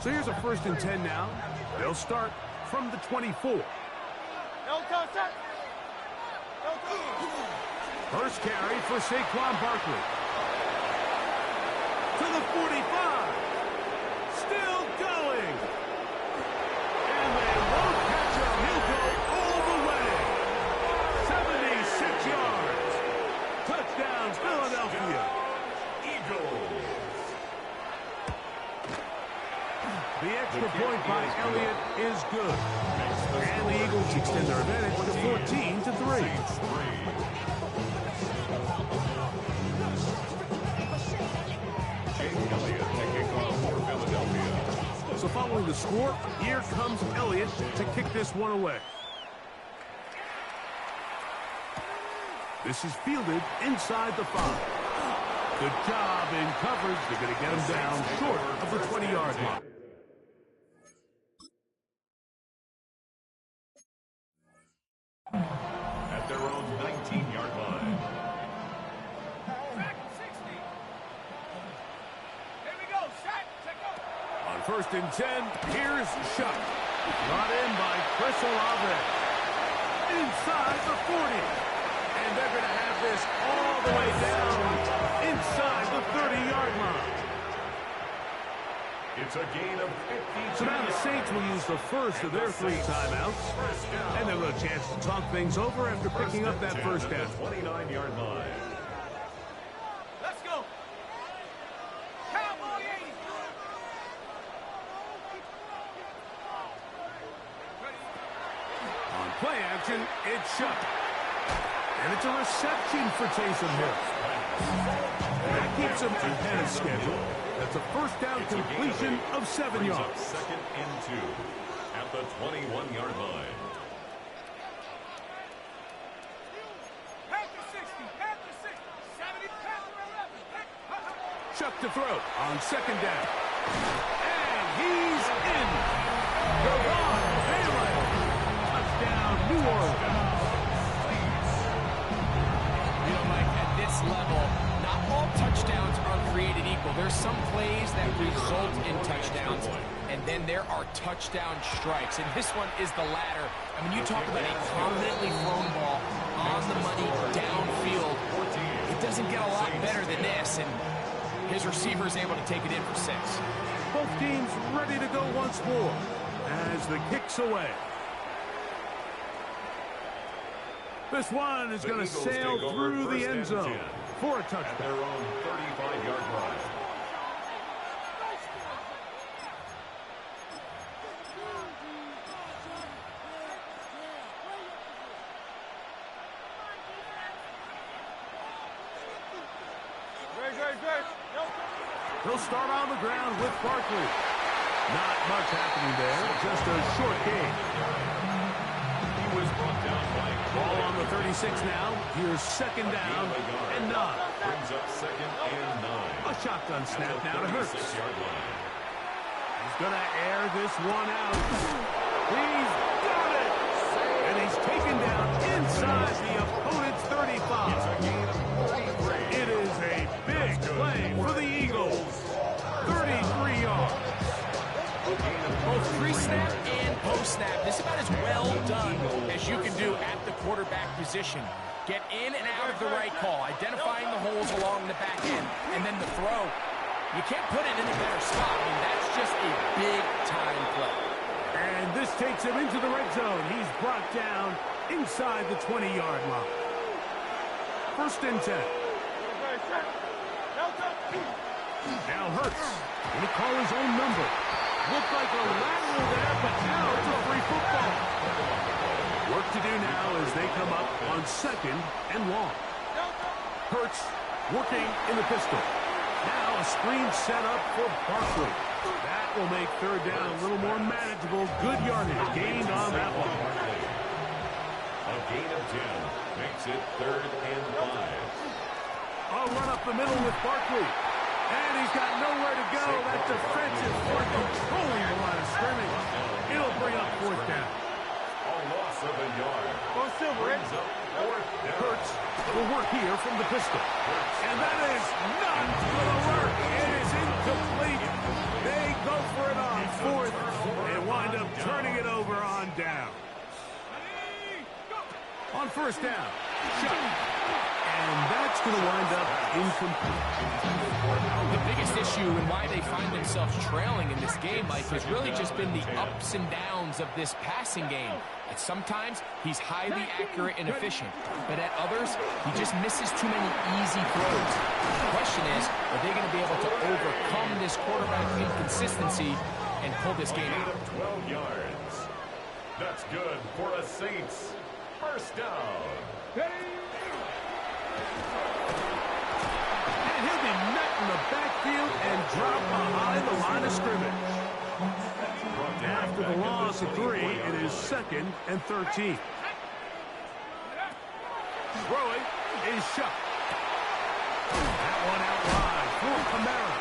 So here's a 1st and 10 now. They'll start from the 24. First carry for Saquon Barkley. To the 45. Still going. And they won't catch him. He'll go all the way. 76 yards. Touchdown, Philadelphia. Eagles. The extra point by Elliott is good. And the Eagles extend their advantage to 14-3. So following the score, here comes Elliott to kick this one away. This is fielded inside the 5. Good job in coverage. They're going to get him down short of the 20-yard line. At their own 19-yard line. On 1st and 10, here's Shuck. Brought in by Chris Olave. Inside the 40. And they're going to have this all the way down inside the 30-yard line. It's a gain of 50. So now the Saints will use the first of their 3 timeouts. And they'll have a chance to talk things over after picking up that first down. 29-yard line. Let's go. Cowboy 80. On play action, it's Shuck. And it's a reception for Taysom Hill. That keeps him ahead of schedule. That's a first down completion of 7 yards. 2nd and 2 at the 21-yard line. Shuck to throw on 2nd down. And he's in. Devon Bailey. Touchdown, New Orleans. You know, Mike, at this level, not all touchdowns are created equal. There's some plays that result in touchdowns, and then there are touchdown strikes, and this one is the latter. I mean, you talk about a confidently thrown ball on the money downfield. It doesn't get a lot better than this, and his receiver is able to take it in for 6. Both teams ready to go once more as the kick's away. This one is going to sail through the end zone for a touchdown. At their own 35-yard line. They'll start on the ground with Barkley. Not much happening there, just a short gain. He was brought down by ball on the 36 now. Here's second down and 9. Brings up second and 9. A shotgun snap now to Hurts. He's going to air this one out. He's got it! And he's taken down inside the opponent's 35. It's a gain of 33. It is a big play for the Eagles. 33 yards. Both pre-snap and post-snap. This is about as well done as you can do at the quarterback position. Get in and out of the right call, identifying the holes along the back end, and then the throw. You can't put it in a better spot. I mean, that's just a big-time play. And this takes him into the red zone. He's brought down inside the 20-yard line. First and 10. Now Hurts going to call his own number. Looked like a lateral there, but now it's a free football. Work to do now as they come up on second and long. Hurts working in the pistol. Now a screen set up for Barkley. That will make third down a little more manageable. Good yardage gained on that one. A gain of 10 makes it third and 5. I'll run up the middle with Barkley. And he's got nowhere to go. That defensive front controlling the line of scrimmage. It'll bring up fourth down. A loss of a yard. Brings up fourth down. Hurts will work here from the pistol. And that is not going to work. It is incomplete. They go for it on fourth and wind up turning it over on down. On first down, shot. And that's going to wind up incomplete. The biggest issue and why they find themselves trailing in this game, Mike, has really just been the ups and downs of this passing game. At sometimes, he's highly accurate and efficient, but at others, he just misses too many easy throws. The question is, are they going to be able to overcome this quarterback inconsistency and pull this game out? 12 yards. That's good for a Saints first down. And he'll be met in the backfield and dropped behind the line of scrimmage. After the loss of 3, it is second and 13. Throwing is shot. That one out wide for Kamara.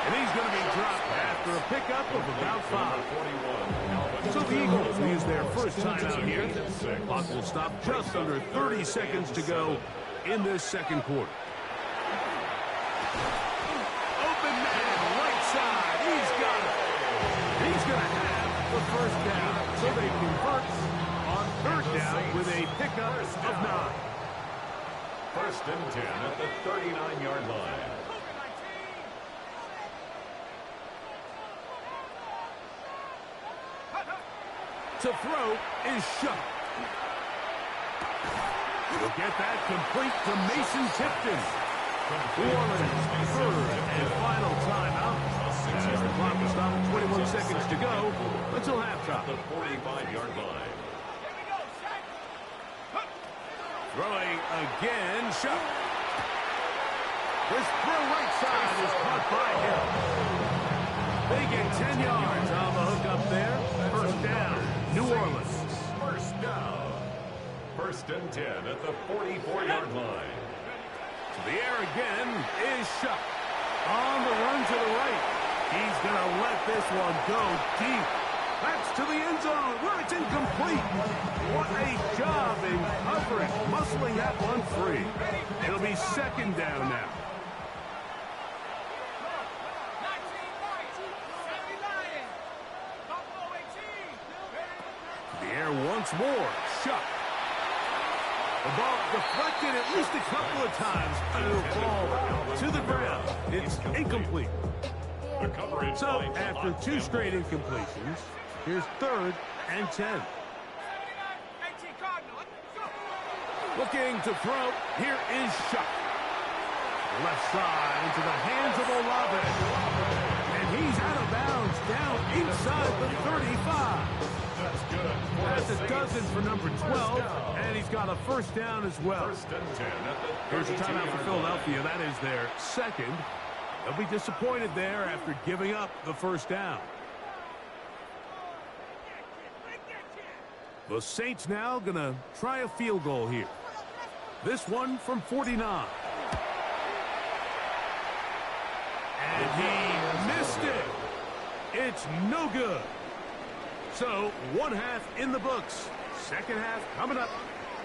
And he's going to be dropped after a pickup of about 5. So the Eagles will use their first timeout here. Clock will stop just under 30 seconds to go in this second quarter. Open man, right side. He's got it. He's going to have the first down. So they convert on third down with a pickup of 9. First and 10 at the 39-yard line. To throw is shot. He'll get that complete to Mason Tipton. New Orleans, third and final timeout. As the clock will stop at 21 seconds to go until halftime. The 45-yard line. Throwing again, shot. This throw right side is caught by him. They get 10 yards on the hook up there. First down, New Orleans. First down. First and 10 at the 44-yard line. To the air again is shot. On the run to the right. He's going to let this one go deep. That's to the end zone where it's incomplete. What a job in covering, muscling that one free. It'll be second down now. The air once more. Shot. The ball deflected at least a couple of times. It'll fall to the ground. It's incomplete. The coverage. So, after 2 straight incompletions, here's 3rd and 10. Looking to throw. Here is Shuck. Left side into the hands of Olave. And he's out of bounds down inside the 35. That's good. That's a dozen for number 12. And he's got a first down as well. Here's a timeout for Philadelphia. That is their 2nd. They'll be disappointed there after giving up the first down. The Saints now going to try a field goal here. This one from 49. And he missed it. It's no good. So, 1 half in the books. 2nd half coming up.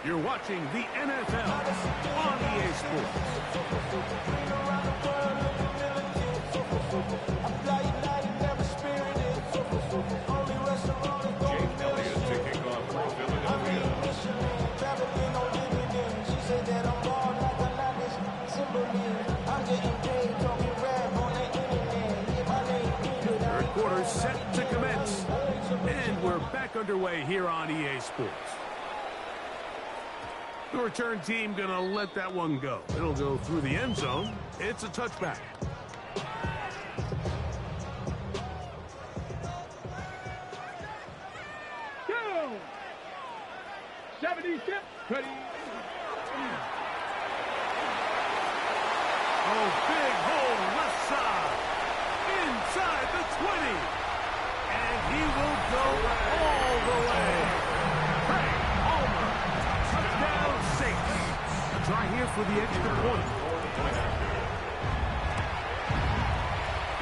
You're watching the NFL on EA Sports. Jake Elliott to kick off for Philadelphia. Third quarter set to commence. And we're back underway here on EA Sports. The return team going to let that one go. It'll go through the end zone. It's a touchback. Go! 76, Cuddy. Oh, big hole left side. Inside the 20. And he will go all the way. Craig Palmer. Touchdown Saints. A try here for the extra point.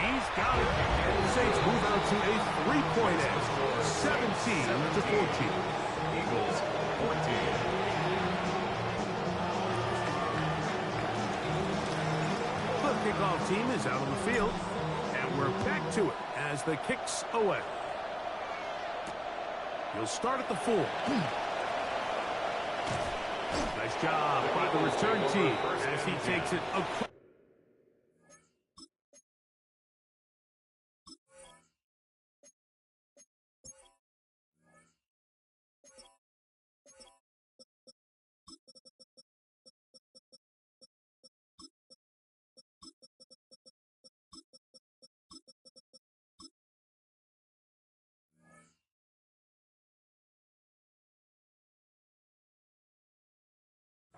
He's got it. The Saints move out to a 3-point edge. 17-14. Eagles 14. The kickoff team is out on the field, and we're back to it as the kick's away. He'll start at the 4. Nice job by the return team as he takes it across.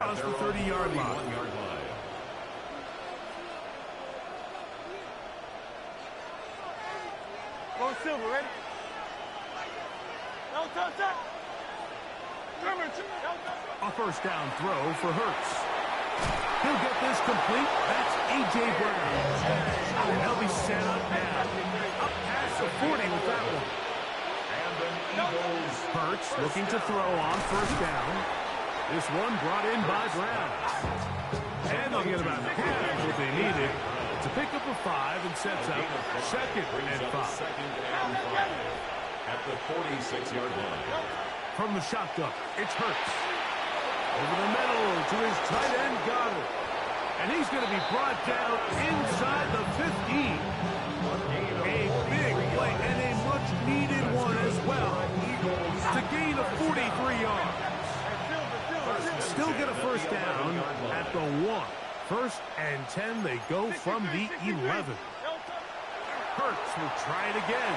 Across the 30-yard line. Go Silver, ready? A first down throw for Hurts. He'll get this complete. That's A.J. Brown. And they'll be set up now. Up past the 40 with that one. Hurts looking to throw on first down. This one brought in by Brown. And they'll get about half what they needed to pick up a 5 and sets up 2nd and 5. At the 46-yard line. From the shotgun, it's Hurts. Over the middle to his tight end, Goddard. And he's going to be brought down inside the 15. A big play and a much-needed one as well to gain a 43 yards. Still get a first down at the 1. 1st and 10, they go from the 11. Hurts will try it again.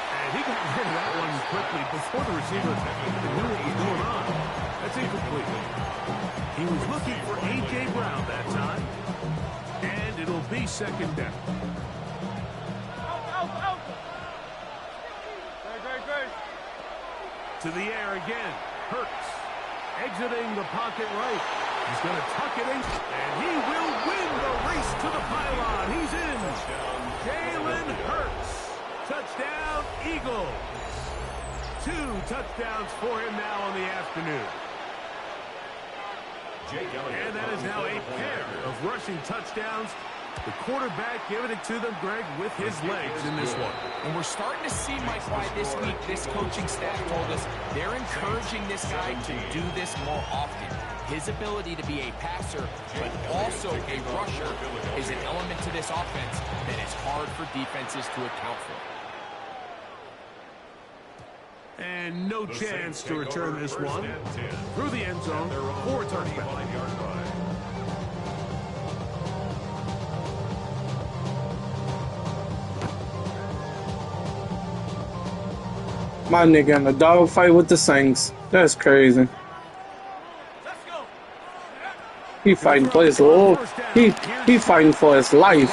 And he got rid of that one quickly before the receiver knew what was going on. That's incomplete. He was looking for A.J. Brown that time. And it'll be 2nd down. To the air again. Hurts. Exiting the pocket right. He's going to tuck it in, and he will win the race to the pylon. He's in. Jalen Hurts. Touchdown, Eagles. 2 touchdowns for him now on the afternoon. And that is now a pair of rushing touchdowns. The quarterback giving it to them, Greg, with his legs in this one. And we're starting to see, Mike, why this week this coaching staff told us they're encouraging this guy to do this more often. his ability to be a passer, but also a rusher, is an element to this offense that is hard for defenses to account for. And no chance to return this one through the end zone for a touchback. My nigga in a dog fight with the Saints. That's crazy. He fighting for his life. He fighting for his life.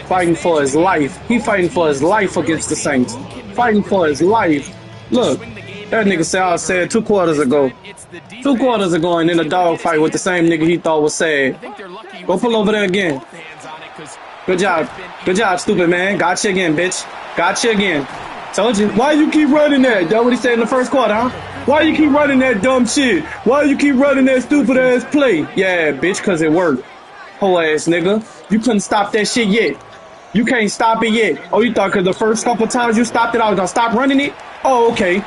Fighting for his life. He fighting for his life against the Saints. Fighting for his life. Look, that nigga said I said 2 quarters ago. 2 quarters ago and in a dog fight with the same nigga he thought was sad. Go pull over there again. Good job. Good job, stupid man. Got you again, bitch. Got you again. Told you. Why you keep running that? That's what he said in the first quarter, huh? Why you keep running that dumb shit? Why you keep running that stupid ass play? Yeah, bitch, cause it worked. Whole ass nigga. You couldn't stop that shit yet. You can't stop it yet. Oh, you thought cause the first couple times you stopped it, I was gonna stop running it? Oh, okay.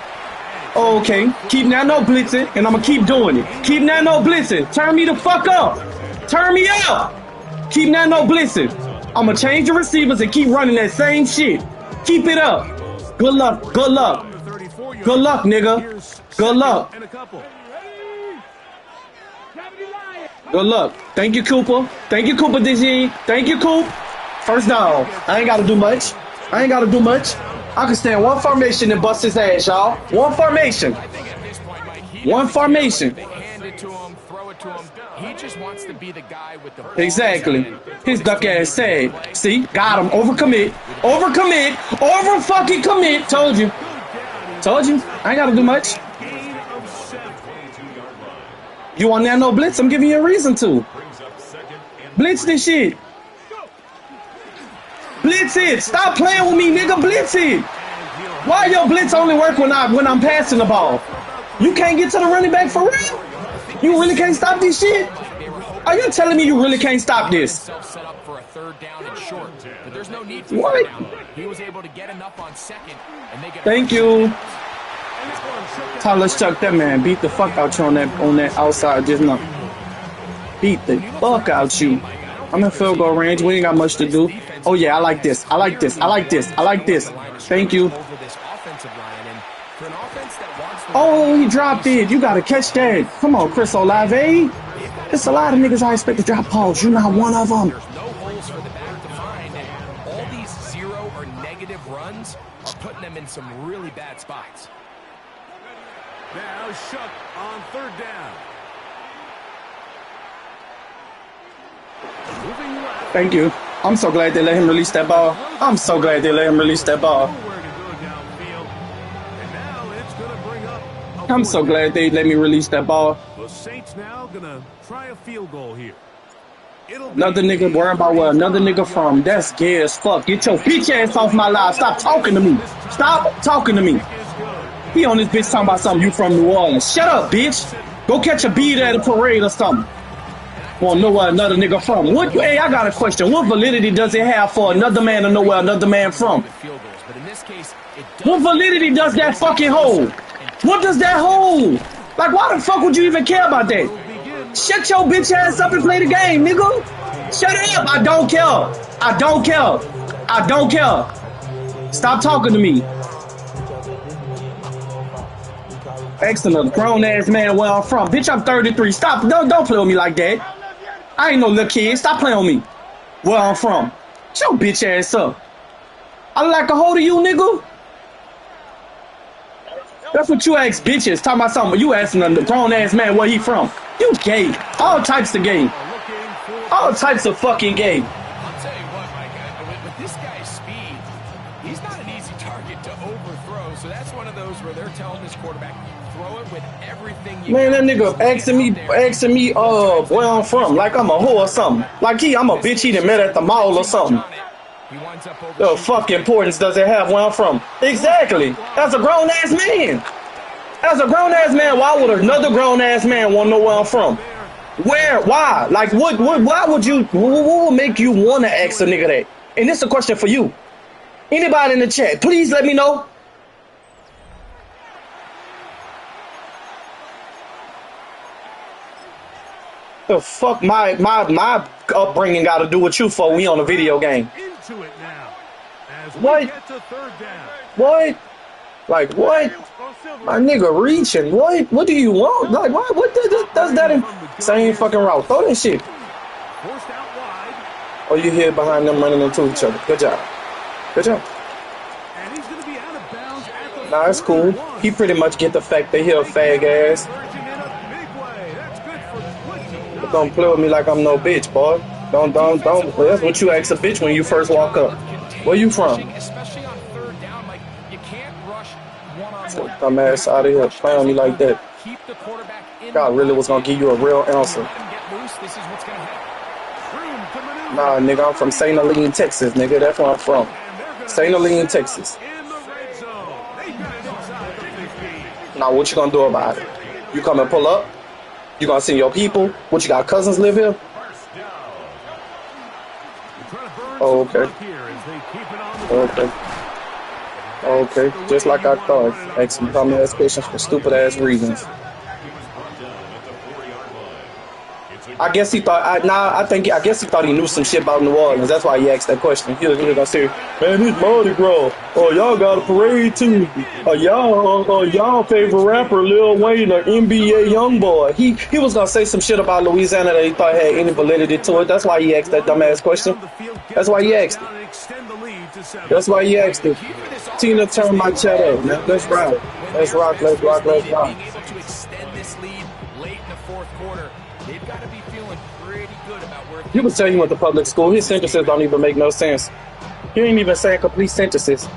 Oh, okay. Keep now no blitzing, and I'm gonna keep doing it. Keep now no blitzing. Turn me the fuck up. Turn me up. Keep now no blitzing. I'm gonna change the receivers and keep running that same shit. Keep it up. Good luck. Good luck. Good luck, nigga. Good luck. Good luck. Thank you, Cooper. Thank you, Cooper Digine. Thank you, Coop. First down. I ain't gotta do much. I ain't gotta do much. I can stand one formation and bust his ass, y'all. One formation. One formation. He just wants to be the guy with the exactly. His duck ass said. See, got him. Overcommit. Overcommit. Over fucking commit. Told you. Told you. I ain't gotta do much. You want that no blitz? I'm giving you a reason to. Blitz this shit. Blitz it. Stop playing with me, nigga. Blitz it. Why your blitz only work when I'm passing the ball? You can't get to the running back for real? You really can't stop this shit? Are you telling me you really can't stop this? Set up for a third down and short, but there's no need for what? He was able to get enough on second, and they get. Thank you. Tyler Chuck, that man beat the fuck out you on that outside just now. Beat the fuck out you. I'm in field goal range. We ain't got much to do. Oh yeah, I like this. I like this. I like this. I like this. Thank you. Oh, he dropped it. You gotta catch that. Come on, Chris Olave. There's a lot of niggas I expect to drop balls. You're not one of them. There's no holes for the back to find, and all these 0 or negative runs are putting them in some really bad spots. Now Shuck on third down. Thank you. I'm so glad they let him release that ball. I'm so glad they let him release that ball. I'm so glad they let me release that ball. The Saints now gonna try a field goal here. Another nigga worrying about where another nigga from. That's gay as fuck. Get your bitch ass off my live. Stop talking to me. Stop talking to me. He on this bitch talking about something. You from New Orleans. Shut up, bitch. Go catch a beat at a parade or something. Want to know where another nigga from. What? Hey, I got a question. What validity does it have for another man to know where another man from? What validity does that fucking hold? What does that hold? Like, why the fuck would you even care about that? Shut your bitch ass up and play the game, nigga. Shut up. I don't care. I don't care. I don't care. Stop talking to me. Excellent. Grown ass man where I'm from. Bitch, I'm 33. Stop. Don't play with me like that. I ain't no little kid. Stop playing with me. Where I'm from. Shut your bitch ass up. I like a hold of you, nigga. That's what you ask bitches. Talking about something. You asking a grown ass man where he from. You gay. All types of gay. All types of fucking gay. I'll tell you what, my guy, with this guy's speed, he's not an easy target to overthrow. So that's one of those where they're telling this quarterback, throw it with everything you man, that nigga asking me, where I'm from, like I'm a whore or something. Like I'm a bitch he done met at the mall or something. The fuck importance does it have where I'm from? Exactly. As a grown ass man. As a grown ass man, why would another grown ass man want to know where I'm from? Where? Why? Like what why would you, what will make you want to ask a nigga that? And this is a question for you. Anybody in the chat, please let me know. The fuck my upbringing got to do with you for? We on a video game. Into it now. As we What? get to third down. What? Like what? My nigga reaching. What do you want? Like what does that in same fucking route? Throw that shit. Forced out wide. Oh, you here behind them running into each other. Good job. Good job. And he's going to be out of bounds at the Nah, it's cool. He pretty much get the fact that he a fag ass. But don't play with me like I'm no bitch, boy. Don't. That's what you ask a bitch when you first walk up. Where you from? Especially on third down, like you can't rush one-on-one. Dumb ass out of here, playing on me like that. Keep the quarterback in. God really was gonna give you a real answer. Let him get loose. This is what's gonna happen. Nah, nigga, I'm from St. Helene, Texas, nigga. That's where I'm from. St. Helene, Texas. Now, what you gonna do about it? You come and pull up? You gonna send your people? What, you got cousins live here? Oh, okay. Okay. Okay, just like I thought. Ask some dumb ass questions for stupid ass reasons. I guess he thought. I guess he thought he knew some shit about New Orleans. That's why he asked that question. He was gonna say, "Man, it's Mardi Gras. Oh, y'all got a parade too. Y'all favorite rapper Lil Wayne or NBA YoungBoy." He was gonna say some shit about Louisiana that he thought had any validity to it. That's why he asked that dumbass question. That's why he asked it. That's why he asked it. Tina, turn my chat up, man. Let's rock. Let's rock. Let's rock. Let's rock. Being able to extend this lead late in the fourth quarter, they've got to be feeling pretty good about where. You can tell he went to public school. His sentences don't even make no sense. He ain't even saying complete sentences.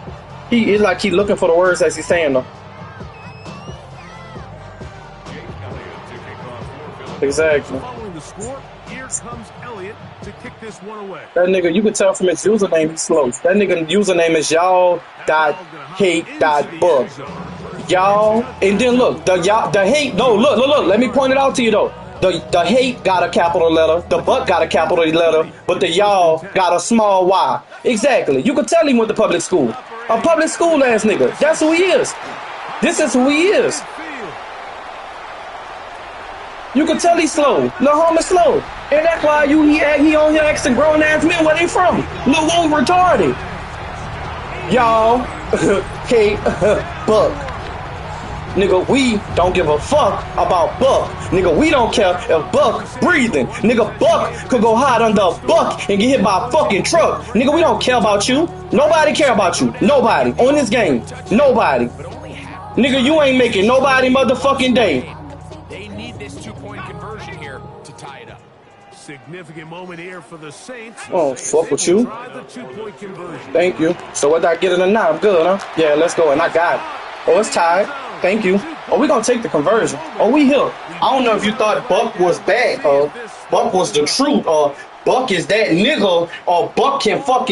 It's like he looking for the words as he's saying them. Exactly. Following the score, here comes Elliott to kick this one away. That nigga, you can tell from his username he's slow. That nigga username is y'all.hate.book. Y'all, and then look, the hate, no, look, let me point it out to you though. The hate got a capital letter, the butt got a capital letter, but the y'all got a small y. Exactly. You can tell he went to public school. A public school ass nigga. That's who he is. This is who he is. You can tell he's slow. Lil homie slow. And that's why he on here asking grown ass men where they from. Lil Woo retarded. Y'all hate Buck. Nigga, we don't give a fuck about Buck. Nigga, we don't care if Buck breathing. Nigga, Buck could go hide under a buck and get hit by a fucking truck. Nigga, we don't care about you. Nobody care about you. Nobody. On this game. Nobody. Nigga, you ain't making nobody motherfucking day. They need this two-point conversion here to tie it up. Significant moment here for the Saints. Oh, fuck with you. The two-point conversion. Thank you. So what I get in the now? I'm good, huh? Yeah, let's go. And I got it. Oh, it's tied. Thank you. Oh, we gonna take the conversion. Oh, we here. I don't know if you thought Buck was bad, or Buck was the truth, or Buck is that nigga, or Buck can stop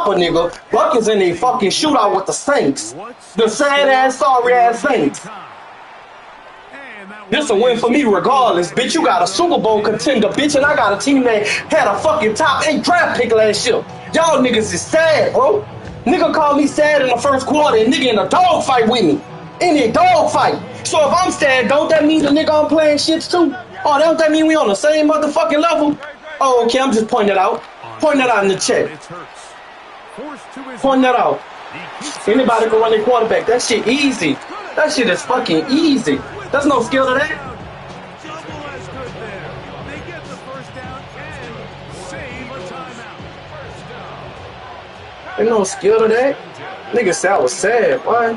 a nigga. Buck is in a fucking shootout with the Saints. The sad ass, sorry ass Saints. This a win for me regardless, bitch. You got a Super Bowl contender, bitch, and I got a team that had a fucking top 8 draft pick last year. Y'all niggas is sad, bro. Nigga called me sad in the first quarter and nigga in a dog fight with me. In a dog fight. So if I'm sad, don't that mean the nigga I'm playing shits too? Oh, don't that mean we on the same motherfucking level? Oh, okay, I'm just pointing it out. Point that out in the chat. Point that out. Anybody can run their quarterback. That shit easy. That shit is fucking easy. There's no skill to that. There's no skill to that. Nigga said I was sad, boy.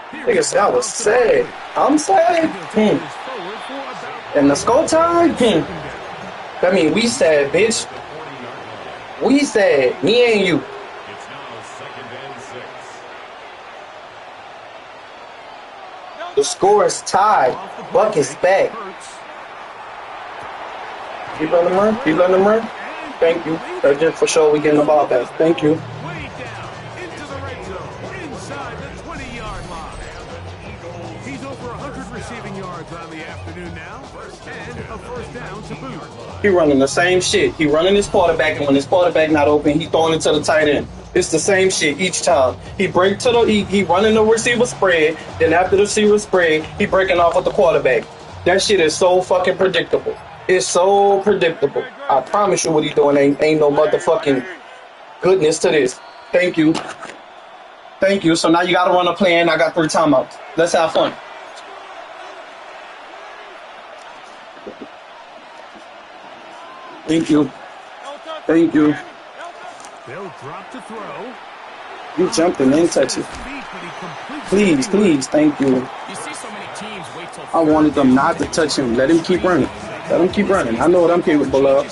Nigga said I was sad. I'm sad. And the score time? That mean we sad, bitch. We sad. Me and you. The score is tied. Buck is back. Keep letting them run. Keep letting them run. Thank you. That's just for sure we getting the ball back. Thank you. He running the same shit. He running his quarterback, and when his quarterback not open, he throwing it to the tight end. It's the same shit each time. He break to the he running the receiver spread. Then after the receiver spread, he breaking off with the quarterback. That shit is so fucking predictable. It's so predictable. I promise you what he's doing ain't no motherfucking goodness to this. Thank you. Thank you. So now you gotta run a play and I got 3 timeouts. Let's have fun. Thank you. Thank you. They'll drop to throw. You jumped and then touch it. Please, please, thank you. I wanted them not to touch him. Let him keep running. Let him keep running. I know what I'm capable of.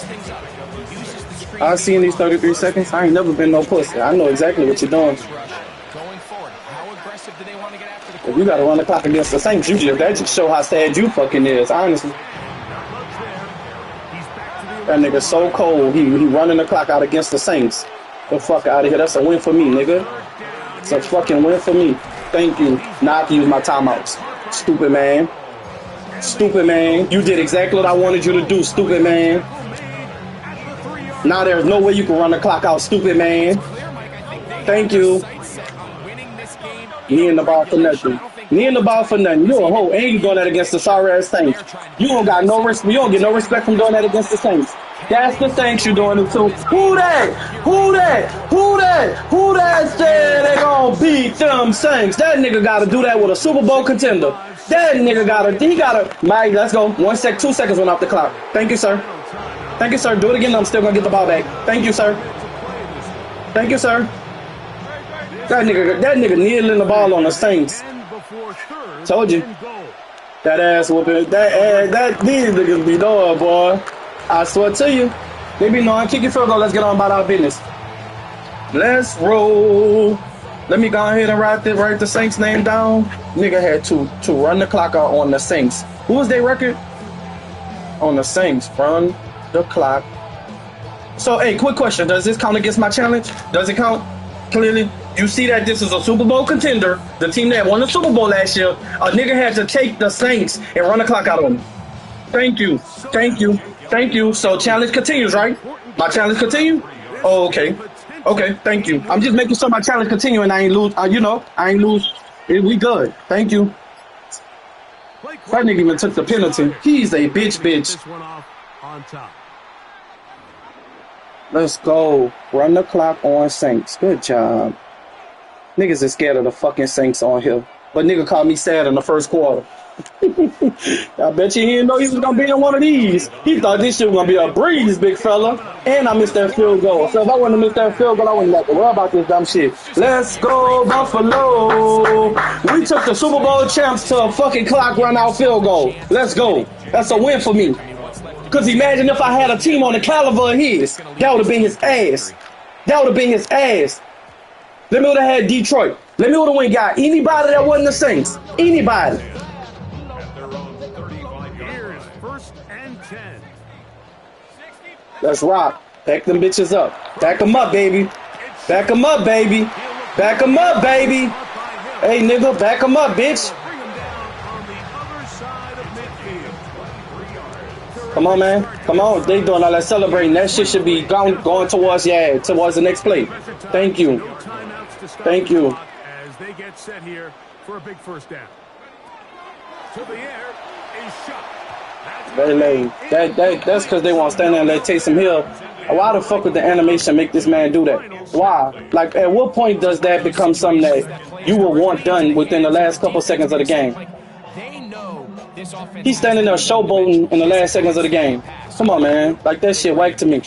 I see in these 33 seconds, I ain't never been no pussy. I know exactly what you're doing. If you gotta run the clock against the Saints, that just show how sad you fucking is, honestly. That nigga so cold, he running the clock out against the Saints. The fuck out of here. That's a win for me, nigga. It's a fucking win for me. Thank you. Now I can use my timeouts. Stupid man. Stupid man. You did exactly what I wanted you to do, stupid man. Now there's no way you can run the clock out, stupid man. Thank you. Knee in the ball for nothing. Knee in the ball for nothing. You a hoe. And you doing that against the sorry ass Saints. You don't got no respect. You don't get no respect from doing that against the Saints. That's the Saints you doing it to. Who that? Who that? Who that? Who that said they gonna beat them Saints? That nigga gotta do that with a Super Bowl contender. That nigga gotta, Mike, let's go. 2 seconds went off the clock. Thank you, sir. Thank you, sir. Do it again. I'm still gonna get the ball back. Thank you, sir. Thank you, sir. That nigga kneeling the ball on the Saints. Told you. That ass whooping. That these niggas be doing, boy. I swear to you. They be knowing. Kick your field goal. Let's get on about our business. Let's roll. Let me go ahead and write the Saints name down. Nigga had to run the clock out on the Saints. Who was their record? On the Saints. Run the clock. So, hey, quick question. Does this count against my challenge? Does it count? Clearly. You see that this is a Super Bowl contender. The team that won the Super Bowl last year. A nigga had to take the Saints and run the clock out on them. Thank you. Thank you. Thank you. So challenge continues, right? My challenge continue? Oh, okay. Okay, thank you. I'm just making sure my challenge continue and I ain't lose. I ain't lose. We good. Thank you. That nigga even took the penalty. He's a bitch. Let's go. Run the clock on Saints. Good job. Niggas is scared of the fucking Saints on here. But nigga called me sad in the first quarter. I bet you he didn't know he was going to be in one of these. He thought this shit was going to be a breeze, big fella. And I missed that field goal. So if I wouldn't have missed that field goal, I wouldn't have to worry about this dumb shit. Let's go, Buffalo. We took the Super Bowl champs to a fucking clock run out field goal. Let's go. That's a win for me. Because imagine if I had a team on the caliber of his. That would have been his ass. That would have been his ass. Let me would have had Detroit. Let me would have went got anybody that wasn't the Saints. Anybody. Let's rock. Back them bitches up. Back them up, baby. Back them up, baby. Back them up, baby. Hey, nigga, back them up, bitch. Come on, man. Come on. They doing all that celebrating. That shit should be going towards the next play. Thank you. Thank you. As they get set here for a big first down. To the air is shot. Very lame. That's because they want to stand there and let Taysom Hill. Why the fuck would the animation make this man do that? Why? Like, at what point does that become something that you will want done within the last couple seconds of the game? He's standing there showboating in the last seconds of the game. Come on, man. Like, that shit whack to me.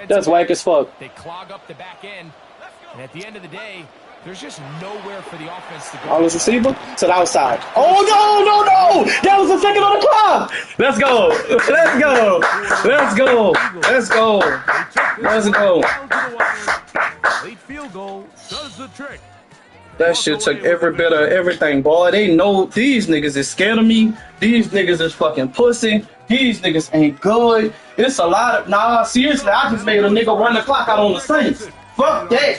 That's whack as fuck. They clog up the back end. And at the end of the day, there's just nowhere for the offense to go. All this receiver to the outside. Oh, no. That was the second on the clock. Let's go. Let's go. Let's go. Let's go. Let's go. Late field goal does the trick. That shit took every bit of everything, boy. They know these niggas is scared of me. These niggas is fucking pussy. These niggas ain't good. It's a lot of... Nah, seriously, I just made a nigga run the clock out on the Saints. Fuck that.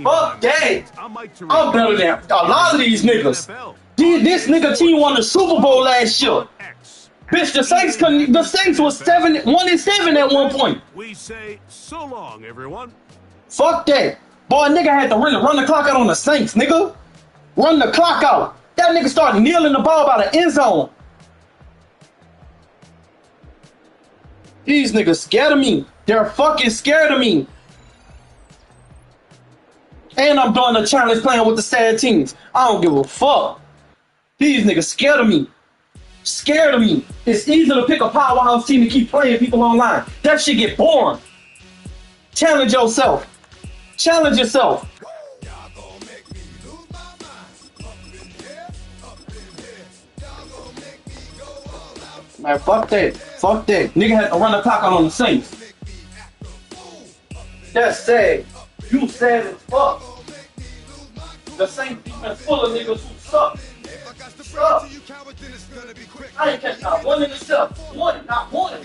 Fuck that. I'm better than a lot of these niggas. This nigga team won the Super Bowl last year. Bitch, the Saints was 1-7 at one point. We say so long, everyone. Fuck that. Boy, nigga had to really run the clock out on the Saints, nigga. Run the clock out. That nigga started kneeling the ball by the end zone. These niggas scared of me. They're fucking scared of me. And I'm doing a challenge playing with the sad teams. I don't give a fuck. These niggas scared of me. Scared of me. It's easy to pick a powerhouse team and keep playing people online. That shit get boring. Challenge yourself. Challenge yourself. Man, fuck that. Fuck that. Nigga had to run the clock out on the Saints. That's sad. You sad as fuck. The Saints defense full of niggas who suck. Suck. I ain't catch not one intercept. One, not one.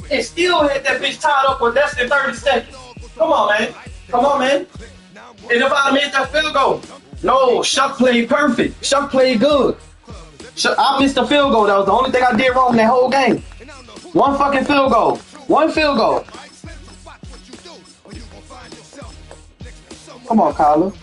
And still had that bitch tied up with less than 30 seconds. Come on, man. Come on, man. And if I made that field goal, no, Shuck played perfect. Shuck played good. I missed the field goal. That was the only thing I did wrong in that whole game. One fucking field goal. One field goal. Come on, Kyler.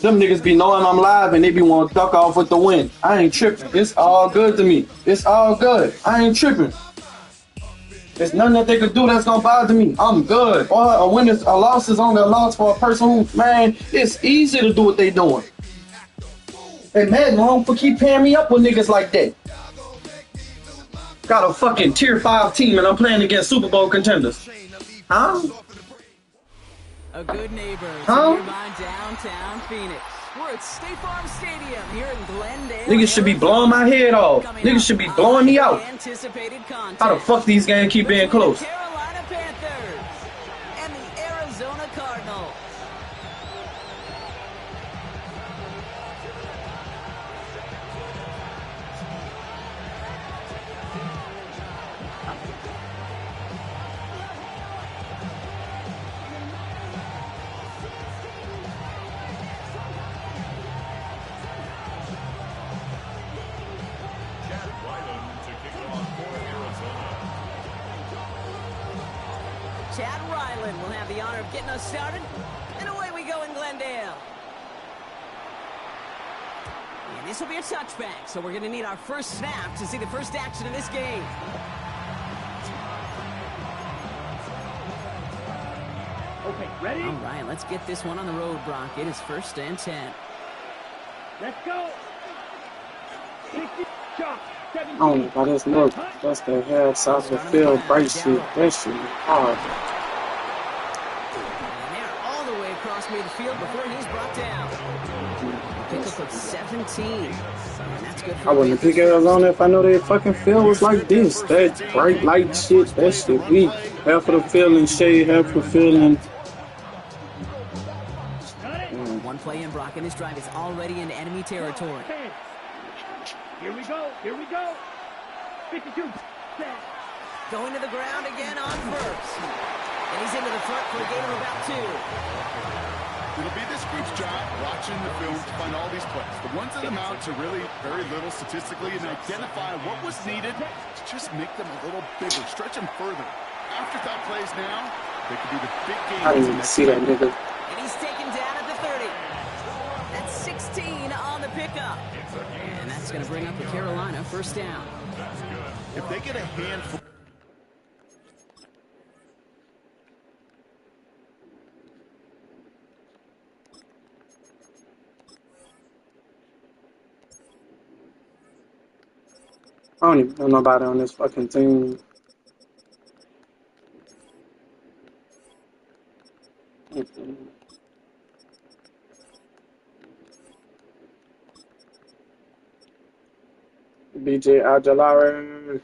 Them niggas be knowing I'm live and they be want to duck off with the win. I ain't tripping. It's all good to me. It's all good. I ain't tripping. There's nothing that they could do that's gonna bother me. I'm good. Or a win is a loss is only a loss for a person who, man, it's easy to do what they doing. And man, wrong for keep pairing me up with niggas like that. Got a fucking tier 5 team and I'm playing against Super Bowl contenders. Huh? A good neighbor huh? nearby downtown Phoenix. We're at State Farm Stadium here in Glendale. Niggas should be blowing my head off. Niggas should be blowing me out. How the fuck these games keep being close? Carolina Panthers and the Arizona Cardinals. Chad Ryland will have the honor of getting us started, and away we go in Glendale. And this will be a touchback, so we're going to need our first snap to see the first action of this game. Okay, ready? All right, let's get this one on the road, Brock. It is 1st and 10. Let's go. 60 shots. Oh, by this look, that's the half south of the field, bright shit. That shit hard. And they're all the way across midfield before he's brought down. Pickup of 17. And that's good for I wouldn't pick Arizona if I know their fucking field was like this. That bright light shit, that shit weak. Half of the field in shade, half of the field in. One play in, Brock, and his drive is already into enemy territory. Here we go. Here we go. 52. Going to the ground again on first. And he's into the front for a gain of about 2. It'll be this group's job watching the film to find all these plays. The ones that amount to really very little statistically and identify what was needed to just make them a little bigger, stretch them further. Afterthought plays now, they could be the big game. I didn't even see that nigga. And he's taken down at the 30. That's 16 on the pickup. And that's going to bring up the Carolina first down. If they get a handful. I don't even know nobody on this fucking team. BJ Aguilar.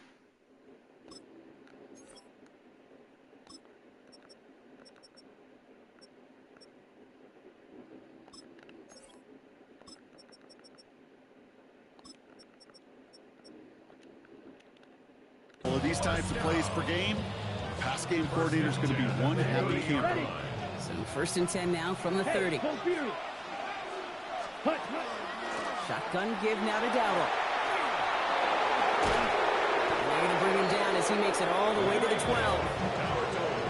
All of these types of plays per game, pass game coordinator is going to be one happy camper. So 1st and 10 now from the 30. Shotgun give now to Dowdle. They're going to bring him down as he makes it all the way to the 12.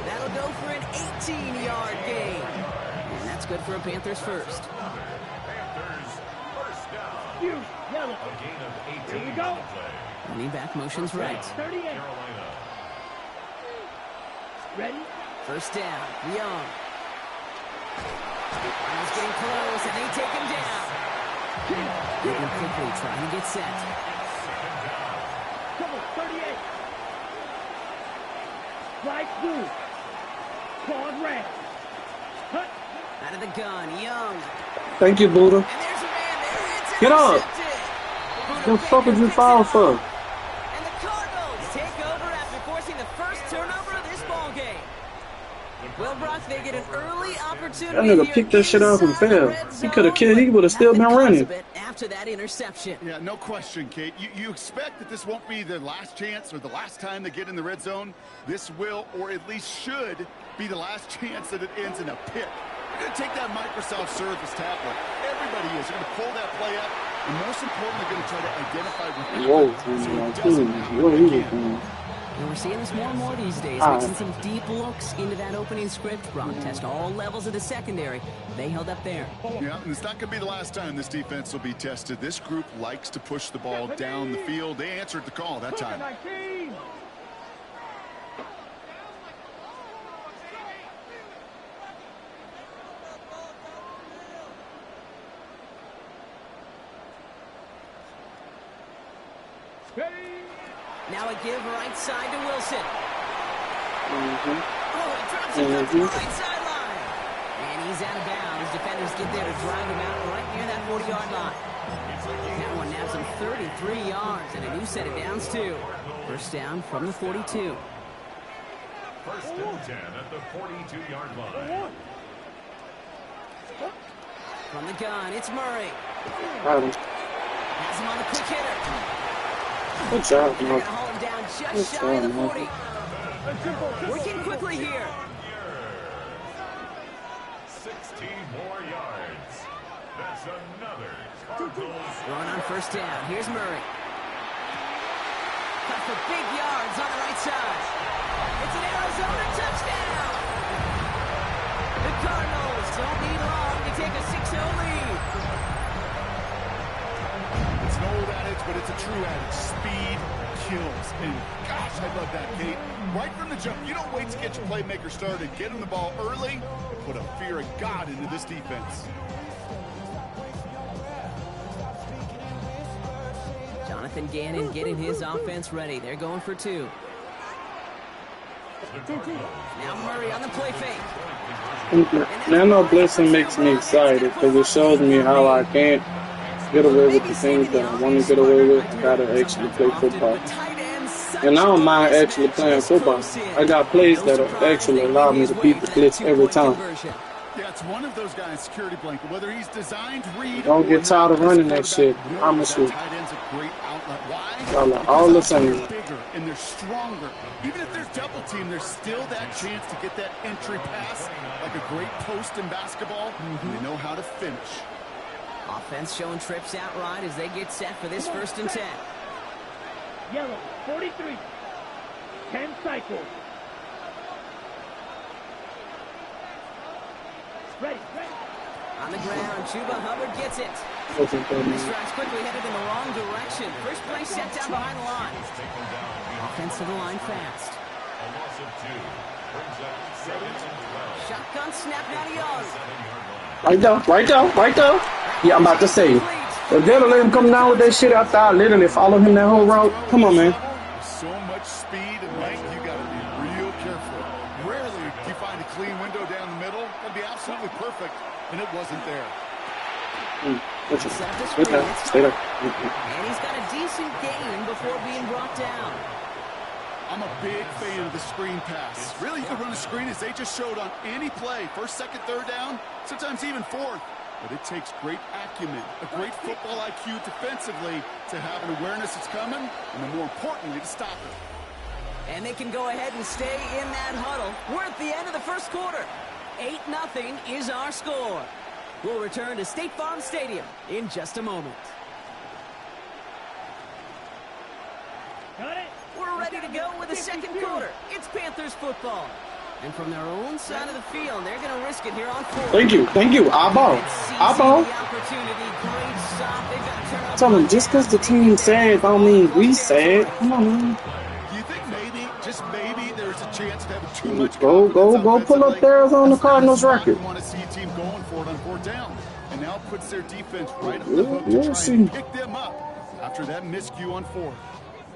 That'll go for an 18-yard gain. And that's good for a Panthers first. Panthers first down. you. Yellow. A gain of 18 Here we go. on the play. Running back motions right. 38. Carolina. Ready? First down, Young. He's getting close, and they take him down. Moving quickly, trying to get set. Come on, 38. Slide through. Claude ran. Cut. Out of the gun, Young. Thank you, Buddha. And there's a man there. It's Get up. intercepted. What the fuck did you foul for? And the Cardinals take over after forcing the first turnover of this ball game. Well, Brock, they get an early opportunity. That nigga picked that shit up and fell. He could have killed. He would have still been running. After that interception. Yeah, no question, Kate. You expect that this won't be their last chance or the last time they get in the red zone. This will, or at least should, be the last chance that it ends in a pick. You're going to take that Microsoft Surface tablet. Everybody is. You're going to pull that play up, and most importantly, going to try to identify What are you doing? And we're seeing this more and more these days, mixing some deep looks into that opening script. Brock test all levels of the secondary. They held up there. Yeah, and it's not going to be the last time this defense will be tested. This group likes to push the ball down the field. They answered the call that time. Now a give right side to Wilson. Mm-hmm. Oh, it drops him to the right sideline. And he's out of bounds. Defenders get there to drive him out right near that 40-yard line. That one nabs him 33 yards and a new set of downs, too. First down from the 42. First and 10 at the 42-yard line. From the gun, it's Murray. Has him on the quick hitter. Good job, They're going to haul him down just shy of the 40. Working quickly here. 16 more yards. That's another Cardinals. Throwing on first down. Here's Murray. Cut for big yards on the right side. It's an Arizona touchdown. The Cardinals don't need long to take a 6-0 lead. It's an old adage, but it's a true adage. Speed kills. And gosh, I love that, Kate. Right from the jump, you don't wait to get your playmaker started. Get him the ball early. Put a fear of God into this defense. Jonathan Gannon getting his offense ready. They're going for two. Now Murray on the play fake. Now, no blessing makes me excited because it shows me how I can't get away with the things that I want to get away with. I gotta actually play football. And I don't mind actually playing football. I got plays that actually allow me to beat the blitz every time. Yeah, it's one of those guys, security blanket, whether he's designed read. Don't get tired of running that shit. I'm a shoot. Tight end's a great outlet. Why? All the same. They're bigger and they're stronger. Even if there's double team, there's still that chance to get that entry pass, like a great post in basketball. They know how to finish. Offense showing trips out right as they get set for this first and 10. Yellow, 43. 10 cycles. Ready. On the ground, Chuba Hubbard gets it. He strides quickly, headed in the wrong direction. First play set down behind the line. Offense to the line fast. A loss of 2 brings up 7th and 12. Shotgun snap now to Young. Right there. Yeah, I'm about to say. If they'll let him come down with that shit after I literally follow him that whole route, come on, man. So much speed and length, you got to be real careful. Rarely do you find a clean window down the middle. That'd be absolutely perfect, and it wasn't there. Stay there. And he's got a decent gain before being brought down. I'm a big fan of the screen pass. Really, you can run a screen as they just showed on any play. First, second, third down, sometimes even fourth. But it takes great acumen, a great football IQ defensively to have an awareness it's coming, and then more importantly, to stop it. And they can go ahead and stay in that huddle. We're at the end of the first quarter. 8-0 is our score. We'll return to State Farm Stadium in just a moment. Got it. We're ready to go with the second quarter. It's Panthers football. And from their own side of the field, they're going to risk it here on 4th. Thank you. Eyeball. Tell them just because the team sad don't mean we sad. Come on, man. Do you think maybe, just maybe, there's a chance of having too much go pull up theirs on the Cardinals record. You want to see a team going for it on 4th down, and now puts their defense right on the hook to try and pick them up after that miscue on 4th.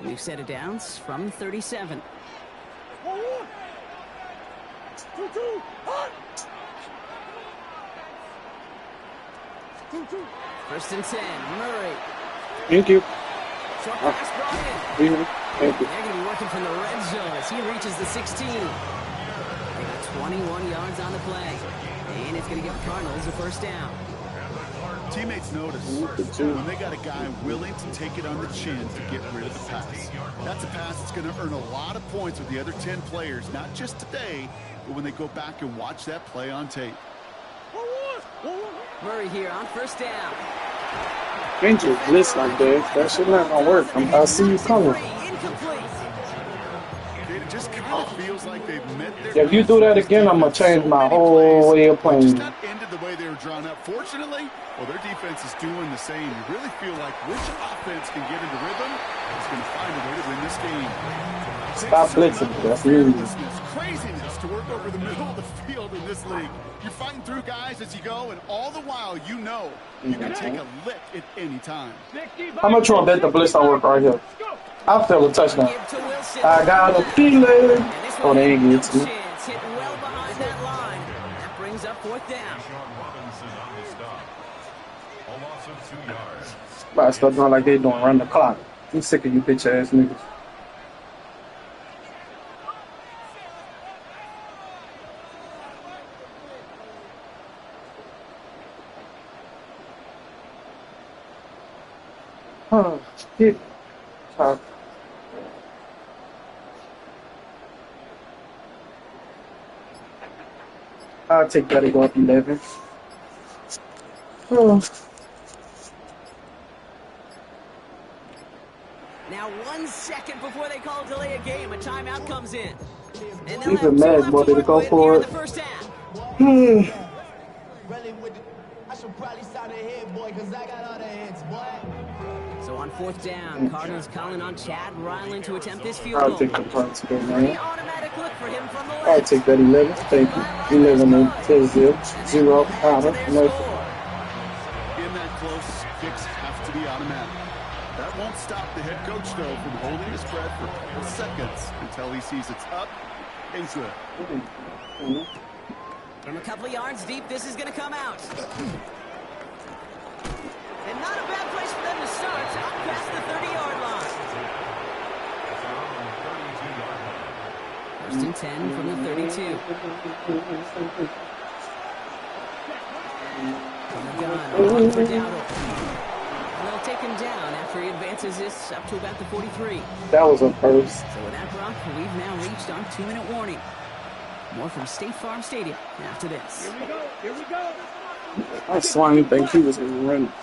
We've set it down from 37. 1st and 10, Murray. Thank you. Short pass brought in. Thank you. They're going to be working from the red zone as he reaches the 16. They got 21 yards on the play. And it's going to give the Cardinals a 1st down. Teammates notice when they got a guy willing to take it on the chin to get rid of the pass. That's a pass that's going to earn a lot of points with the other 10 players, not just today, but when they go back and watch that play on tape. Murray here on 1st down. Thank you. Blitz like that. That shit not gonna work. I see you coming. It just kind of feels like they've met their If you do that again, I'm gonna change my whole way of playing. Just not ended the way they were drawn up. Fortunately, well, their defense is doing the same. You really feel like which offense can get into rhythm is going to find a way to win this game. Stop blitzing. That's me. Craziness to work over the middle of the field in this league. You're fighting through guys as you go, and all the while you know you can take a lick at any time. How much you want to bet the blitz don't work right here? I feel a touchdown. I got a feeling. Oh, they ain't get to me. Hit well behind that line. That brings up 4th down. But start doing like they doing, run the clock. I'm sick of you bitch ass niggas. Oh, shit. I'll take that and go up 11. Oh. Now 1 second before they call delay a game, a timeout comes in. And even mad, boy, did it go for it? So on 4th down, Cardinals calling on Chad Ryland to attempt this field I'll goal. take the points again, man. Automatic look for him from the left. I'll take that 11. Thank you. 11 and 10 0. Out of nothing. In that close, kicks have to be automatic. That won't stop the head coach, though, from holding his breath for a couple seconds until he sees it's up and good. From a couple of yards deep, this is going to come out. And not a bad place for them to start, up past the 30-yard line. 1st and 10 from the 32. From the gun, on for Dowdle. And they'll take him down after he advances this up to about the 43. That was a first. So with that, Brock, we've now reached our 2-minute warning. More from State Farm Stadium after this. Here we go. Here we go. I swear I didn't think he was going to run.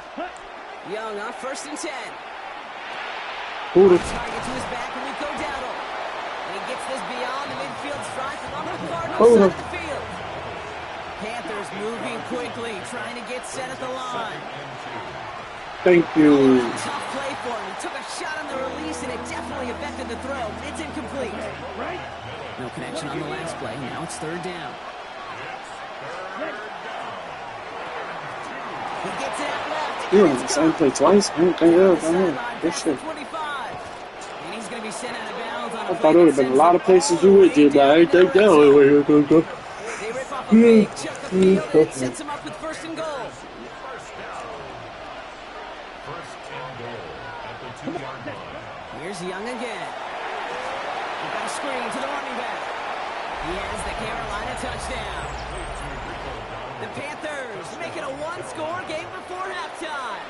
Young on 1st and 10. Who the... Target to his back, and we go Dowdle. And he gets this beyond the midfield stripe and on the Cardinals side of the field. Panthers moving quickly, trying to get set at the line. Thank you. Tough play for him. He took a shot on the release, and it definitely affected the throw. It's incomplete. No connection on the last play. Now it's 3rd down. He gets it out left. You were on the same play twice? I didn't think that was on here. Good shit. And he's going to be sent out of bounds on I thought there would have been a lot of places you would do, but I didn't think that was where you were going to go. They rip off a big chunk of field, and it sets him up with 1st and goal. Here's Young again. We've got a screen to the running back. He has the Carolina touchdown. The Panthers make it a 1-score game before halftime.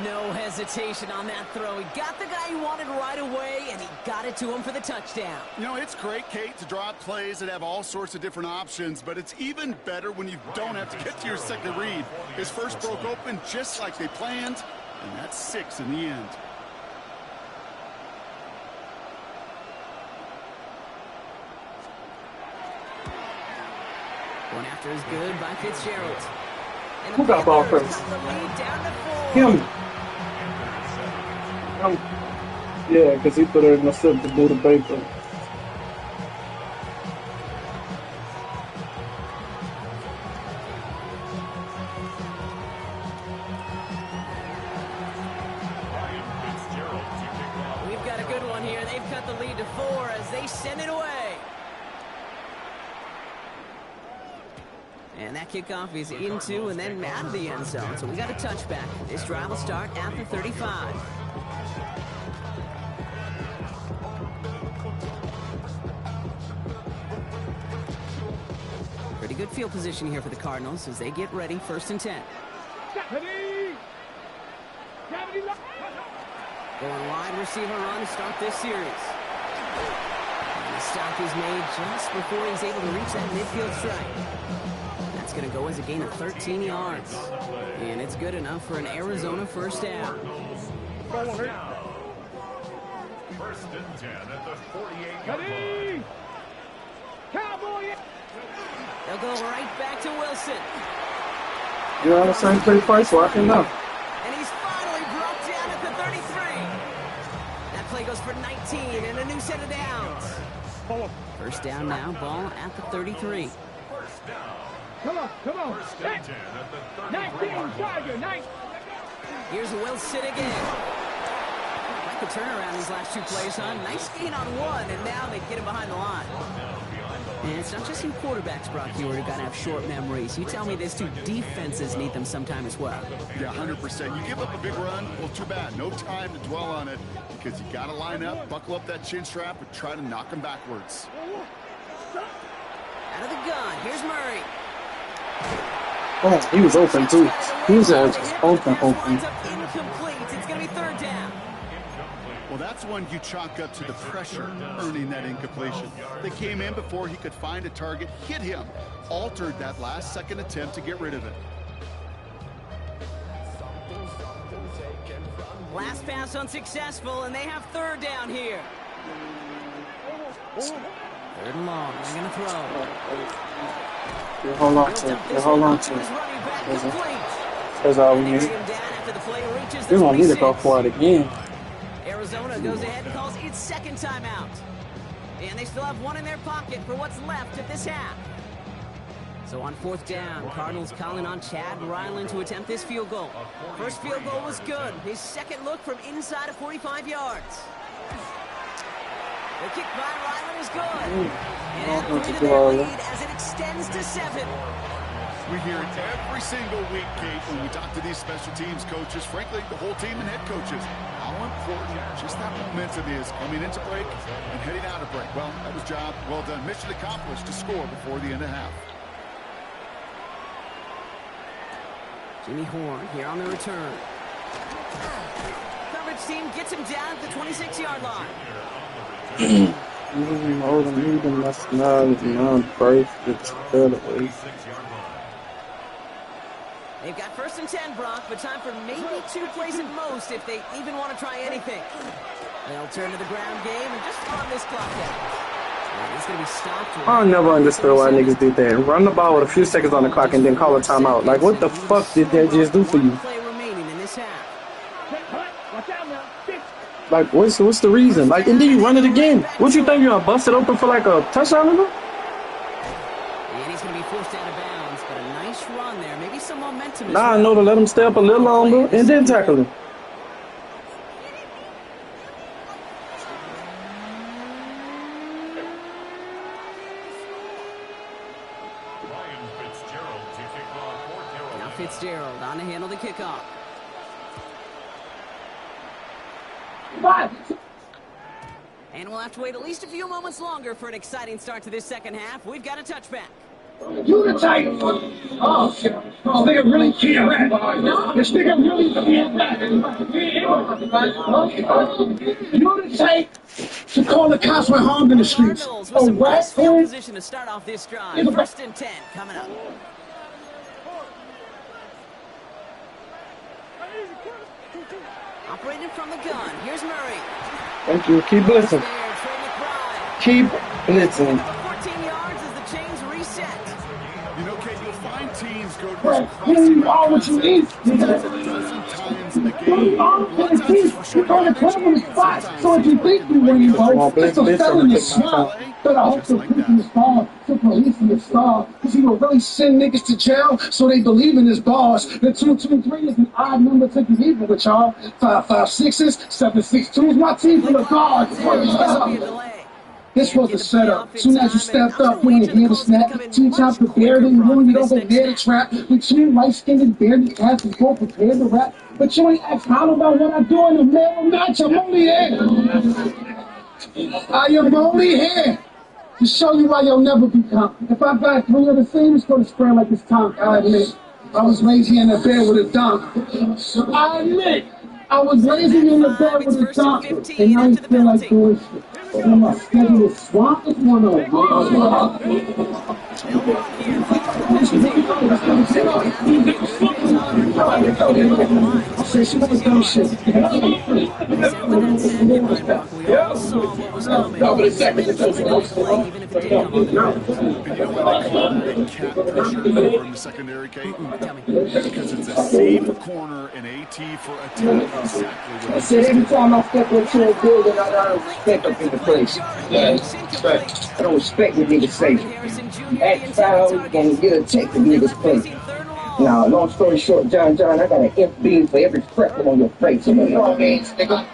No hesitation on that throw. He got the guy he wanted right away, and he got it to him for the touchdown. You know, it's great, Kate, to draw up plays that have all sorts of different options, but it's even better when you don't have to get to your second read. His first broke open just like they planned, and that's 6 in the end. Going after is good by Fitzgerald. And Who got ball first? Him. Yeah, because he put her in the slip to do the bacon. We've got a good one here. They've cut the lead to 4 as they send it away. And that kickoff is into and then out of the end zone. So we got a touchback. This drive will start at the 35. Pretty good field position here for the Cardinals as they get ready, 1st and 10. Going wide receiver run to start this series. And the stop is made just before he's able to reach that midfield strike. That's going to go as a gain of 13 yards. And it's good enough for an Arizona 1st down. First and 10 at the 48-yard line. Cowboy! They'll go right back to Wilson. You're on the same play twice, so I can know. And he's finally brought down at the 33. That play goes for 19 and a new set of downs. 1st down now, ball at the 33. Come on. 19, Tiger, 19. Here's Wilson again. Like the turnaround these last 2 plays, huh? Nice gain on 1, and now they get him behind the line. And it's not just you quarterbacks, Brock, who got to have short memories. You tell me these 2 defenses need them sometime as well. Yeah, 100%. You give up a big run, well, too bad. No time to dwell on it because you got to line up, buckle up that chin strap, and try to knock them backwards. Out of the gun, here's Murray. Oh, he was open, too. He was open. Incomplete. It's going to be 3rd down. Well, that's one you chalk up to the pressure earning that incompletion. They came in before he could find a target, hit him, altered that last-second attempt to get rid of it. Last pass unsuccessful, and they have 3rd down here. 3rd and long. They're going to throw. Yeah, hold on to it. That's all we need. We won't need to go for it again. Arizona goes ahead and calls its 2nd timeout. And they still have 1 in their pocket for what's left of this half. So on 4th down, Cardinals calling on Chad Ryland to attempt this field goal. First field goal was good. His 2nd look from inside of 45 yards. The kick by Ryland is good. And 3 to their lead as it extends to 7. We hear it every single week, Kate, when we talk to these special teams coaches, frankly, the whole team and head coaches, how important just that momentum is coming into break and heading out of break. Well, that was job well done. Mission accomplished to score before the end of half. Jimmy Horn here on the return. Coverage team gets him down at the 26-yard line. Hold him, that's not first. It's better. They've got 1st and 10, Brock, but time for maybe 2 plays at most if they even want to try anything. They'll turn to the ground game and just run this clock out. It's going to be stopped. I never understood why niggas did that. Run the ball with a few seconds on the clock and then call a timeout. Like, what the fuck did that just do for you? Play remaining in this half. Like, what's the reason? Like, and then you run it again. What you think, you're going to bust it open for like a touchdown or no? And he's going to be forced out of bounds, but a nice run there. Maybe some momentum. Nah, I know to let him stay up a little longer and then tackle him. Now Fitzgerald on to handle the kickoff. And we'll have to wait at least a few moments longer for an exciting start to this 2nd half. We've got a touchback. You the Titan. Oh, shit. Oh, nigga really can't rap. This nigga really can't rap. You the Titan to call the cops when harmed in the streets. Oh, right? Position to start off this drive. 1st and 10 coming up. Operating from the gun. Here's Murray. Thank you. Keep blitzing. Keep blitzing. 14 yards as the chains reset. You know, But you are what you eat. You are what you eat. You're going to cover the spot. So if you think you win, bro, it's a felony swamp. But I hope the people stall, the police in the stall, because he will really send niggas to jail so they believe in his boss. The 223 is an odd number to be even with y'all. 556s, 762s, my team from the guards. This was a setup. Soon as you stepped up, you ain't hear the snap. T-top prepared in the room, you don't go near the trap. With two light-skinned barely asked to go prepared to rap. But you ain't asked how about what I do in the male match. I'm only here. I am only here to show you why you'll never become. If I got 3 other things, it's going to spread like this time. I admit, I was raised here in the bed with a dunk. I admit, I was raised in the bed with a dunk. And now you feel like bullshit. And my schedule is swamped with one of them. I said, she was dumb shit. From the secondary, Kate, because it's a safe corner and AT for attack. Exactly. I said every time I step into a building, I gotta respect up in the place. Yeah, respect. I don't respect what niggas say. Act foul, you gonna get a check for niggas play. Now, long story short, John, I got an FB for every freckle on your face. You know what I mean, nigga?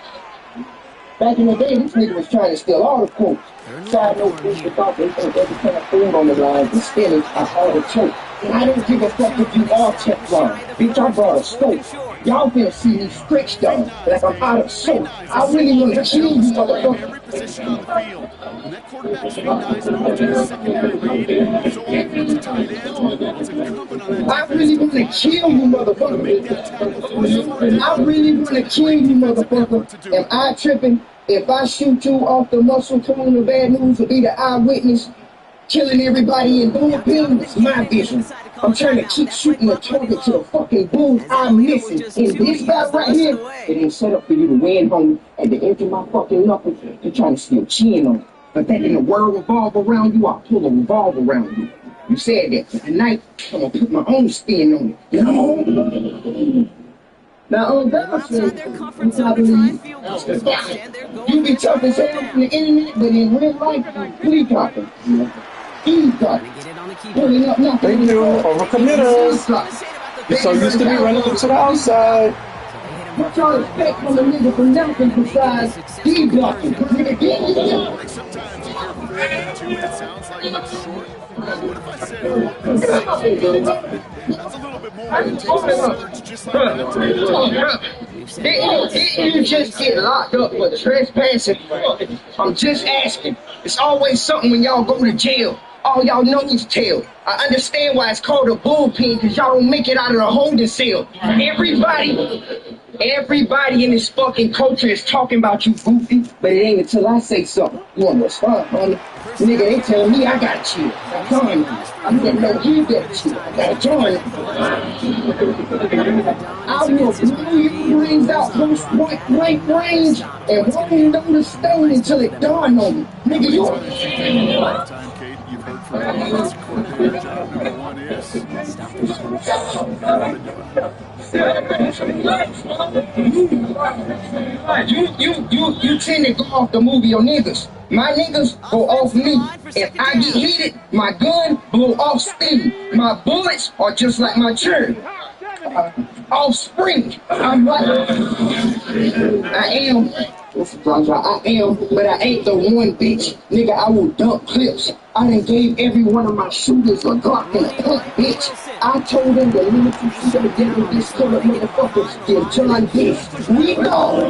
Back in the day, this nigga was trying to steal all the quotes. Side note, bitch, the thought they think every kind of food on the line is stealing all the choke. And I don't give a fuck if you all Teflon. Bitch, I brought a scope. Y'all finna see me stretched out like I'm out of soap. I really wanna kill you, motherfucker. Position on the field. When that quarterback's getting guys moved to the secondary read, so often it's tight end. It's incumbent on that. I really wanna kill you, motherfucker. I really wanna kill you, motherfucker. Am I tripping? If I shoot you off the muscle tone, the bad news will be the eyewitness. Killing everybody in bullpen, it's my vision. I'm trying to keep shooting the target to the fucking bulls I'm missing. And this guy right here, it ain't set up for you to win, homie. At the edge of my fucking knuckles, you're trying to steal chin on it. But that in the world revolve around you, I'll pull a revolve around you. You said that. But tonight, I'm gonna put my own spin on it. You know? Now, God said, I believe, you be tough as hell on the internet, but in real life, please talking. Eavesdropping. Pulling up now. Thank you. Overcommitters. You're so used to me running to the outside. What y'all expect from a nigga from Nelson besides D-blocking? Sometimes you hear it sounds like it's short. What if I said that's a little bit more than takes a surge just like that? You just get locked up for trespassing. I'm just asking. It's always something when y'all go to jail. All y'all know is tail. I understand why it's called a bullpen, because y'all don't make it out of the holding cell. Everybody in this fucking culture is talking about you, goofy, but it ain't until I say something. You wanna respond, homie? Nigga, they telling me I gotta chill. I join you. I'm letting know you gotta chill. I gotta join you. I will blow your brains out close point blank range and won't know the stone until it dawned on me. Nigga, you you've heard from us. Number one is you tend to go off the movie on niggas. My niggas go off me. If I get heated, my gun blow off steam. My bullets are just like my churn. Offspring. I'm like I am, but I ain't the one, bitch. Nigga, I will dump clips. I done gave every one of my shooters a Glock and a pump, bitch. I told them the limit you shoot them down with this color motherfuckers get John this. We go.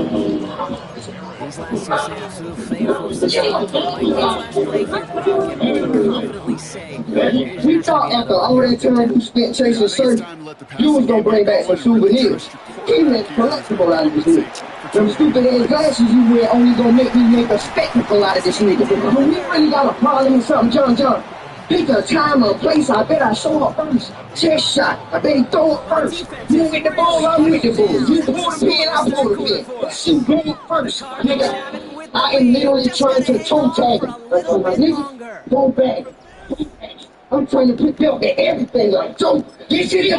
These last two snaps of faithfuls to confidently say. We thought after all that time you spent chasing surgery, you was gonna bring back some souvenirs. Even collectible out of this nigga. Them stupid ass glasses you wear only gonna make me make a spectacle out of this nigga. When we really got a problem with something, John, pick a time or a place, I bet I show up first. Chest shot, I bet he throw it first. You with the ball, I'm with the ball. You pull the pin, I pull the pin. Shoot go first, nigga. I am literally trying to toe tag him. Nigga, go back. I'm trying to put belt in everything. Like, so this is the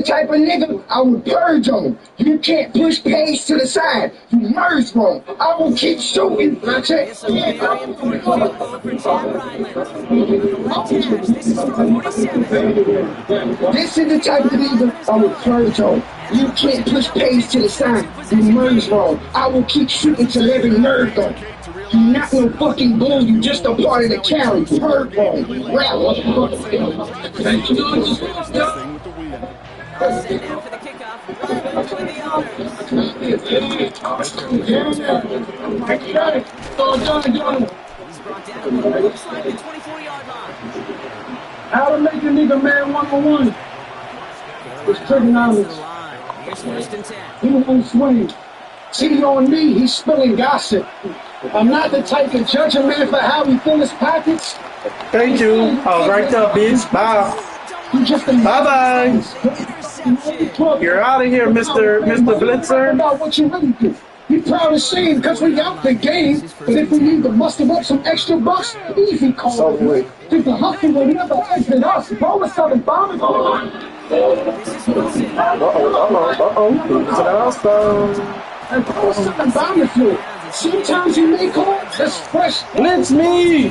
type of nigga I would purge on. You can't push pace to the side. You merge wrong. I will keep shooting. This is a very important field goal for Chad Ryland. The left hash. This is from 47. This is the type of nigga I would purge on. You can't push pace to the side. You merge wrong. I will keep shooting till every nerve gone. You're not no fucking bull, you just a part of the carry. Purge wrong. Rap. Thank you. Set now for the kickoff. Ryland with the honors. He's brought down to what looks like the 24-yard line. How to make a nigga man one-on-one. It's trigonometry. Here's first and 10. He won't swing. See on me, he's spilling gossip. I'm not the type to judge a man for how he fill his pockets. Thank you. All right, up, bitch. Bye. Bye-bye. You're out of here, Mr. Blitzer. About what you really do. We proud of saying because we out the game, but if we need to muster up some extra bucks, easy call. So wait. Think the hustle will never exit us. Roll us out and bomb it. Sometimes you may call just fresh. Blitz me!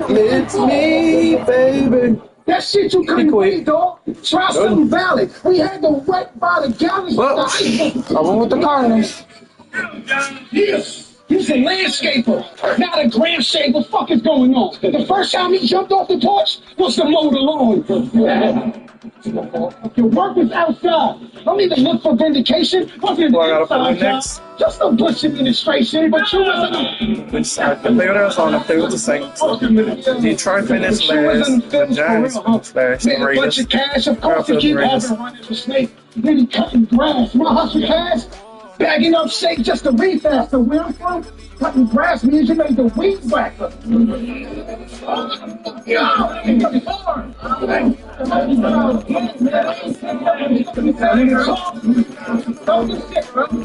Blitz me, baby. That shit you couldn't read, dog. Try something valid. We had the wet by the gallons. Well, I went with the Cardinals. Yes. He's a landscaper, not a gram shape. What the fuck is going on? The first time he jumped off the porch was to mow the lawn. Your work is outside. Don't even look for vindication. Wasn't inside job. Just a Bush administration, but you wasn't. Which side? The Bears on the field, the Saints. Detroit finished last. The Giants finished last. Made a bunch of cash. Of course, he keep having running the snake. Then he cutting grass. My hustle cash. Bagging up shake just to read faster. Where I'm from, cutting grass means you made the weed whacker.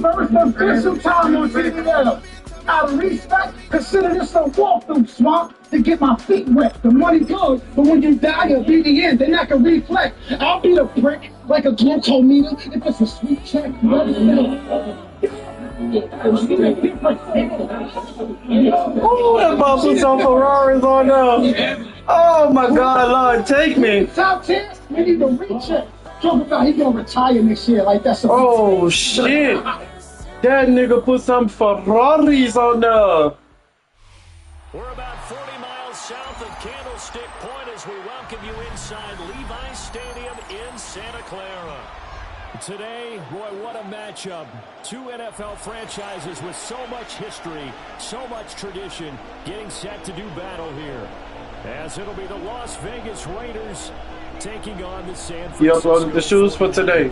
First official time on TVL. Out of respect, consider this a walkthrough, swamp, to get my feet wet. The money good, but when you die, it'll be the end. Then I can reflect. I'll be the prick like a glucometer if it's a sweet check. Oh, that bubbles on Ferraris on there. Oh my God, Lord, take me. Top 10, we need to recheck. Talk about he gonna retire next year like that's a. Oh shit. That nigga put some Ferraris on there. We're about 40 miles south of Candlestick Point as we welcome you inside Levi Stadium in Santa Clara. Today, boy, what a matchup. Two NFL franchises with so much history, so much tradition, getting set to do battle here. As it'll be the Las Vegas Raiders taking on the San Francisco. He uploaded the shoes for today.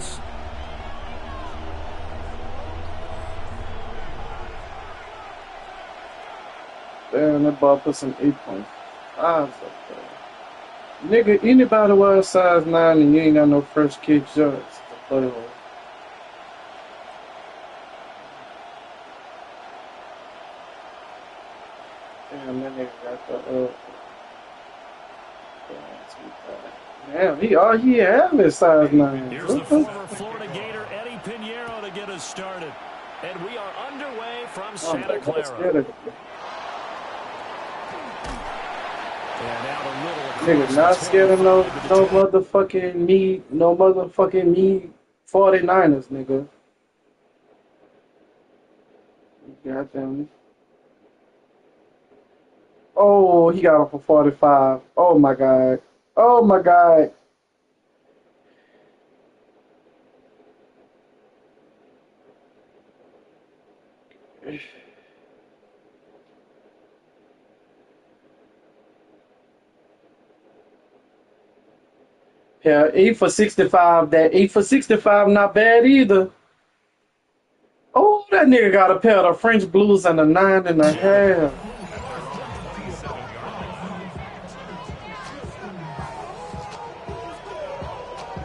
Damn, that ball put some 8.5 up there. Nigga, anybody wear size 9 and you ain't got no first kick shorts. Damn, that nigga got the damn, all he have is size 9. Here's the former Florida Gator Eddie Pinheiro to get us started. And we are underway from Santa Clara. Nigga, not scared of no motherfucking me 49ers, nigga. Goddamn. Oh, he got him for 45. Oh my God. Oh my God. Yeah, 8 for 65. That 8 for 65 not bad either. Oh, that nigga got a pair of French blues and a 9.5.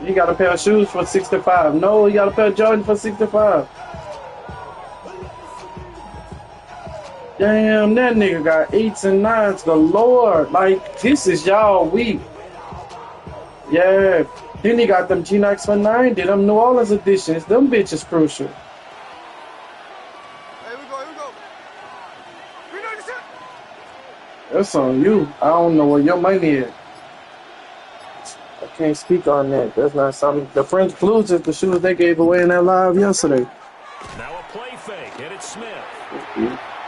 He got a pair of shoes for 65. No, he got a pair of Jordan for 65. Damn, that nigga got 8s and 9s galore. Like, this is y'all week. Yeah. Then he got them G-Nikes for 90, them New Orleans editions. Them bitches crucial. Here we go. That's on you. I don't know where your money is. I can't speak on that. That's not something. The French Blues is the shoes they gave away in that live yesterday. Now a play fake, and it's Smith.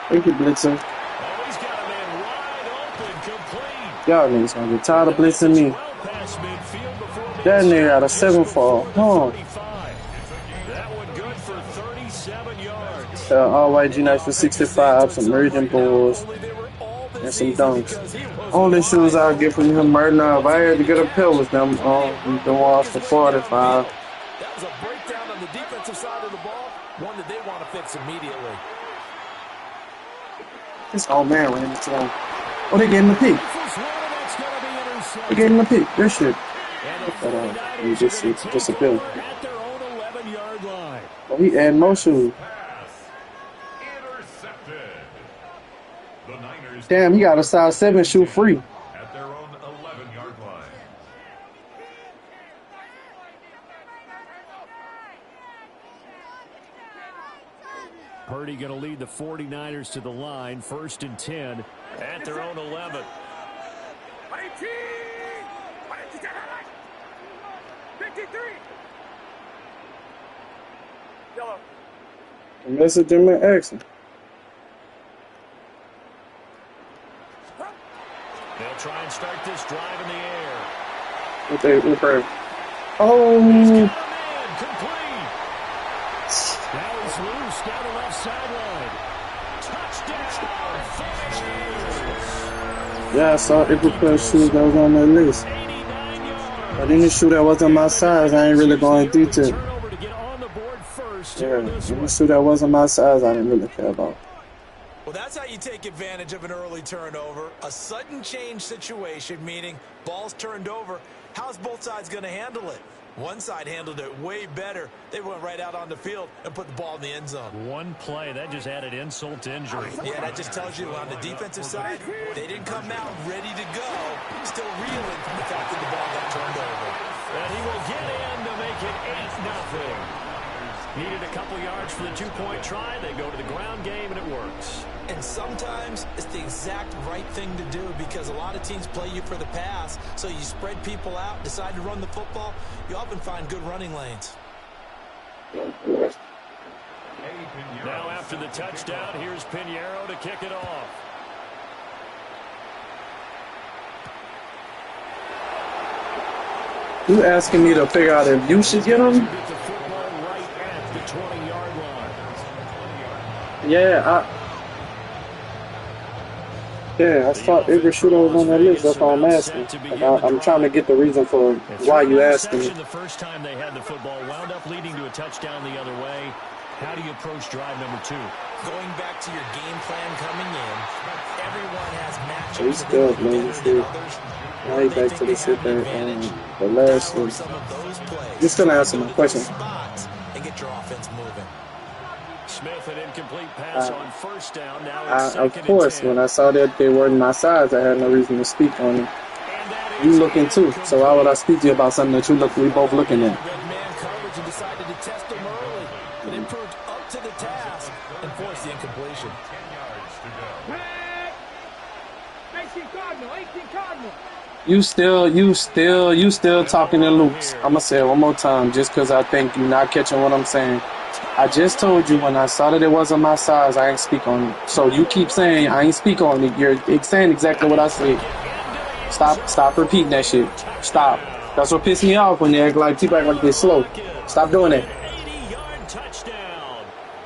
Thank you, Blitzer. Oh, he's got a man wide open, complete. Y'all niggas gonna get tired of blitzing me. That nigga got a 7-4. Huh. That one good for 37 yards. All white G-Nikes for 65, some Virgin Bulls, and some dunks. Only shoes I'll get from him right now, if I had to get a pair, was them ones for 45. That was a breakdown on the defensive side of the ball, one that they want to fix immediately. This old man ran into him. Oh, they gave him a pick. They gave him a pick. Good shit. He just disappeared. Oh, he added more shoes. Damn, he got a size 7 shoe free. At their own 11-yard line. Purdy going to lead the 49ers to the line, 1st and 10 at their own 11. 53. Yellow. Message him and ask him. They'll try and start this drive in the air. What they? Oh. Complete. Now he's loose down the left sideline. Touchdown. Yeah, I saw every pair of shoes that was on that list. But any shoe that wasn't my size, I ain't really going to detail. Yeah, any shoe that wasn't my size, I didn't really care about. Well, that's how you take advantage of an early turnover. A sudden change situation, meaning ball's turned over. How's both sides going to handle it? One side handled it way better. They went right out on the field and put the ball in the end zone. One play, that just added insult to injury. Yeah, that just tells you on the defensive side, they didn't come out ready to go. Still reeling from the fact that the ball got turned over. And he will get in to make it 8-0. Needed a couple yards for the two-point try. They go to the ground game, and it works. And sometimes it's the exact right thing to do because a lot of teams play you for the pass. So you spread people out, decide to run the football. You often find good running lanes. Now after the touchdown, here's Pinheiro to kick it off. You asking me to figure out if you should get him? Yeah, I saw every shooter was on that list. That's all I'm asking. Like, I'm trying to get the reason for why you asking me. The first time they had the football wound up leading to a touchdown the other way. How do you approach drive number 2? Going back to your game plan coming in, everyone has matchups. He's good, man. He's good. Now he's back to the sit there and the last one. You're still answering my question. And get your offense moving. Smith, an incomplete pass on first down. Now it's of course, when I saw that they weren't my size, I had no reason to speak on it. You looking too, so why would I speak to you about something that we both looking at? Red man coverage and decided to test him early, but it proved up to the task and forced the incompletion. 18 Cardinal, 18 Cardinal. You still talking in loops. I'm gonna say it one more time, just because I think you're not catching what I'm saying. I just told you when I saw that it wasn't my size, I ain't speak on it. So you keep saying I ain't speak on it. You're saying exactly what I said. Stop repeating that shit. Stop. That's what pissed me off when they act like people act like they're slow. Stop doing that. 80-yard touchdown.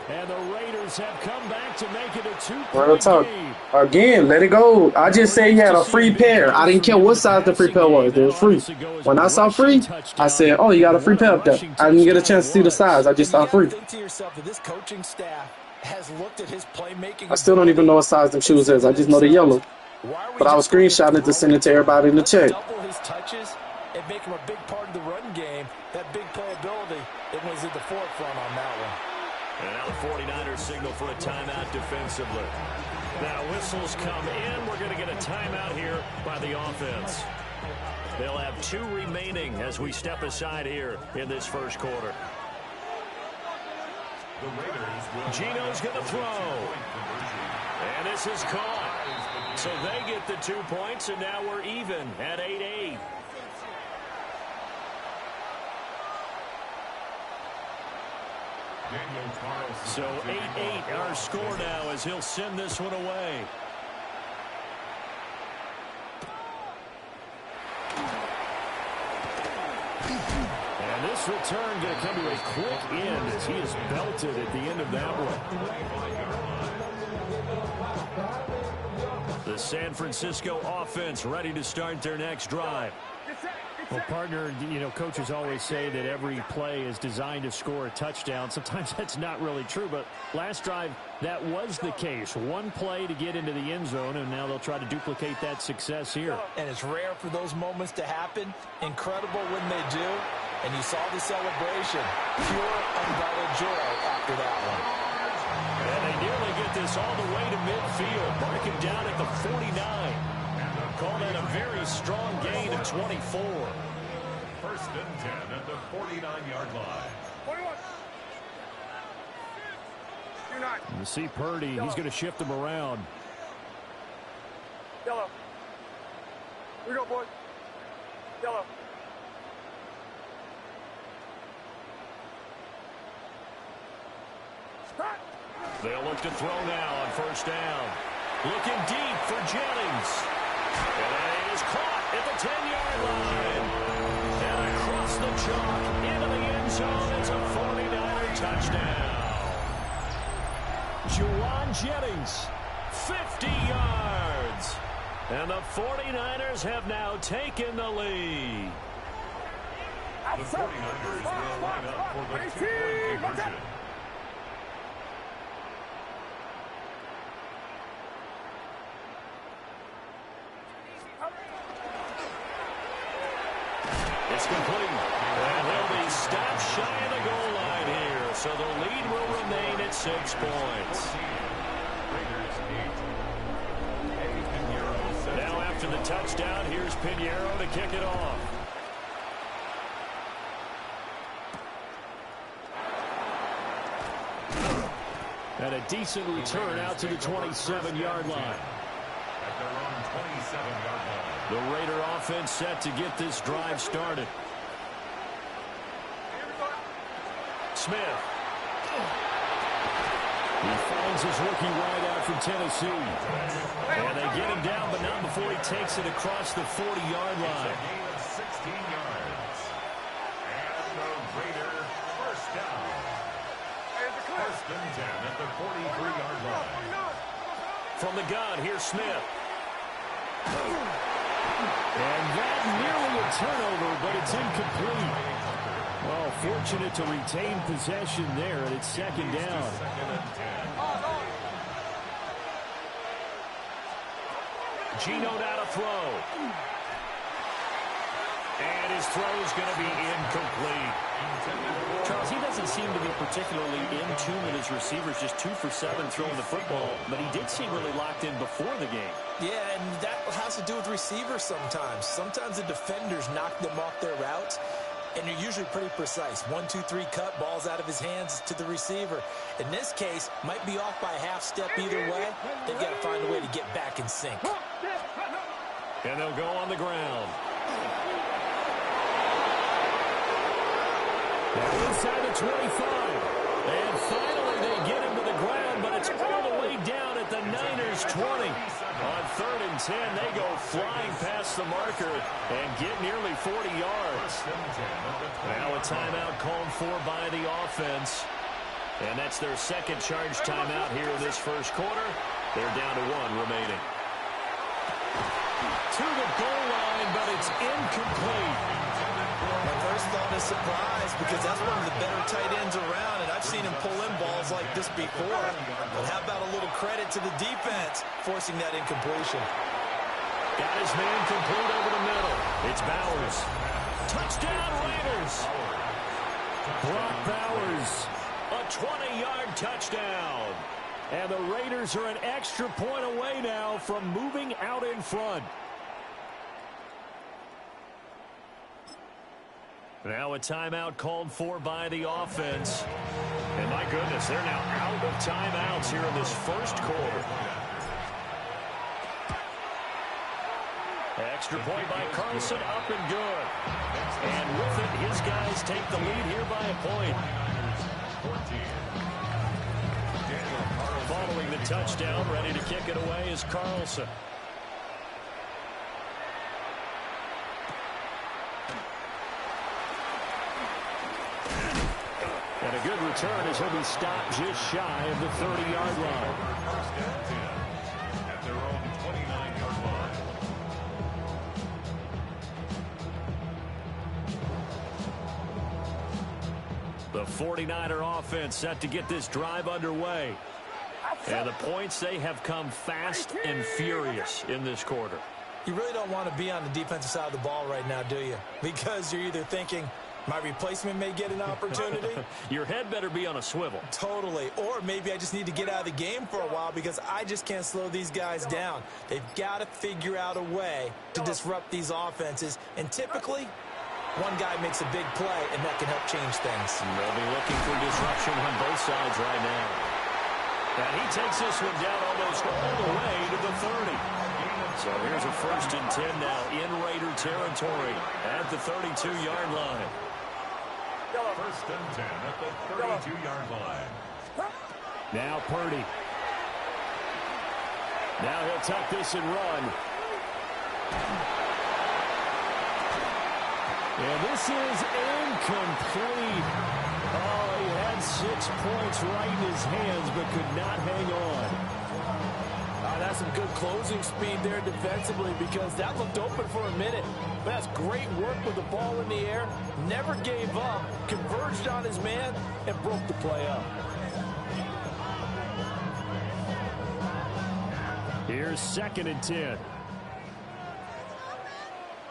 And the Raiders have come back to make it a 2-point Real talk. Again, let it go. I just said he had a free pair. I didn't care what size the free pair was. It was free. When I saw free, I said, oh, you got a free pair up there. I didn't get a chance to see the size. I just saw free. Think to yourself that this coaching staff has looked at his playmaking. I still don't even know what size them shoes is. I just know they're yellow. But I was screenshotting it to send it to everybody in the chat. Double his touches and make him a big part of the run game. That big playability, it was at the forefront on that one. And now the 49ers signal for a timeout defensively. Now whistles come in. We're going to get a timeout here by the offense. They'll have 2 remaining as we step aside here in this first quarter. Gino's going to throw. And this is caught. So they get the 2 points, and now we're even at 8-8. So 8-8 our score now as he'll send this one away. And this return going to come to a quick end as he is belted at the end of that one. The San Francisco offense ready to start their next drive. Well, partner, you know, coaches always say that every play is designed to score a touchdown. Sometimes that's not really true, but last drive, that was the case. 1 play to get into the end zone, and now they'll try to duplicate that success here. And it's rare for those moments to happen. Incredible when they do. And you saw the celebration. Pure, unbridled joy after that one. And they nearly get this all the way to midfield. Mark him down at the 49. Call that a very strong gain of 24. First and 10 at the 49-yard line. 21. You're not. You see Purdy, he's going to shift them around. Yellow. Here we go, boys. Yellow. They'll look to throw now on first down. Looking deep for Jennings. And it is caught at the 10-yard line. And across the chalk into the end zone. It's a 49er touchdown. Juwan Jennings, 50 yards. And the 49ers have now taken the lead. The 49ers will line up for the 2-point conversion. It's complete. And he'll be stopped shy of the goal line here. So the lead will remain at 6 points. Now after the touchdown, here's Pinheiro to kick it off. And a decent return out to the 27-yard line. At their own 27-yard line. The Raider offense set to get this drive started. Smith. He finds his rookie wideout from Tennessee. And they get him down, but not before he takes it across the 40-yard line. It's a gain of 16 yards. And the Raider first down. First and 10 at the 43-yard line. From the gun, here's Smith. And that nearly a turnover, but it's incomplete. Well, fortunate to retain possession there, and it's second down. Gino now to throw. And his throw is going to be incomplete. Charles, he doesn't seem to be particularly in tune with his receivers, just 2 for 7 throwing the football, but he did seem really locked in before the game. Yeah, and that has to do with receivers sometimes. Sometimes the defenders knock them off their routes, and they're usually pretty precise. 1, 2, 3 cut, balls out of his hands to the receiver. In this case, might be off by a half step either way. They've got to find a way to get back in sync. And they'll go on the ground. Now inside the 25. And finally they get him to the ground, but it's all the way down at the Niners 20. On 3rd and 10, they go flying past the marker and get nearly 40 yards. Now a timeout called for by the offense. And that's their second charge timeout here in this first quarter. They're down to 1 remaining. To the goal line, but it's incomplete. My first thought is surprise, because that's one of the better tight ends around, and I've seen him pull in balls like this before. But how about a little credit to the defense forcing that incompletion? Got his man complete over the middle. It's Bowers. Touchdown Raiders. Brock Bowers, a 20-yard touchdown. And the Raiders are an extra point away now from moving out in front. Now a timeout called for by the offense. And my goodness, they're now out of timeouts here in this first quarter. Extra point by Carlson, up and good. And with it, his guys take the lead here by a point. Following the touchdown, ready to kick it away is Carlson. And a good return as he'll be stopped just shy of the 30-yard line. First and 10 at their own 29-yard line. The 49er offense set to get this drive underway. And the points, they have come fast and furious in this quarter. You really don't want to be on the defensive side of the ball right now, do you? Because you're either thinking, my replacement may get an opportunity. Your head better be on a swivel. Totally. Or maybe I just need to get out of the game for a while because I just can't slow these guys down. They've got to figure out a way to disrupt these offenses. And typically, one guy makes a big play, and that can help change things. They'll be looking for disruption on both sides right now. And he takes this one down almost all the way to the 30. So here's a 1st and 10 now in Raider territory at the 32-yard line. 1st and 10 at the 32-yard line. Now Purdy. Now he'll tuck this and run. And this is incomplete. Oh, he had 6 points right in his hands, but could not hang on. That's some good closing speed there defensively because that looked open for a minute. But that's great work with the ball in the air. Never gave up, converged on his man, and broke the play up. Here's 2nd and 10.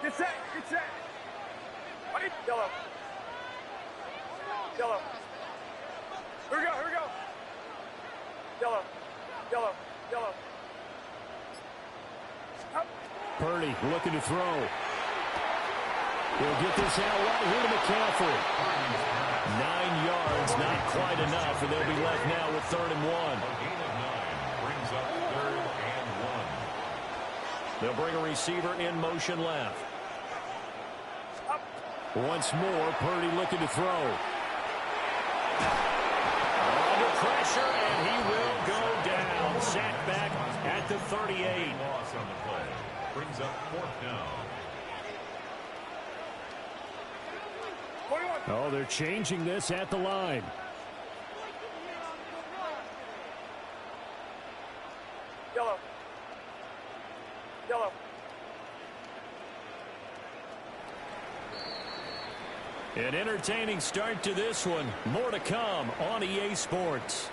Get set, get set. Yellow. Yellow. Here we go, here we go. Yellow, yellow, yellow. Purdy looking to throw. He'll get this out right here to McCaffrey. 9 yards, not quite enough, and they'll be left now with 3rd and 1. A gain of 9 brings up 3rd and 1. They'll bring a receiver in motion left. Once more, Purdy looking to throw. Under pressure, and he will go down. Sacked back at the 38. Loss on the play brings up 4th down. Oh, they're changing this at the line. Yellow. Yellow. An entertaining start to this one. More to come on EA Sports.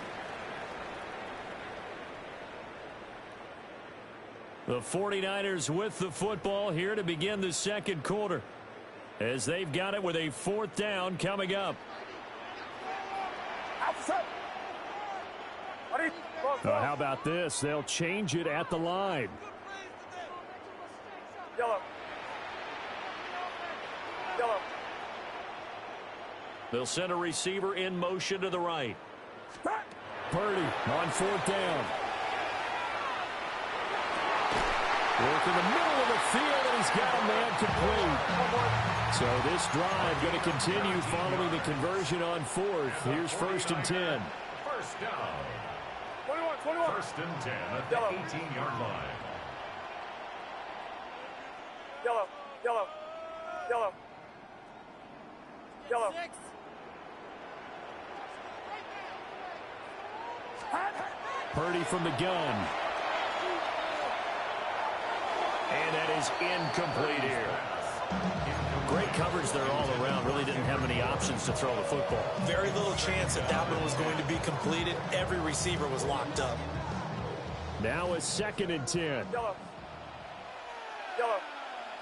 The 49ers with the football here to begin the 2nd quarter, as they've got it with a 4th down coming up. How about this? They'll change it at the line. Yellow. Yellow. They'll send a receiver in motion to the right. Purdy on 4th down. Work in the middle of the field, and he's got a man complete. So this drive going to continue following the conversion on 4th. Here's 1st and 10. First down. 21. 1st and 10 at the 18-yard line. Yellow. Yellow. Yellow. Yellow. Purdy from the gun. And that is incomplete here. Great coverage there all around. Really didn't have many options to throw the football. Very little chance that that one was going to be completed. Every receiver was locked up. Now a 2nd and 10. Yellow. Yellow.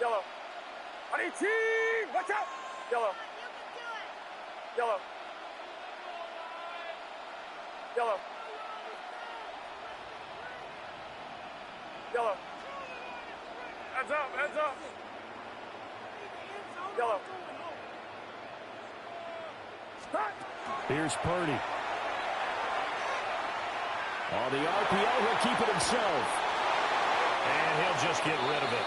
Yellow. 18. Watch out. Yellow. Yellow. Yellow. Hands up, hands up. Yellow. Here's Purdy. On the RPO, he'll keep it himself. And he'll just get rid of it.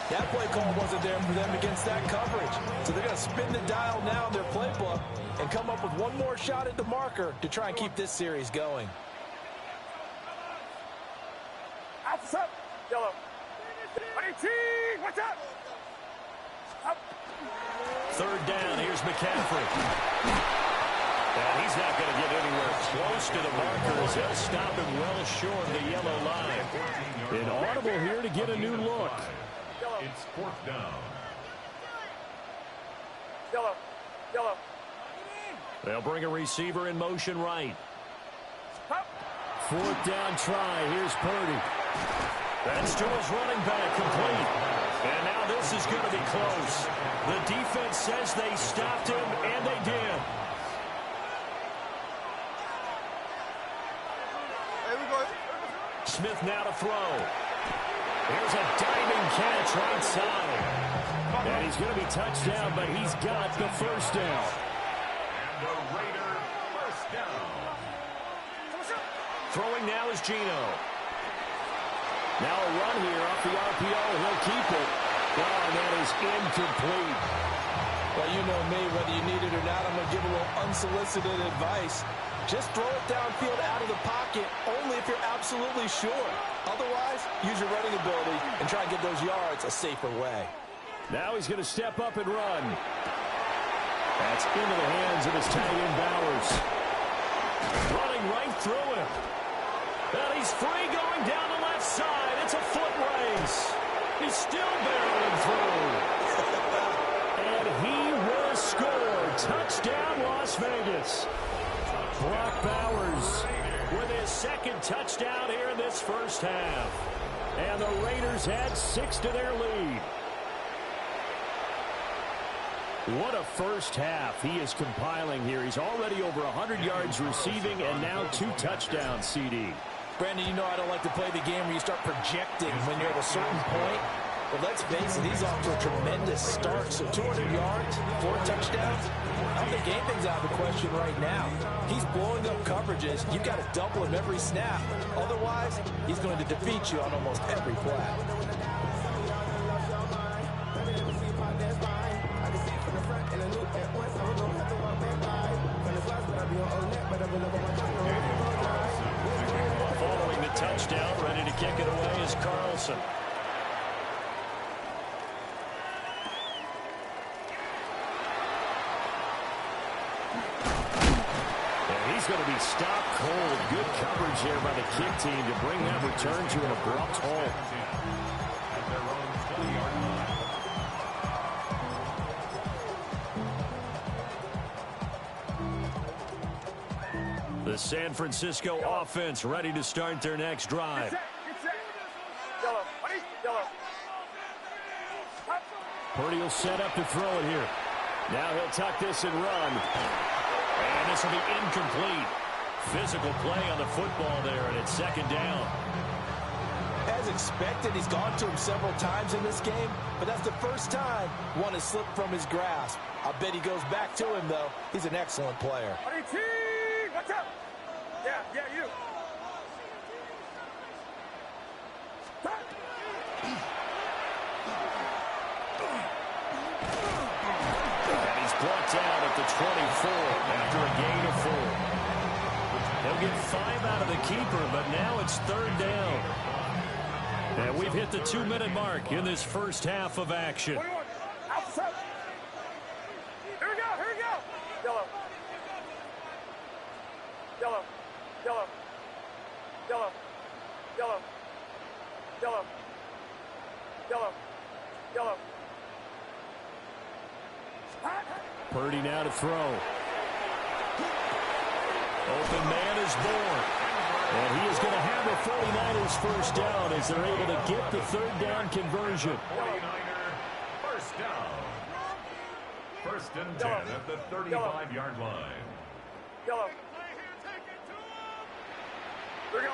That play call wasn't there for them against that coverage. So they're going to spin the dial now in their playbook and come up with one more shot at the marker to try and keep this series going. Outside. Yellow. 18. Watch out. Up. Third down. Here's McCaffrey. And he's not going to get anywhere close to the markers. He'll stop him well short of the yellow line. An audible here to get a new look. It's fourth down. Yellow. Yellow. They'll bring a receiver in motion right. Up. Fourth down try. Here's Purdy. That's to his running back, complete. And now this is going to be close. The defense says they stopped him, and they did. Smith now to throw. Here's a diving catch right side. And he's going to be touched down, but he's got the first down. And the Raider first down. Throwing now is Gino. Now a run here off the RPO. He'll keep it. Oh, and that is incomplete. Well, you know me, whether you need it or not, I'm going to give a little unsolicited advice. Just throw it downfield out of the pocket, only if you're absolutely sure. Otherwise, use your running ability and try and get those yards a safer way. Now he's going to step up and run. That's into the hands of his tight end Bowers. Running right through him. And he's free going down the left side. It's a foot race. He's still barreling through. And he will score. Touchdown, Las Vegas. Brock Bowers with his second touchdown here in this first half. And the Raiders add 6 to their lead. What a first half he is compiling here. He's already over 100 yards receiving and now 2 touchdowns, CD. Brandon, you know I don't like to play the game where you start projecting when you're at a certain point. But let's face it, he's off to a tremendous start. So 200 yards, 4 touchdowns. I don't think anything's out of the question right now. He's blowing up coverages. You've got to double him every snap. Otherwise, he's going to defeat you on almost every play. Following the touchdown, ready to kick it away is Carlson. He's going to be stopped cold. Good coverage there by the kick team to bring that return to an abrupt halt. At their own 20-yard line. The San Francisco offense ready to start their next drive. Yellow. Yellow. Purdy will set up to throw it here. Now he'll tuck this and run. And this will be incomplete. Physical play on the football there, and it's second down. As expected, he's gone to him several times in this game, but that's the first time one has slipped from his grasp. I bet he goes back to him, though. He's an excellent player. Watch out. Yeah, you. And he's brought down at the 24 after a gain of 4. He'll get 5 out of the keeper, but now it's third down. And we've hit the 2-minute mark in this first half of action. 21. Outside. Here we go. Yellow. Yellow. Yellow. Yellow. Yellow. Yellow. Yellow. Yellow. Purdy now to throw. Open man is born. And he is going to have the 49ers first down as they're able to get the third down conversion. 49er first down. First and 10 at the 35-yard line. Yellow. Here we go.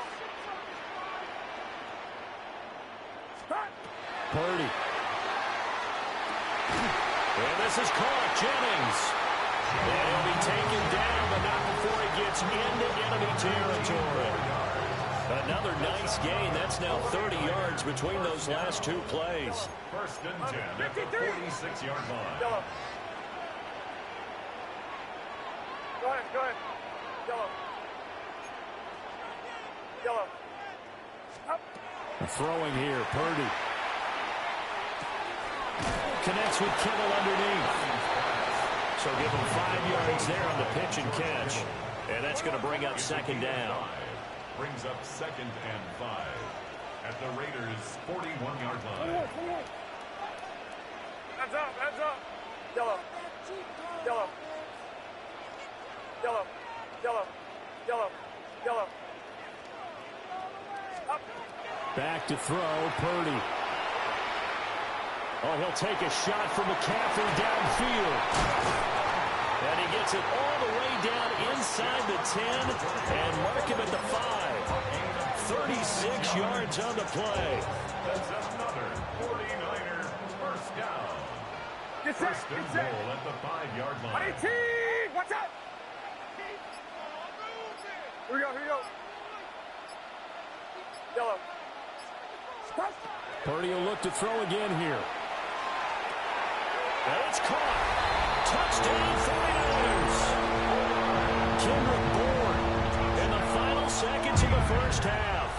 Purdy. And this is caught. Jennings. And he'll be taken down, but not before he gets into enemy territory. Another nice gain. That's now 30 yards between those last two plays. First and 10 at the 46-yard line. Yellow. Go ahead, go ahead. Yellow. Yellow. Up. Throwing here, Purdy. Connects with Kittle underneath. So give him 5 yards there on the pitch and catch. And that's going to bring up second down. Brings up second and 5 at the Raiders' 41-yard line. Hands up, hands up. Yellow. Yellow. Yellow. Yellow. Yellow. Yellow. Up. Back to throw, Purdy. Oh, he'll take a shot from McCaffrey downfield. And he gets it all the way down inside the 10 and mark him at the 5. 36 yards on the play. That's another 49er first down. Get set, First and goal at the 5-yard line. 18! Watch out! Here we go, here we go. Yellow. Stop. Purdy will look to throw again here. And it's caught. Touchdown 49ers. Kendrick Bourne in the final seconds of the first half.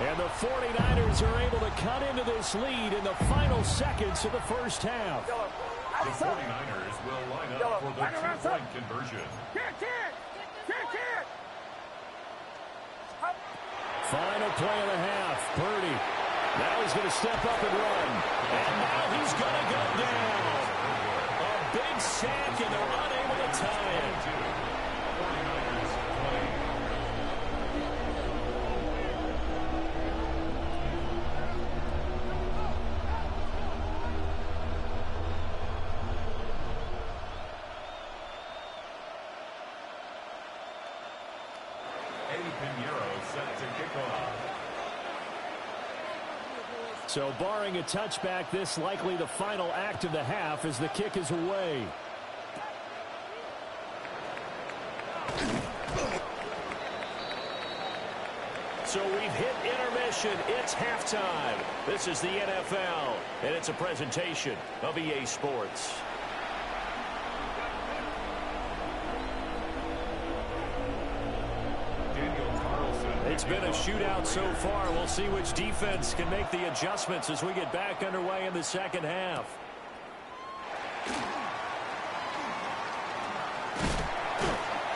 And the 49ers are able to cut into this lead in the final seconds of the first half. The 49ers will line up for the two-point conversion. Final play of the half. Purdy. Now he's going to step up and run. And now he's going to go down. A big sack, and they're unable to tie it. 49ers play. Eddie Pinheiro set to kick off. So barring a touchback, this likely the final act of the half as the kick is away. So we've hit intermission. It's halftime. This is the NFL, and it's a presentation of EA Sports. It's been a shootout so far. We'll see which defense can make the adjustments as we get back underway in the second half.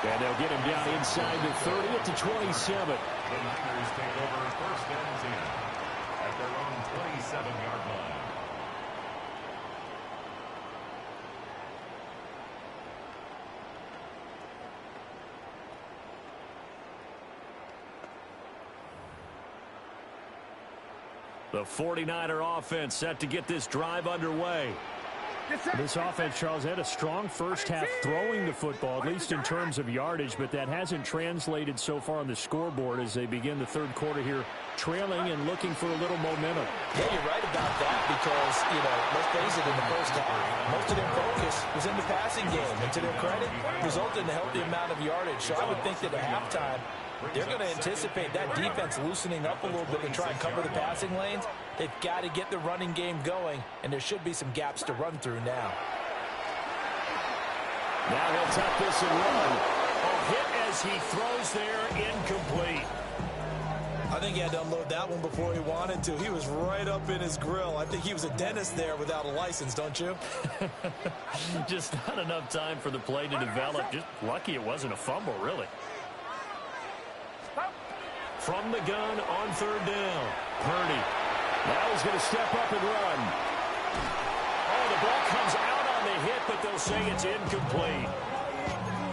And they'll get him down inside the 30 at the 27. The Niners take over first and 10 at their own 27-yard line. The 49er offense set to get this drive underway. This offense, Charles, had a strong first half throwing the football, at least in terms of yardage, but that hasn't translated so far on the scoreboard as they begin the third quarter here, trailing and looking for a little momentum. Yeah, you're right about that because, let's face it, in the first half, most of their focus was in the passing game, and to their credit, resulted in a healthy amount of yardage. So I would think that at halftime, they're going to anticipate that defense loosening up a little bit to try and cover the passing lanes. They've got to get the running game going, and there should be some gaps to run through now. Now he'll tuck this and run. A hit as he throws there, incomplete. I think he had to unload that one before he wanted to. He was right up in his grill. I think he was a dentist there without a license, don't you? Just not enough time for the play to develop. Just lucky it wasn't a fumble, really. From the gun on third down. Purdy. Now he's going to step up and run. Oh, the ball comes out on the hit, but they'll say it's incomplete.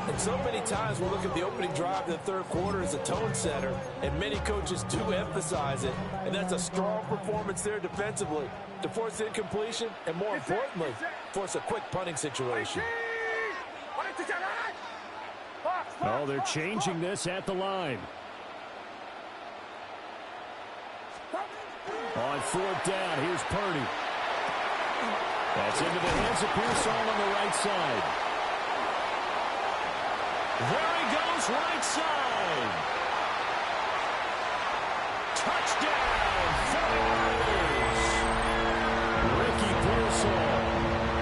And so many times we look at the opening drive of the third quarter as a tone setter, and many coaches do emphasize it. And that's a strong performance there defensively to force incompletion and, more importantly, force a quick punting situation. Oh, they're changing this at the line. On fourth down, here's Purdy. That's into the hands of Pearsall on the right side. There he goes, right side. Touchdown, 49ers. Ricky Pearsall.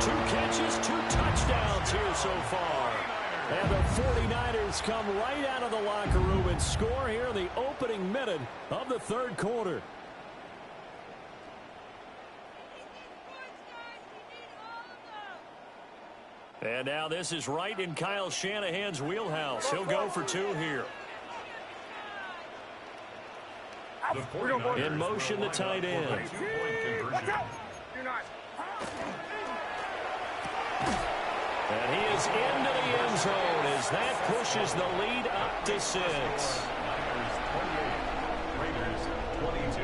2 catches, 2 touchdowns here so far. And the 49ers come right out of the locker room and score here in the opening minute of the third quarter. And now this is right in Kyle Shanahan's wheelhouse. He'll go for 2 here. In motion, the tight end. And he is into the end zone as that pushes the lead up to 6. Raiders 22.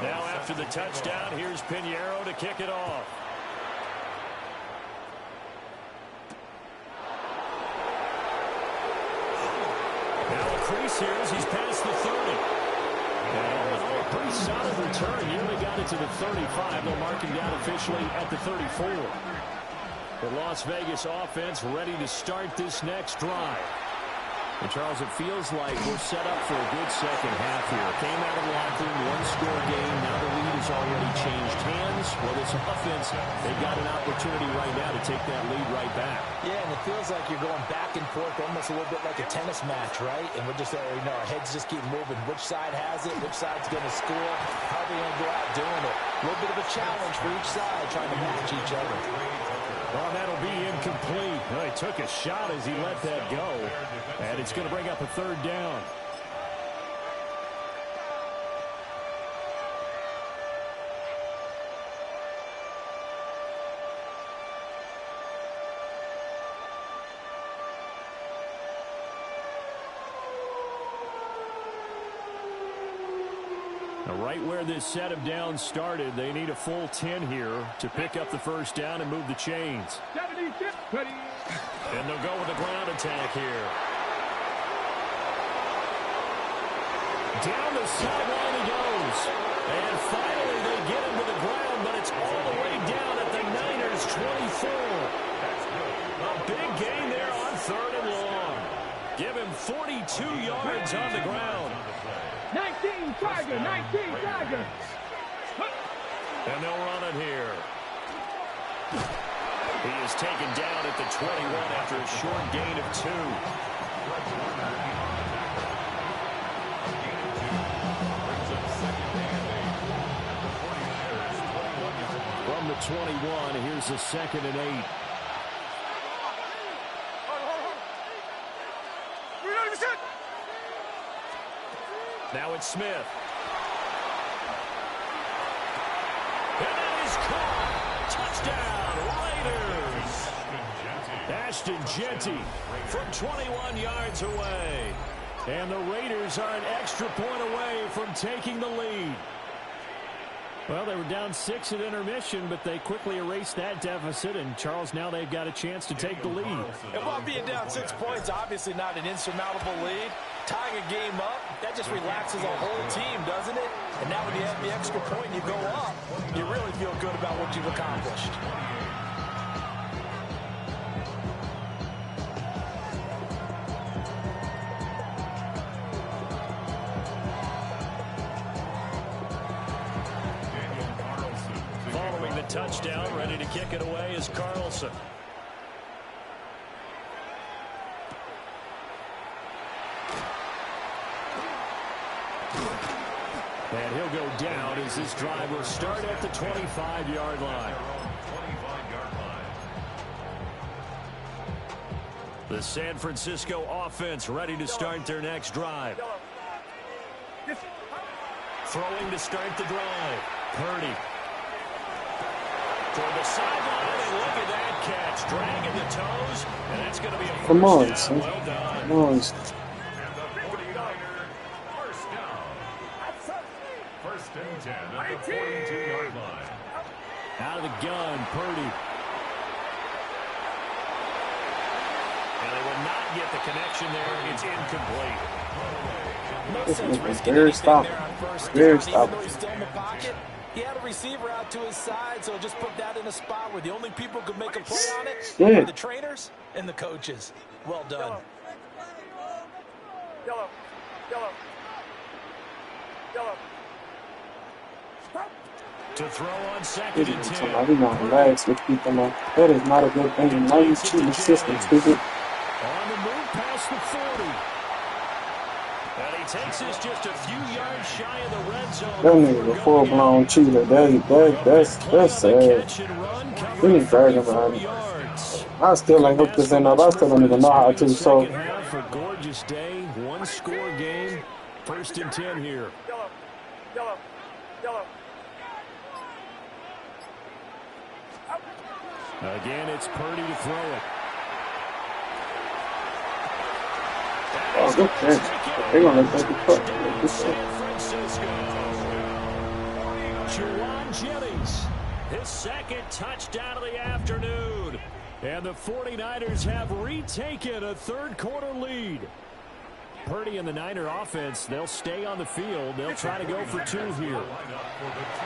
Now after the touchdown, here's Pinheiro to kick it off. Now a crease here as he's past the 30. And a pretty solid return. Nearly got it to the 35. They'll mark him down officially at the 34. The Las Vegas offense ready to start this next drive. And Charles, it feels like we're set up for a good second half here. Came out of the locker room, 1-score game. Now the lead has already changed hands. Well, this offense, they've got an opportunity right now to take that lead right back. Yeah, and it feels like you're going back and forth, almost a little bit like a tennis match, right? And we're just, our heads just keep moving. Which side has it? Which side's going to score? How are they going to go out doing it? A little bit of a challenge for each side, trying to match each other. Well, that'll be incomplete. Well, he took a shot as he let that go. And it's going to bring up a 3rd down. Right where this set of downs started, they need a full 10 here to pick up the first down and move the chains. And they'll go with a ground attack here. Down the sideline he goes. And finally they get him to the ground, but it's all the way down at the Niners' 24. A big gain there on 3rd and long. Give him 42 yards on the ground. 19 Tiger, 19 Tiger. And they'll run it here. He is taken down at the 21 after a short gain of 2. From the 21, here's a 2nd and 8. Now it's Smith. And that is caught. Touchdown, Raiders. Ashton Jeanty from 21 yards away. And the Raiders are an extra point away from taking the lead. Well, they were down 6 at intermission, but they quickly erased that deficit. And, Charles, now they've got a chance to take the lead. And while being down 6 points, obviously not an insurmountable lead. Tying a game up, that just relaxes a whole team, doesn't it? And now when you have the extra point and you go up, you really feel good about what you've accomplished. Following the touchdown, ready to kick it away is Carlson. And he'll go down as this drive will start at the 25-yard line. The San Francisco offense ready to start their next drive. Throwing to start the drive. Purdy. Toward the sideline, and look at that catch. Dragging the toes, and that's going to be a first down. Well done. Come on. First and 10 at the 42-yard line. Out of the gun, Purdy. can't get the connection there. It's incomplete. No sense risking anything there on first down, even though he's still in the pocket. He had a receiver out to his side, so just put that in a spot where the only people who could make a play on it are the trainers and the coaches. Well done. Yellow. Yellow. Yellow. To throw on second and 10. Somebody not relax with people up. That is not a good thing. Now you cheating the system, stupid. On the move past the 40. And he takes this just a few yards shy of the red zone. That nigga's a full-blown cheater. That's sad. We need bragging about it. I still ain't hooked this end up. I still don't even know how to. So, a gorgeous day, one score game, 1st and 10 here. Yellow. Yellow. Yellow. Again, it's Purdy to throw it. oh, good catch. They're gonna let that cut. Juwan Jennings, his second touchdown of the afternoon. And the 49ers have retaken a third-quarter lead. Purdy and the Niner offense, they'll stay on the field. They'll try to go for 2 here.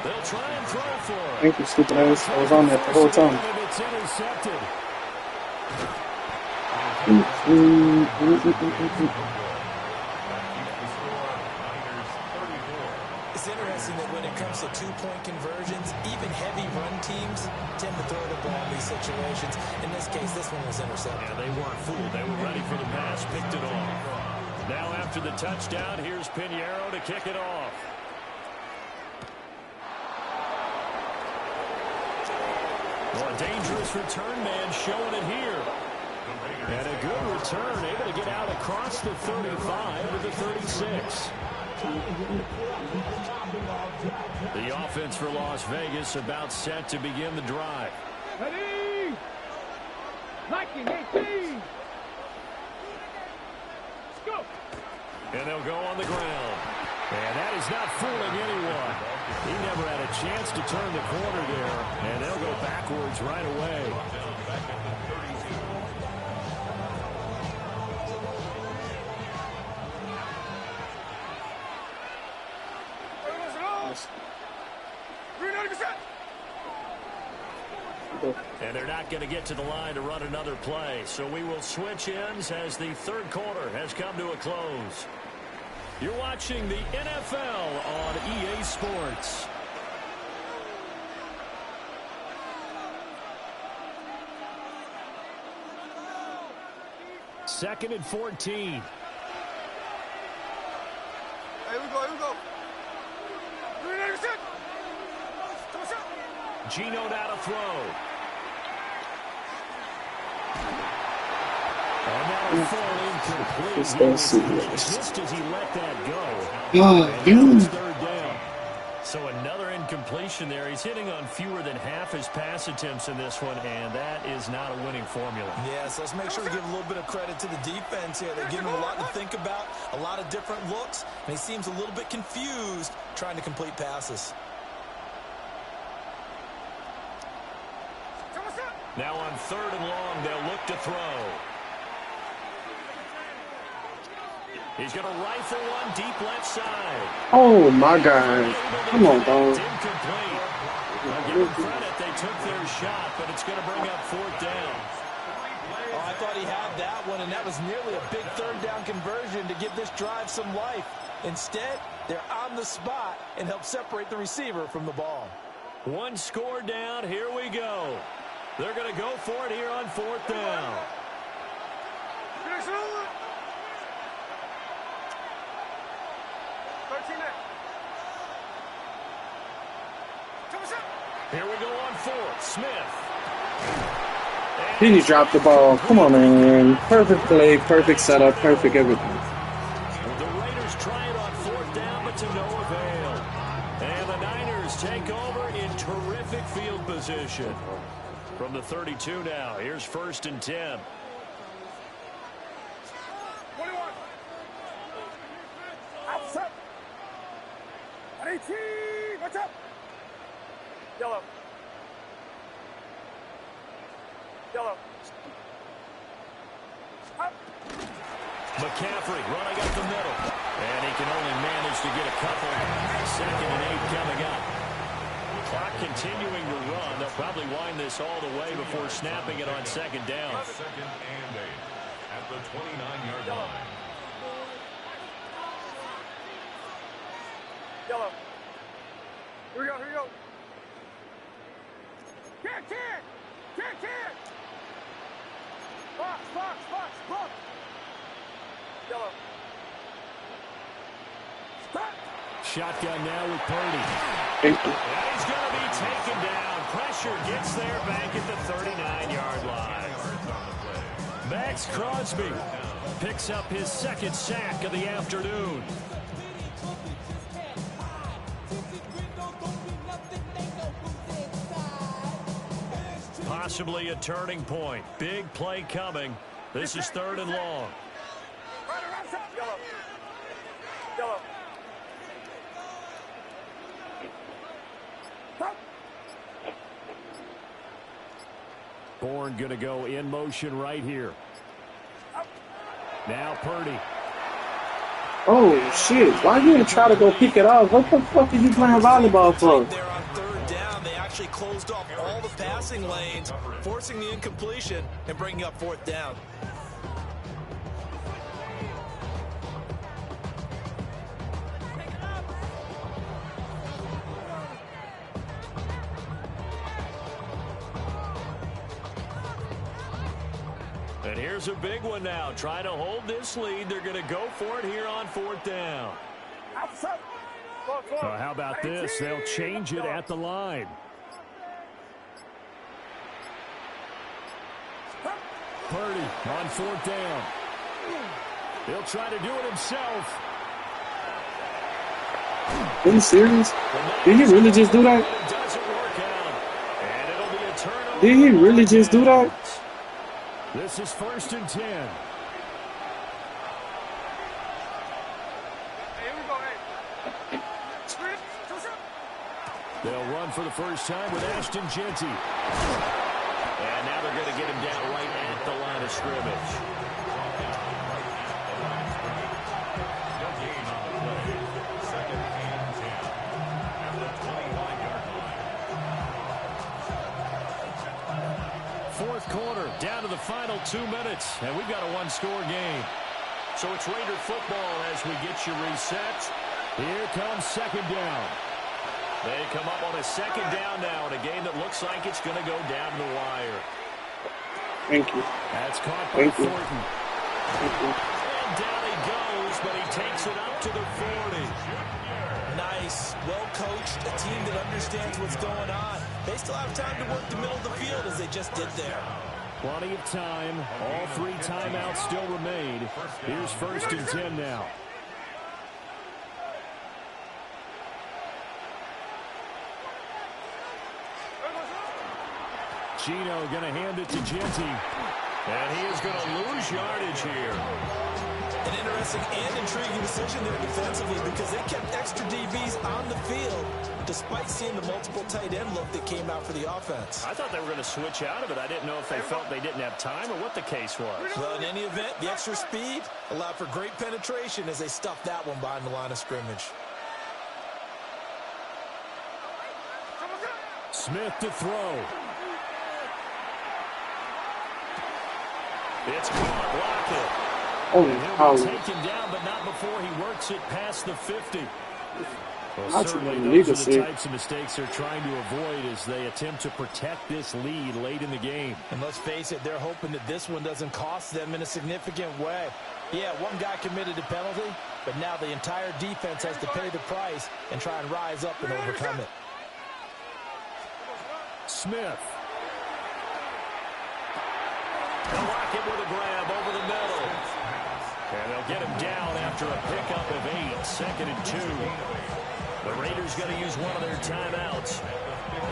They'll try and throw for it. Thank you, stupid ass. I was on that the whole time. It's intercepted. It's interesting that when it comes to two-point conversions, even heavy run teams tend to throw the ball in these situations. In this case, this one was intercepted. Yeah, they weren't fooled. They were ready for the pass, picked it off. Now after the touchdown, here's Pinheiro to kick it off. Well, a dangerous return man showing it here. And a good return, able to get out across the 35 to the 36. The offense for Las Vegas about set to begin the drive. Ready? Liking 18. Go. And they'll go on the ground. And that is not fooling anyone. He never had a chance to turn the corner there. And they'll go backwards right away. And they're not going to get to the line to run another play. So we will switch ends as the third quarter has come to a close. You're watching the NFL on EA Sports. Second and 14. Here we go. Gino now to throw. And that'll fall incomplete. Just as he let that go. Third down. So another incompletion there. He's hitting on fewer than half his pass attempts in this one, and that is not a winning formula. Yes, let's make sure we give a little bit of credit to the defense here. They're giving him a lot to think about, a lot of different looks, and he seems a little bit confused trying to complete passes. Now on third and long, they'll look to throw. He's going to rifle one deep left side. Oh, my God. Come on, dog. Incomplete. I'll give them credit. They took their shot, but it's going to bring up fourth down. Oh, I thought he had that one, and that was nearly a big third down conversion to give this drive some life. Instead, they're on the spot and help separate the receiver from the ball. One score down. Here we go. They're going to go for it here on fourth down. Here we go on fourth. Smith. Then you drop the ball. Come on, man. Perfect play, perfect setup, perfect everything. The Raiders try it on fourth down, but to no avail. And the Niners take over in terrific field position. From the 32 now, here's 1st and 10. 21. Outside. 18. Watch out. Yellow. McCaffrey running up the middle. And he can only manage to get a couple. 2nd and 8 coming up. Clock continuing to run. They'll probably wind this all the way before snapping it on 2nd down. 2nd and 8 at the 29-yard line. Yellow. Here we go, here we go. Ten. Box. Yellow. Shotgun now with Purdy. And he's going to be taken down. Pressure gets there back at the 39-yard line. Max Crosby picks up his 2nd sack of the afternoon. Possibly a turning point. Big play coming. This is 3rd and long. Yellow. Bourne going to go in motion right here. Now Purdy. Oh, shit. Why you gonna try to go pick it off? What the fuck are you playing volleyball for? There on 3rd down, they actually closed off all the passing lanes, forcing the incompletion and bringing up 4th down. And here's a big one now. Trying to hold this lead. They're going to go for it here on 4th down. How about this? They'll change it at the line. Purdy on 4th down. He'll try to do it himself. Are you serious? Did he really just do that? It doesn't work out. And it'll be a turnover. Did he really just do that? This is 1st and 10. Here we go, hey. They'll run for the first time with Ashton Jeanty. And now they're going to get him down right at the line of scrimmage. Fourth quarter, down to the final 2 minutes, and we've got a one-score game. So it's Raider football as we get you reset. Here comes 2nd down. They come up on a 2nd down now in a game that looks like it's going to go down to the wire. Thank you. That's caught by Thank you. Thornton. Thank you. And down he goes, but he takes it up to the 40. Nice, well coached, a team that understands what's going on. They still have time to work the middle of the field as they just did there. Plenty of time. All 3 timeouts still remain. Here's 1st and 10 now. Gino going to hand it to Jeanty. And he is going to lose yardage here. An interesting and intriguing decision there defensively because they kept extra DBs on the field despite seeing the multiple tight end look that came out for the offense. I thought they were going to switch out of it. I didn't know if they felt they didn't have time or what the case was. Well, in any event, the extra speed allowed for great penetration as they stuffed that one behind the line of scrimmage. Smith to throw. It's caught, blocked. Oh, He'll be taken down, but not before he works it past the 50. Well, That's certainly those are the types of mistakes they're trying to avoid as they attempt to protect this lead late in the game. And let's face it, they're hoping that this one doesn't cost them in a significant way. Yeah, one guy committed a penalty, but now the entire defense has to pay the price and try and rise up and overcome it. Smith. They'll lock it with a grab over the middle. And they'll get him down after a pickup of 8, 2nd and 2. The Raiders going to use one of their timeouts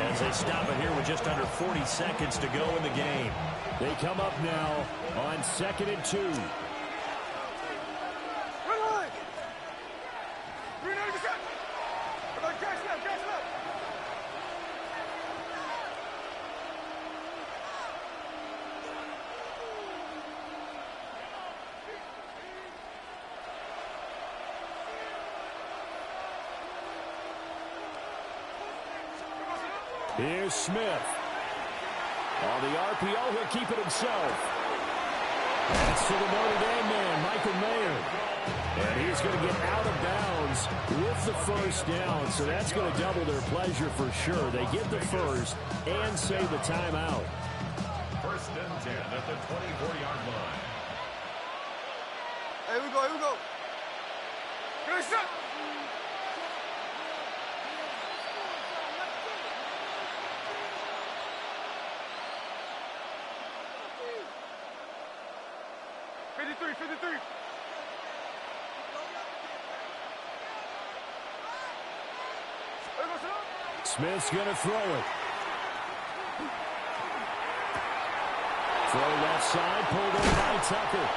as they stop it here with just under 40 seconds to go in the game. They come up now on 2nd and 2. Here's Smith. On the RPO, he'll keep it himself. That's to the Notre Dame man, Michael Mayer. And he's going to get out of bounds with the first down, so that's going to double their pleasure for sure. They get the first and save the timeout. 1st and 10 at the 24-yard line. Here we go, here we go. Good shot. Smith's going to throw it. Throw left side, pulled in by Tucker.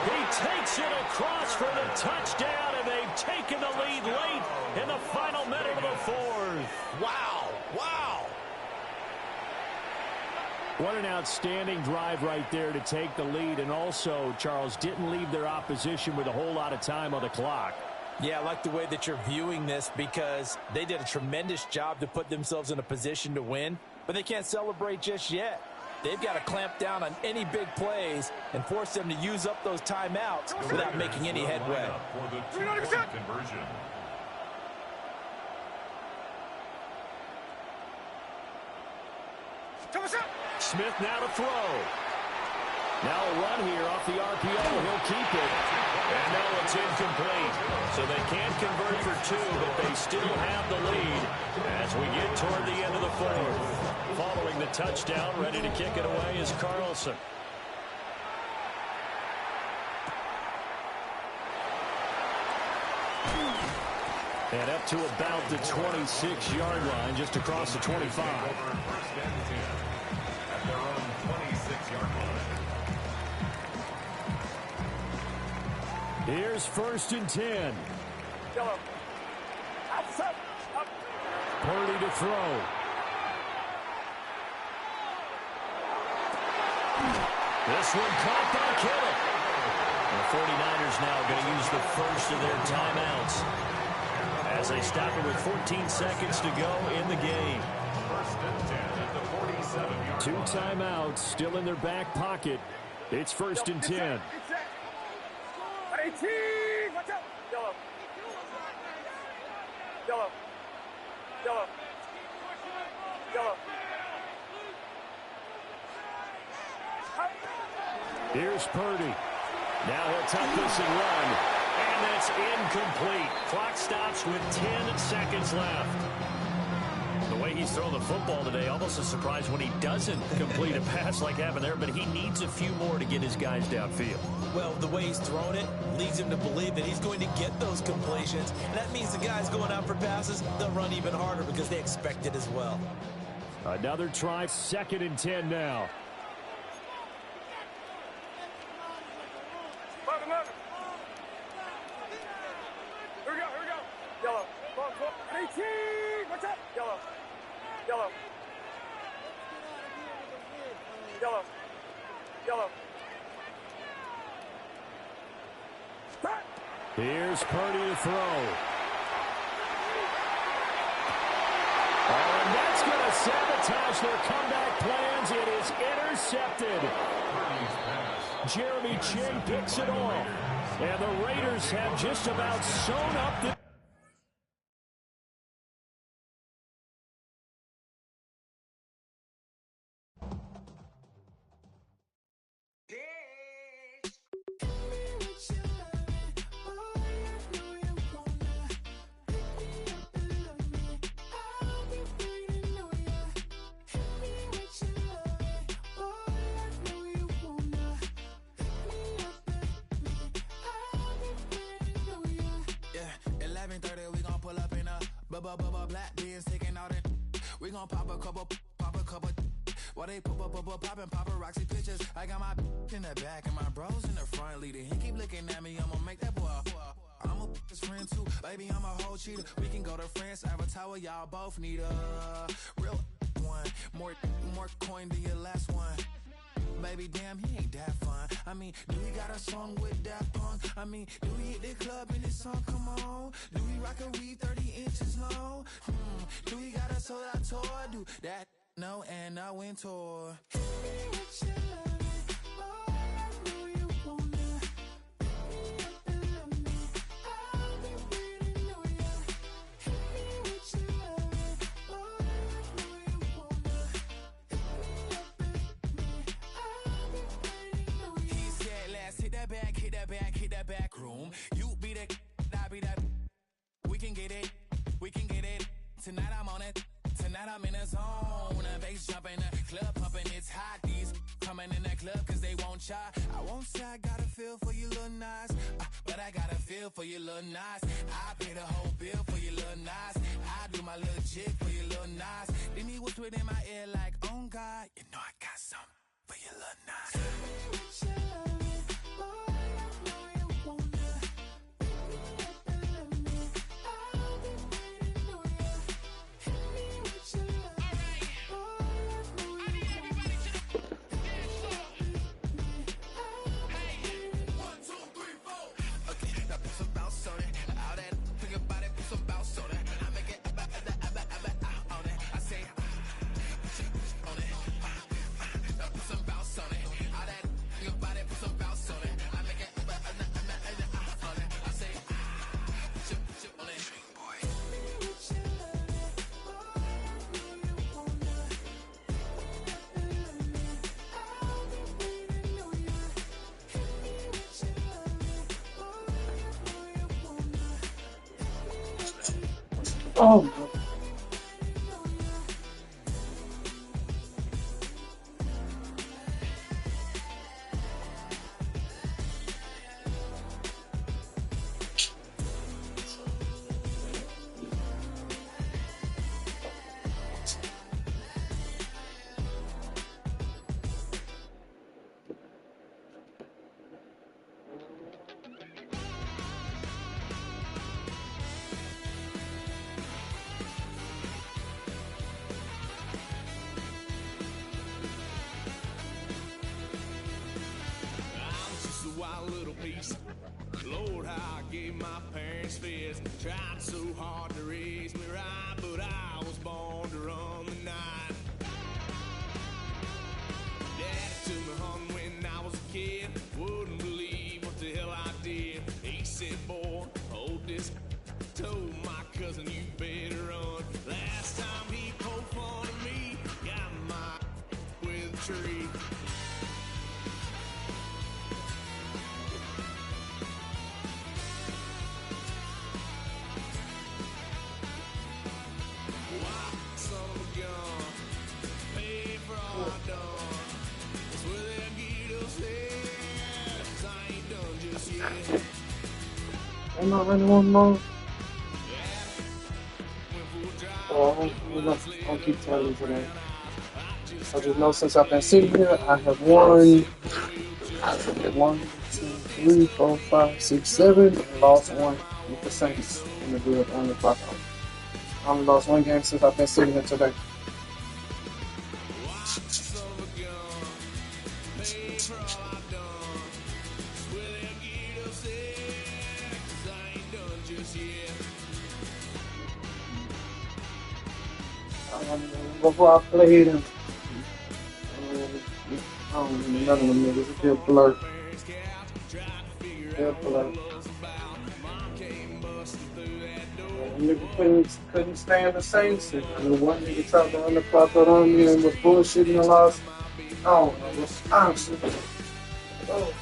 He takes it across for the touchdown, and they've taken the lead late in the final minute of the 4th. Wow, wow. What an outstanding drive right there to take the lead, and also, Charles, didn't leave their opposition with a whole lot of time on the clock. Yeah, I like the way that you're viewing this because they did a tremendous job to put themselves in a position to win, but they can't celebrate just yet. They've got to clamp down on any big plays and force them to use up those timeouts without making any headway. For the 2-point conversion. Smith now to throw. Now a run here off the RPO. He'll keep it. And now it's incomplete. So they can't convert for 2, but they still have the lead as we get toward the end of the 4th. Following the touchdown, ready to kick it away is Carlson. And up to about the 26-yard line, just across the 25. 1st and 10 at their own 26-yard line. Here's 1st and 10. Purdy to throw. This one caught by Kittle. The 49ers now going to use the first of their timeouts as they stop it with 14 seconds to go in the game. 1st and 10 at the 47-yard 2 line. timeouts still in their back pocket. It's 1st and 10. 18! Watch out! Yellow. Yellow. Yellow. Yellow. Here's Purdy. Now he'll tuck this and run. And that's incomplete. Clock stops with 10 seconds left. The way he's thrown the football today, almost a surprise when he doesn't complete a pass like happened there, but he needs a few more to get his guys downfield. Well, the way he's thrown it leads him to believe that he's going to get those completions. And that means the guys going out for passes, they'll run even harder because they expect it as well. Another try, 2nd and 10 now. Here we go, here we go. Yellow. 18! Watch out! Yellow. Yellow. Yellow. Yellow. Here's Purdy to throw. And that's going to sabotage their comeback plans. It is intercepted. Jeremy Chin picks it off. And the Raiders have just about sewn up the... Black beans taking out it. We gon' pop a couple. While they poppin' paparazzi pictures. I got my in the back and my bros in the front leader. He keep looking at me, I'ma make that boy. I'm a his friend too, baby. I'm a whole cheater. We can go to France, Avatar, y'all both need a real one. More coin than your last one. baby, damn, he ain't that fun. I mean, do he got a song with that punk? I mean, do he hit the club in this song? Come on. Do he rock a weave 30 inches long? Do he got a sold out tour? Do that? No, and I went tour. Hit that back room. You be the, I be that. We can get it. Tonight I'm on it. Tonight I'm in a zone. A bass jumping, a club pumping. It's hot. These coming in that club cause they won't try. I won't say I got a feel for you little nice, but I got a feel for you little nice. I pay the whole bill for you little nice. I do my little jig for you little nice. Then he whisper in my ear like, oh God, you know I got something for you little nice. Oh, Wild little piece. Lord, how I gave my parents fist. Tried so hard to raise me right, but I was born to run the night. Daddy took me home when I was a kid. Wouldn't believe what the hell I did. He said, boy, hold this. Told my cousin, you better run. Last time he poked fun of me, got my with a tree. I'm not running one more. Oh, I'll keep telling today. I just know since I've been sitting here, I have won 1, 2, 3, 4, 5, 6, 7, and lost one with the Saints in the good on the clock. I only lost one game since I've been sitting here today. Before I played him, I don't know none of them niggas. It's still blur. Still blur. Nigga couldn't stand the Saints. And one nigga tried to underclock it on me and was bullshitting a lot. I don't know. Honestly. Oh.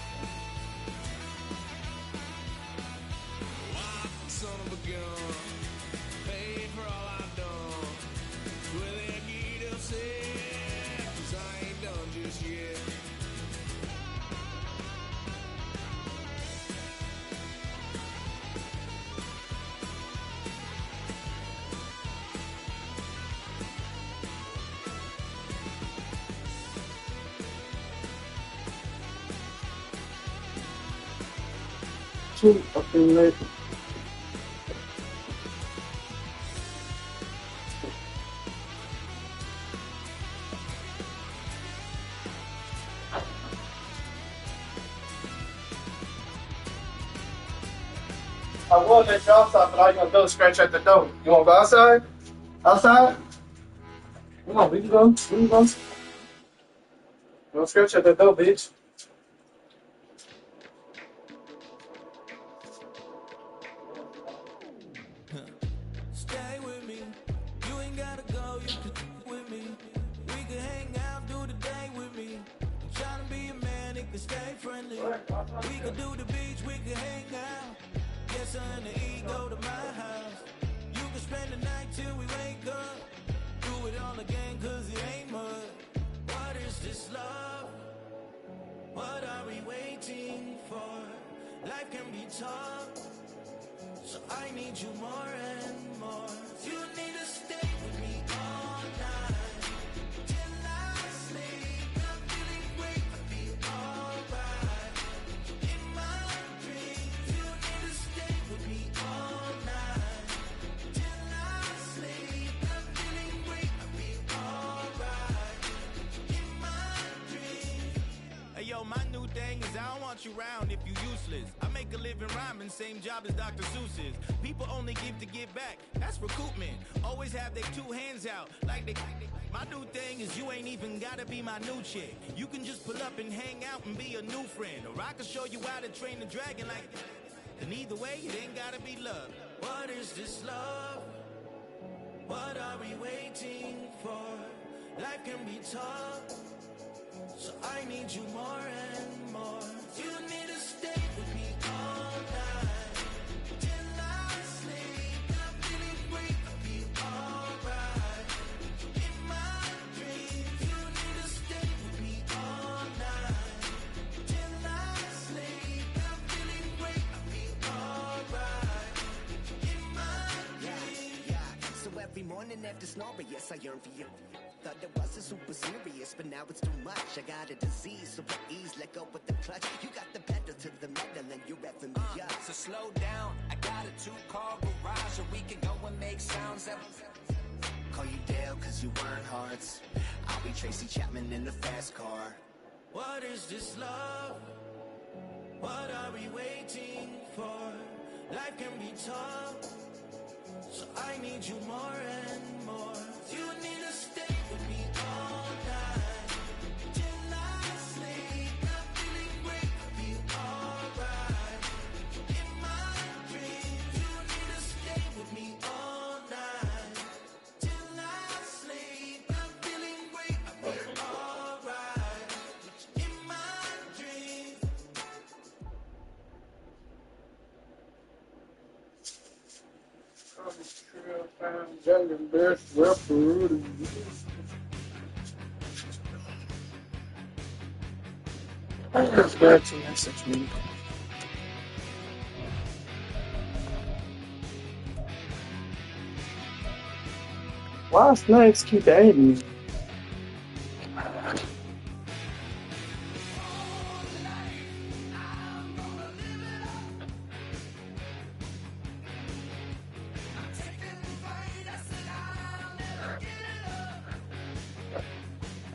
Too fucking late. I was at your outside, but all you gonna do is scratch at the door. You wanna go outside? Outside? Come on, we can go. We can go. Don't scratch at the door, bitch. Stay with me. You ain't gotta go, you can with me. We can hang out, do the day with me. I'm trying to be a man, it can stay friendly. We can do the beach, we can hang out. Yes, her and the E go to my house. You can spend the night till we wake up. Do it all again, cause it ain't mud. What is this love? What are we waiting for? Life can be tough, so I need you more and more. You need to stay with me all night till I sleep. I'm feeling great, I'll be alright. In my dreams, you need to stay with me all night till I sleep. I'm feeling great, I'll be alright. In my dreams. Hey yo, my new thing is I don't want you around if you useless. I make a living rhyming, same job as Dr. Seuss's. People only give to give back, that's recoupment. Always have their two hands out, like they. My new thing is you ain't even gotta be my new chick. You can just pull up and hang out and be a new friend. Or I can show you how to train the dragon like. And either way, it ain't gotta be love. What is this love? What are we waiting for? Life can be tough, so I need you more and more. You need to stay with me all night till I sleep. I'm feeling great, I'll be alright. In my dreams, you need to stay with me all night till I sleep. I'm feeling great, I'll be alright. In my dreams. So every morning after snoring, yes, I yearn for you. Thought it wasn't super serious, but now it's too much. I got a disease, so with ease, let go with the clutch. You got the pedal to the metal and you're reffing me up. So slow down, I got a 2-car garage, or we can go and make sounds that... Call you Dale, cause you weren't hearts. I'll be Tracy Chapman in the fast car. What is this love? What are we waiting for? Life can be tough, so I need you more and more. You need to stay with me all night till I sleep. I'm feeling great, I'll be alright. In my dreams, you need to stay with me all night till I sleep. I'm feeling great, I'll be alright. In my dreams. Best referee. Let's go to message me. Why snakes keep adding me?